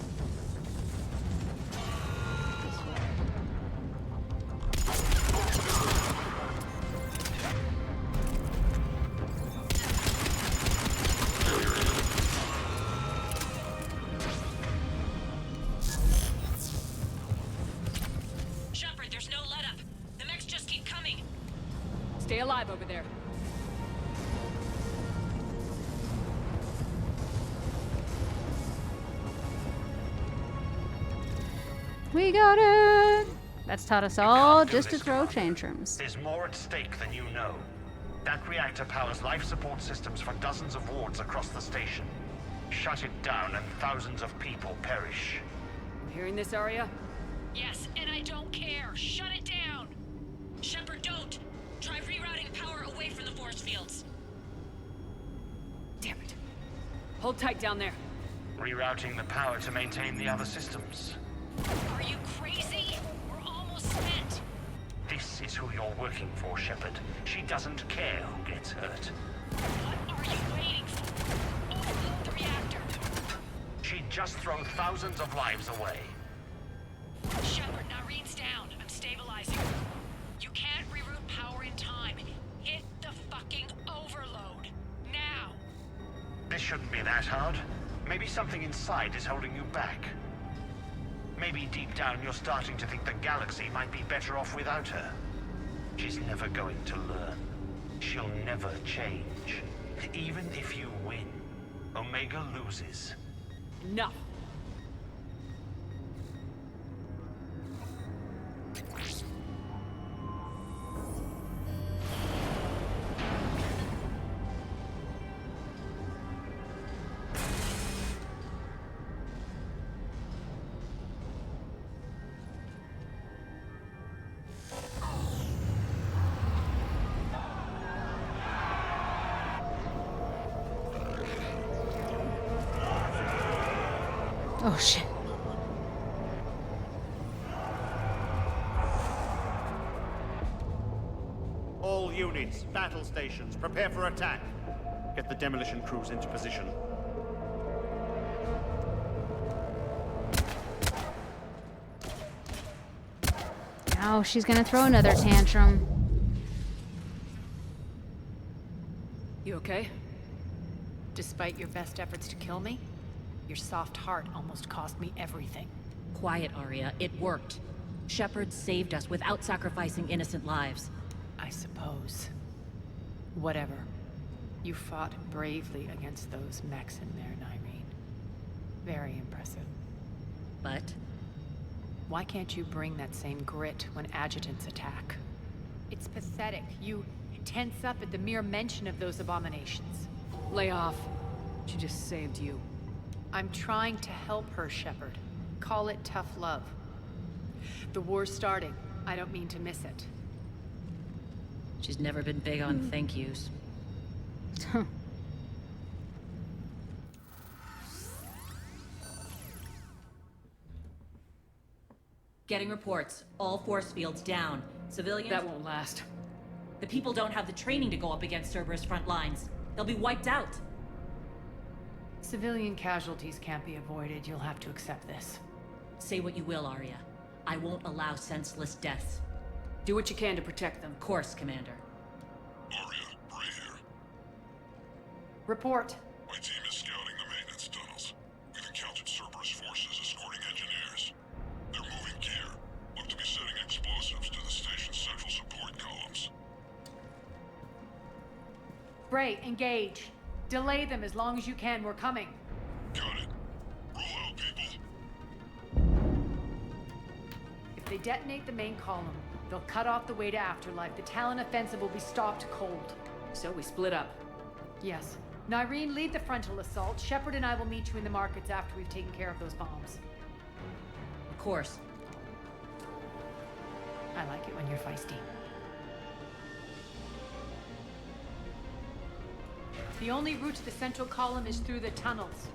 Shepard, there's no let up. The mechs just keep coming. Stay alive over there. We got it! That's taught us all just to throw tantrums. There's more at stake than you know. That reactor powers life support systems for dozens of wards across the station. Shut it down and thousands of people perish. You hearing this, Arya? Yes, and I don't care. Shut it down! Shepard, don't! Try rerouting power away from the force fields. Damn it. Hold tight down there. Rerouting the power to maintain the other systems. Are you crazy? We're almost spent. This is who you're working for, Shepard. She doesn't care who gets hurt. What are you waiting for? Overload the reactor. She'd just throw thousands of lives away. Shepard, Narene's down. I'm stabilizing. You can't reroute power in time. Hit the fucking overload. Now! This shouldn't be that hard. Maybe something inside is holding you back. Maybe deep down you're starting to think the galaxy might be better off without her. She's never going to learn. She'll never change. Even if you win, Omega loses. Enough. Oh shit. All units, battle stations, prepare for attack. Get the demolition crews into position. Oh, she's gonna throw another tantrum. You okay? Despite your best efforts to kill me, your soft heart almost cost me everything. Quiet, Arya. It worked. Shepard saved us without sacrificing innocent lives. I suppose. Whatever. You fought bravely against those mechs in there, Nyreen. Very impressive. But? Why can't you bring that same grit when adjutants attack? It's pathetic. You tense up at the mere mention of those abominations. Lay off. She just saved you. I'm trying to help her, Shepard. Call it tough love. The war's starting. I don't mean to miss it. She's never been big on thank yous. Getting reports. All force fields down. Civilians... That won't last. The people don't have the training to go up against Cerberus front lines. They'll be wiped out. Civilian casualties can't be avoided. You'll have to accept this. Say what you will, Arya. I won't allow senseless deaths. Do what you can to protect them. Of course, Commander. Arya, Bray here. Report. My team is scouting the maintenance tunnels. We've encountered Cerberus forces escorting engineers. They're moving gear. Look to be setting explosives to the station's central support columns. Bray, engage. Delay them as long as you can. We're coming. Got it. Roll out, people. If they detonate the main column, they'll cut off the way to Afterlife. The Talon offensive will be stopped cold. So we split up. Yes. Nyreen, lead the frontal assault. Shepard and I will meet you in the markets after we've taken care of those bombs. Of course. I like it when you're feisty. The only route to the central column is through the tunnels.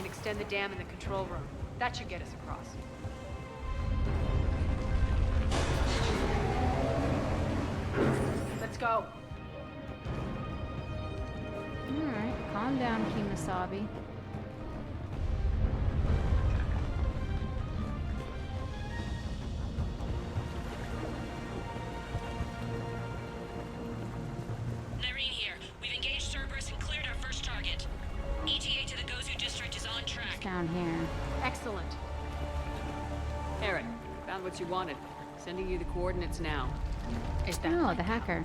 Extend the dam in the control room. That should get us across. Let's go. Alright, calm down, Kimasabi. Nyreen here. We've engaged Cerberus and cleared our first target. ETA to the Gozu district is on track. It's down here. Excellent. Eric, found what you wanted. Sending you the coordinates now. Is that the hacker.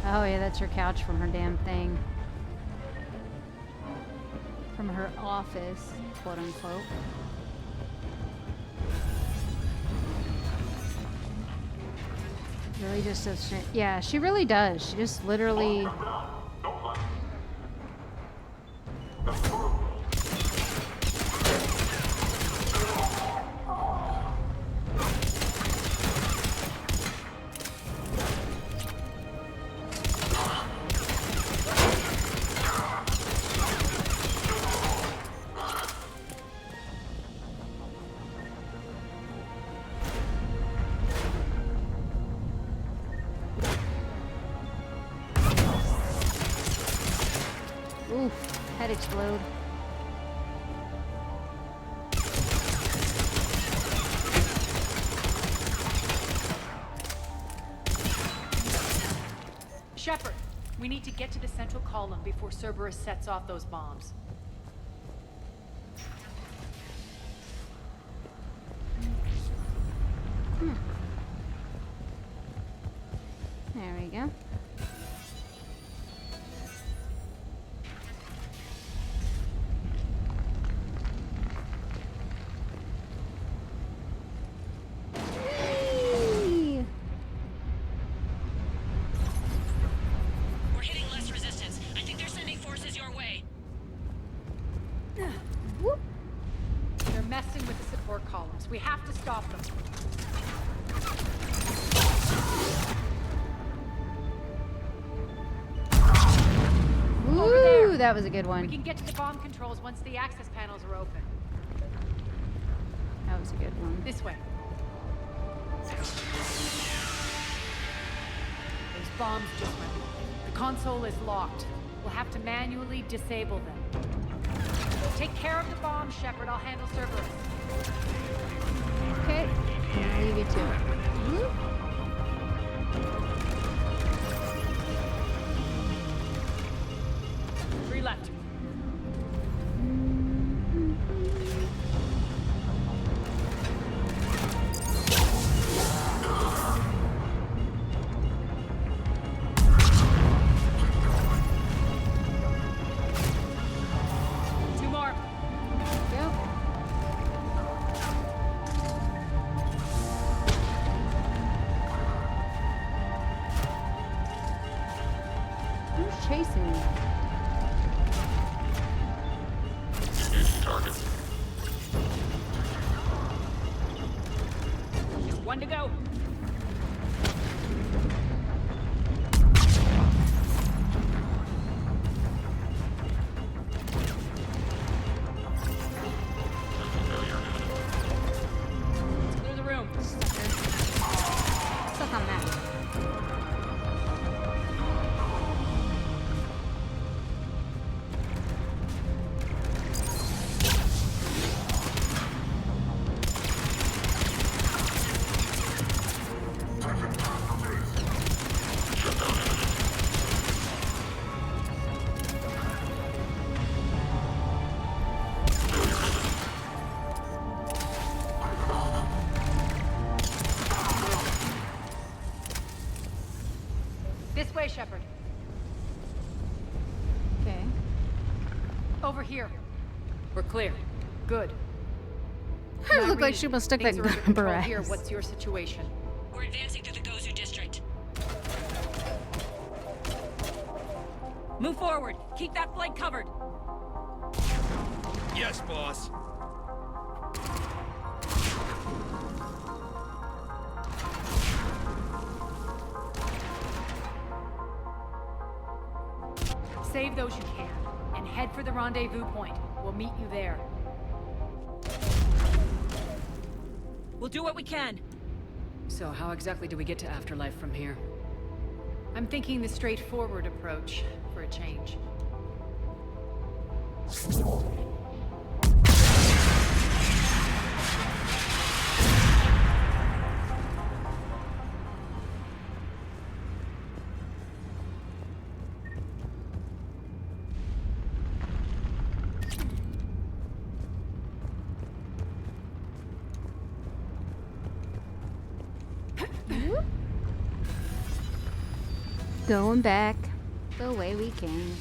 Oh yeah, that's her couch from her damn thing. From her office, quote unquote. Really just does. Yeah, she really does. She just literally. Oof, head explode. Shepard, we need to get to the central column before Cerberus sets off those bombs. There we go. They're messing with the support columns. We have to stop them. Ooh, that was a good one. We can get to the bomb controls once the access panels are open. That was a good one. This way. Those bombs just went off. The console is locked. We'll have to manually disable them. Take care of the bomb, Shepard. I'll handle Cerberus. Okay. I'll leave you to it. Three left. Two more. Go. Who's chasing me? Just one to go. Let's clear the room. Stuck on that. This way, Shepard. Okay. Over here. We're clear. Good. Her looked like she almost stuck that Things are under gun up her control here. ass. What's your situation? We're advancing through the Gozu district. Move forward. Keep that flank covered. Yes, boss. Save those you can, and head for the rendezvous point. We'll meet you there. We'll do what we can. So how exactly do we get to Afterlife from here? I'm thinking the straightforward approach for a change. Going back the way we came.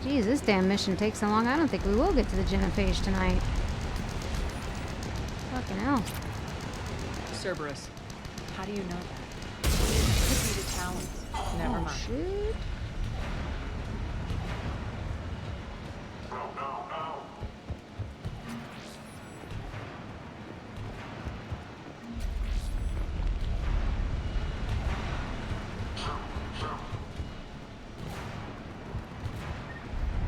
Geez, this damn mission takes so long. I don't think we will get to the Genophage tonight. Fucking hell. Cerberus. How do you know that? Could be the Talons. Never mind. Shit.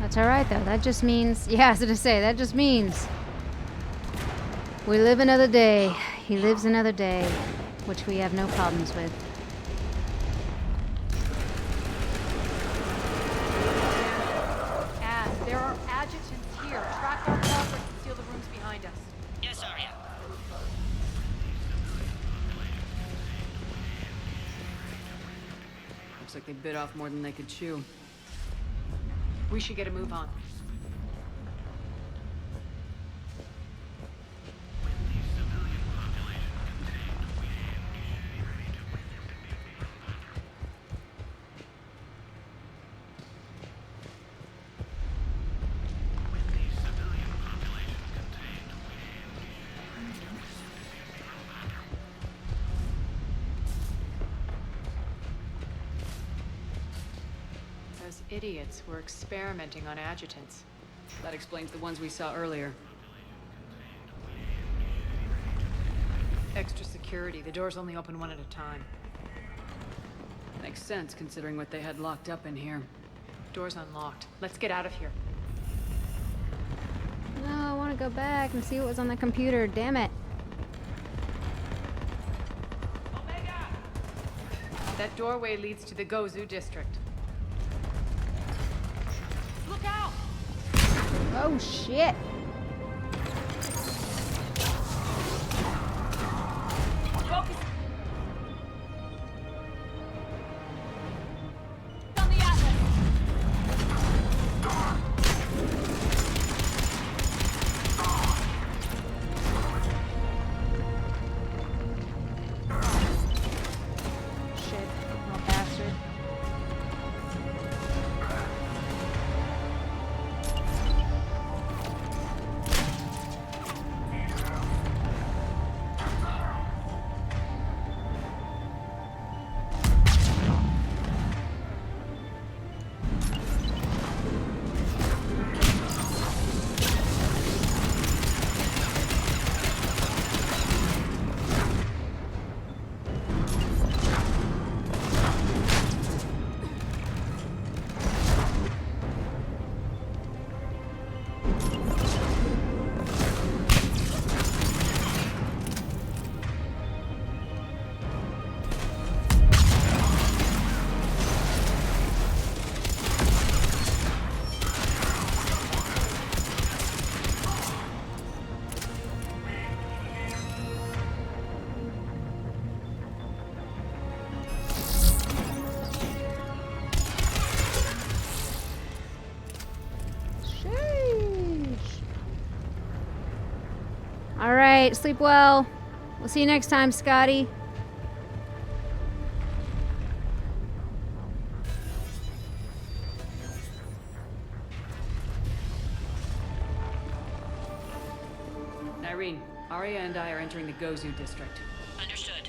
That's alright though. That just means, yeah, I was gonna say, that just means we live another day. He lives another day, which we have no problems with. As there are adjutants here. Track our progress and seal the rooms behind us. Yes, Arya. Looks like they bit off more than they could chew. We should get a move on. idiots were experimenting on adjutants. That explains the ones we saw earlier. Extra security. The doors only open one at a time. Makes sense, considering what they had locked up in here. Door's unlocked. Let's get out of here. No, I want to go back and see what was on the computer. Damn it. That doorway leads to the Gozu district. Look out! Oh, shit. Focus. On the Atlas. Shit, little bastard. All right, sleep well. We'll see you next time, Scotty. Irene, Arya and I are entering the Gozu district. Understood.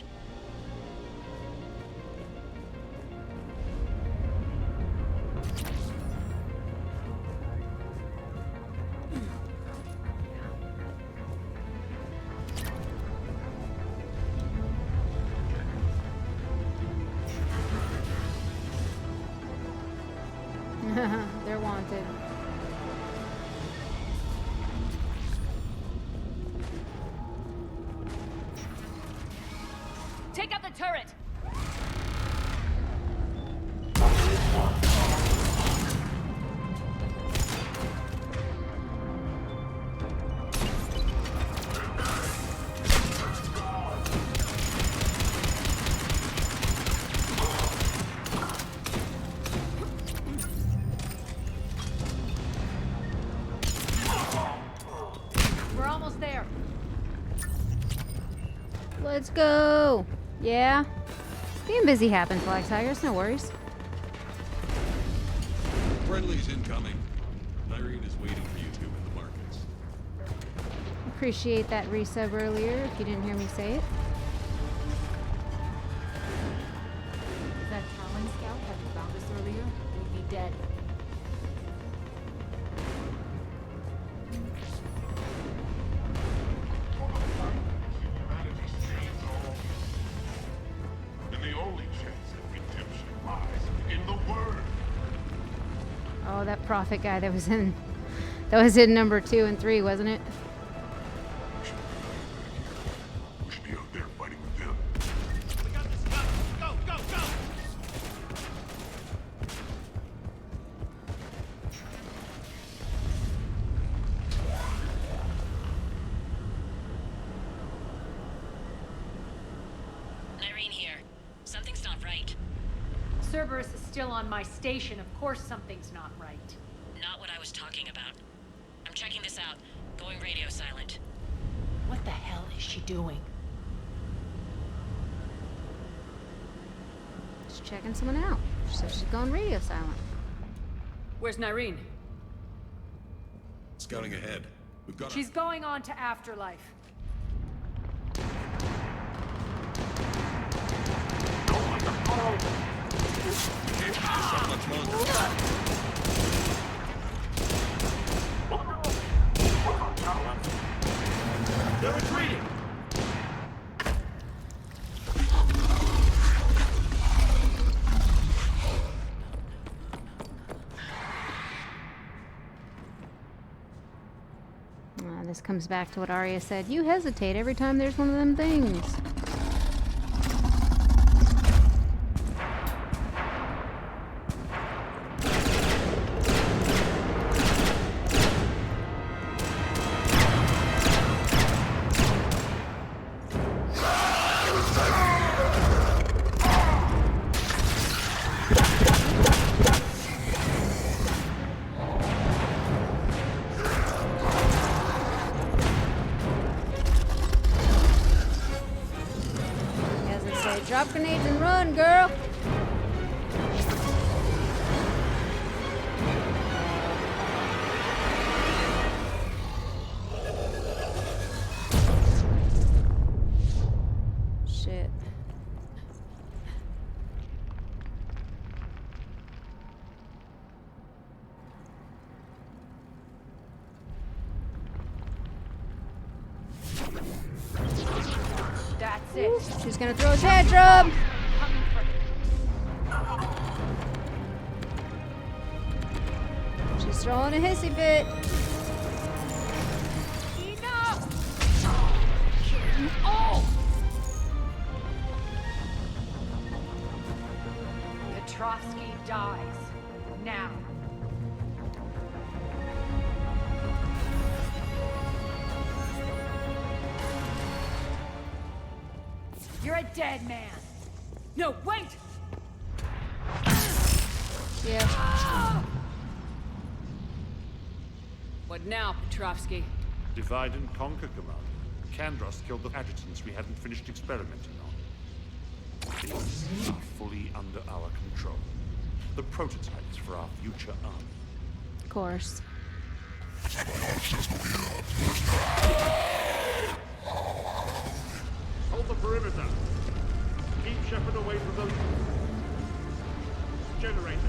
They're wanted. Take out the turret! We're almost there. Let's go. Yeah. Being busy happens, Black Tigers. No worries. Friendly's incoming. Irene is waiting for you two in the markets. Appreciate that resub earlier, if you didn't hear me say it. If that Talon scout hadn't found us earlier, we'd be dead. And the only chance at redemption lies in the word. Oh, that prophet guy that was in number 2 and 3, wasn't it? We should be out there fighting with them. We got this. Go, go, go! Irene here. Something's not right. Cerberus is still on my station. Of course something's not right. Not what I was talking about. I'm checking this out. Going radio silent. What the hell is she doing? Just checking someone out. So she's going radio silent. Where's Irene? Scouting ahead. We've got She's going on to Afterlife. Can't keep this up much longer. This comes back to what Arya said. You hesitate every time there's one of them things. Drop grenades and run, girl! Shit. That's it. She's gonna throw a tantrum! She's throwing a hissy fit. Enough! Oh! Petrovsky dies. Now. You're a dead man. No, wait! Yeah. What now, Petrovsky? Divide and conquer, Commander. Kandros killed the adjutants we hadn't finished experimenting on. These are fully under our control. The prototypes for our future army. Of course. Hold the perimeter. Keep Shepard away from those generators.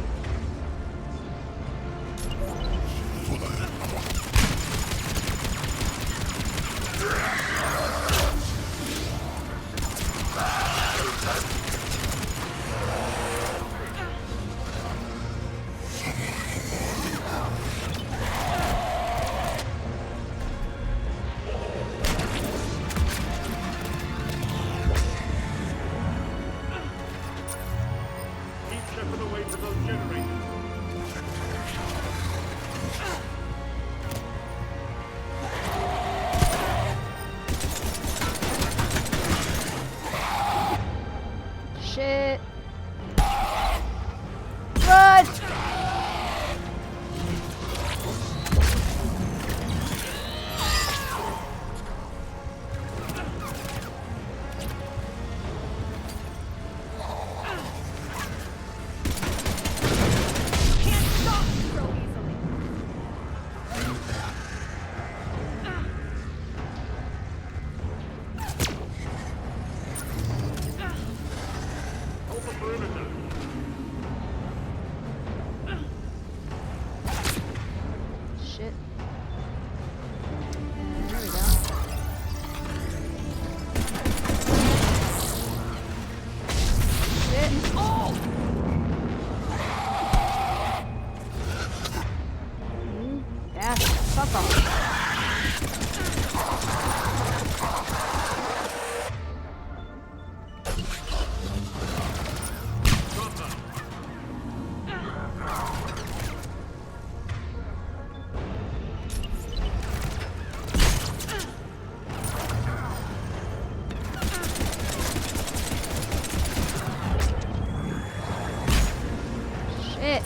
Shit. Run! Shit. There we go. Shit. Oh! Bastard. Fuck off. Shit.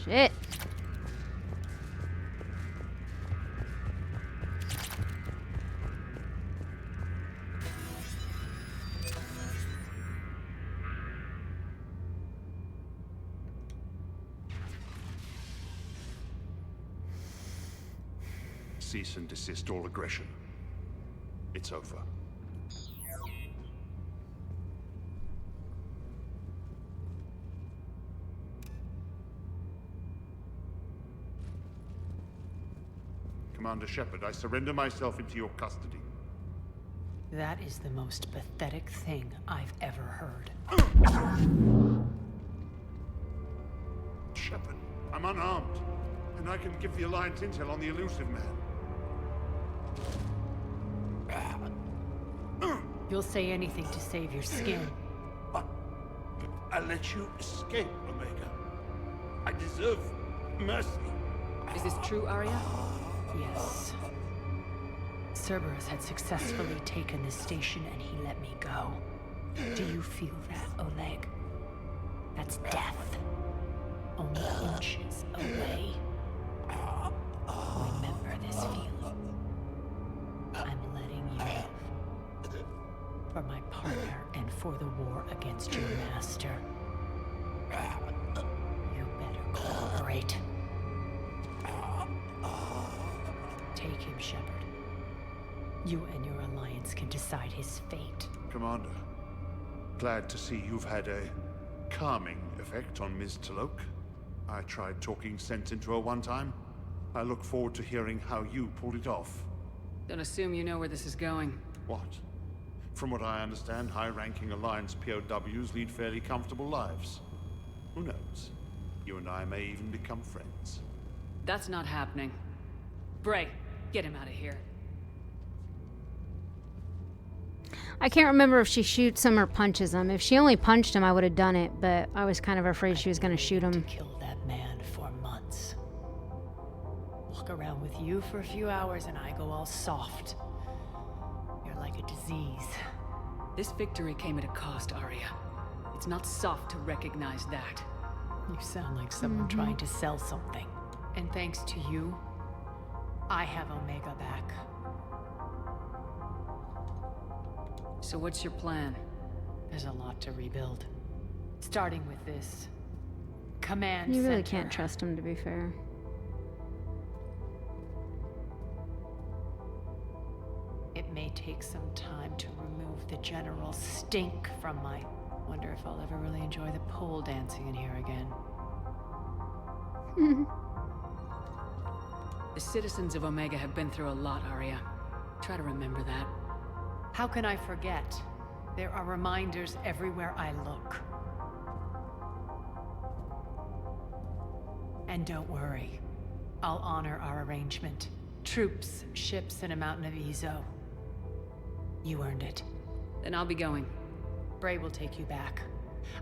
Shit. Cease and desist all aggression. It's over. Commander Shepard, I surrender myself into your custody. That is the most pathetic thing I've ever heard. Shepard, I'm unarmed, and I can give the Alliance intel on the elusive man. You'll say anything to save your skin. But I let you escape, Omega. I deserve mercy. Is this true, Arya? Yes. Cerberus had successfully taken this station and he let me go. Do you feel that, Oleg? That's death. Only inches away. Remember this feeling. I'm letting you live. For my partner and for the war against your master. You better cooperate. Take him, Shepard. You and your alliance can decide his fate. Commander, glad to see you've had a calming effect on Ms. Talok. I tried talking sense into her one time. I look forward to hearing how you pulled it off. Don't assume you know where this is going. What? From what I understand, high-ranking Alliance POWs lead fairly comfortable lives. Who knows? You and I may even become friends. That's not happening. Bray, get him out of here. I can't remember if she shoots him or punches him. If she only punched him, I would have done it, but I was kind of afraid she was going to shoot him. Kill that man for months. Walk around with you for a few hours and I go all soft. You're like a disease. This victory came at a cost, Arya. It's not soft to recognize that. You sound like someone trying to sell something. And thanks to you, I have Omega back. So what's your plan? There's a lot to rebuild. Starting with this command You really center. can't trust him, to be fair. It may take some time to remove the general stink from my... Wonder if I'll ever really enjoy the pole dancing in here again. The citizens of Omega have been through a lot, Arya. Try to remember that. How can I forget? There are reminders everywhere I look. And don't worry. I'll honor our arrangement. Troops, ships, and a mountain of Ezo. You earned it. Then I'll be going. Bray will take you back.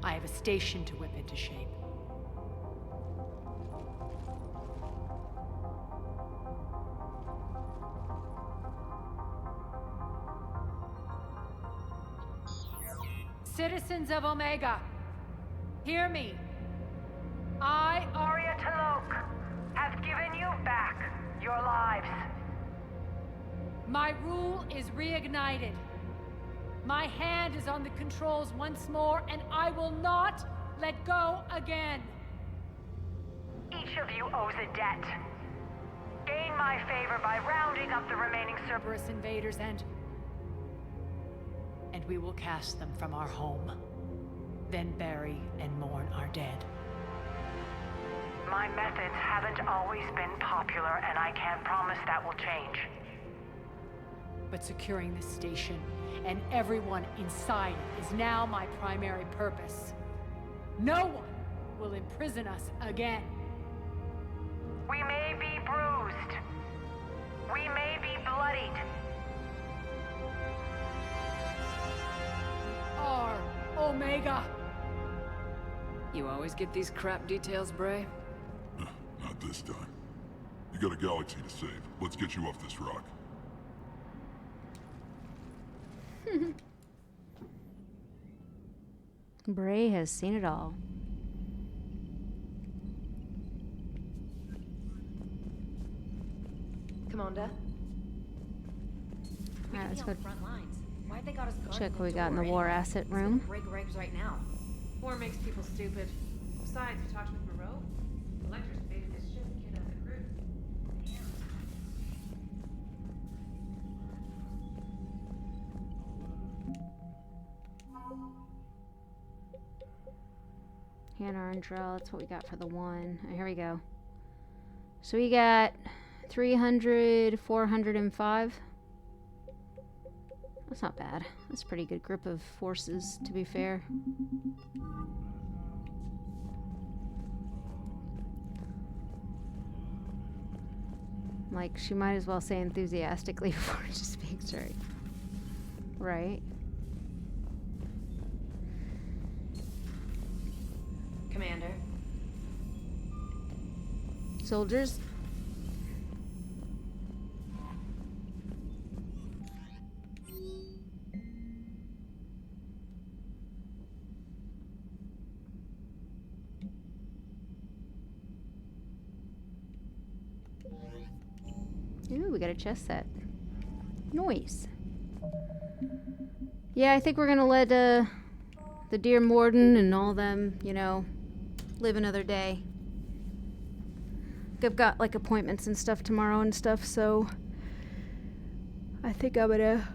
I have a station to whip into shape. Citizens of Omega, hear me. I, Arya Talok, have given you back your lives. My rule is reignited. My hand is on the controls once more, and I will not let go again. Each of you owes a debt. Gain my favor by rounding up the remaining Cerberus invaders and we will cast them from our home. Then bury and mourn our dead. My methods haven't always been popular, and I can't promise that will change. But securing this station and everyone inside it is now my primary purpose. No one will imprison us again. We may be bruised. We may be bloodied. Our Omega. You always get these crap details, Bray? Not this time. You got a galaxy to save. Let's get you off this rock. Bray has seen it all. Commander. Alright, let's go Front lines. Why'd they got us guarding check the what we got in the door, war anyway? asset He's gonna room. break regs right now. War makes people stupid. Besides, you talked with Moreau. The lectors baited this shit kid out of the crew. Hannah and drill, that's what we got for the one. Here we go. So we got 300, 405. That's not bad. That's a pretty good group of forces, to be fair. Like, she might as well say enthusiastically before she speaks, right? Right. Commander. Soldiers. Ooh, we got a chest set. Nice. Yeah, I think we're gonna let the dear Morden and all them, you know, live another day. I've got like appointments and stuff tomorrow and stuff, so I think I'm gonna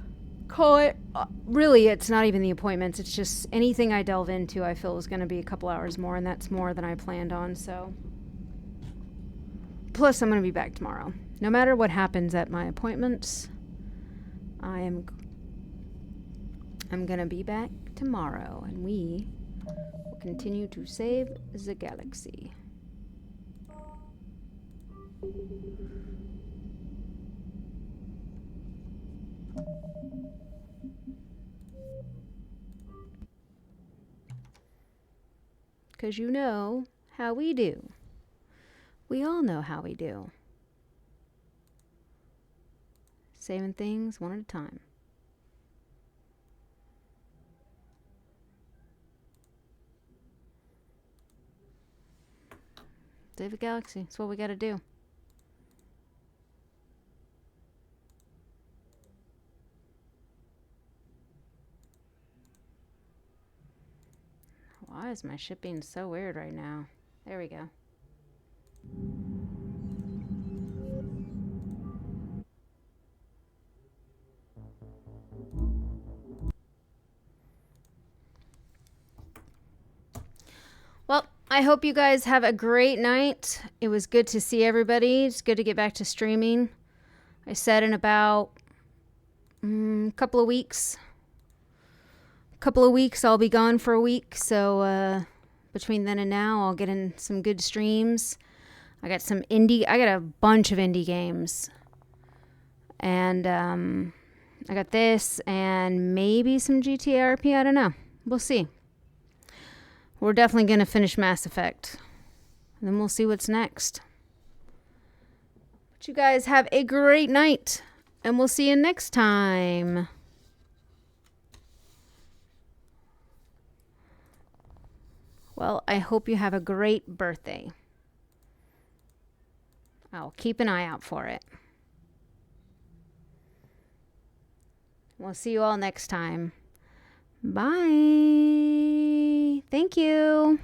call it. Really, it's not even the appointments. It's just anything I delve into, I feel is gonna be a couple hours more, and that's more than I planned on. So, plus I'm gonna be back tomorrow. No matter what happens at my appointments, I'm gonna be back tomorrow, and we will continue to save the galaxy. Because you know how we do. We all know how we do. Saving things one at a time. Save the galaxy. That's what we gotta do. Why is my ship being so weird right now? There we go. Well, I hope you guys have a great night. It was good to see everybody. It's good to get back to streaming. I said in about a couple of weeks I'll be gone for a week. So between then and now, I'll get in some good streams. I got a bunch of indie games. And I got this and maybe some GTA RP. I don't know. We'll see. We're definitely going to finish Mass Effect. And then we'll see what's next. But you guys have a great night. And we'll see you next time. Well, I hope you have a great birthday. I'll keep an eye out for it. We'll see you all next time. Bye. Thank you.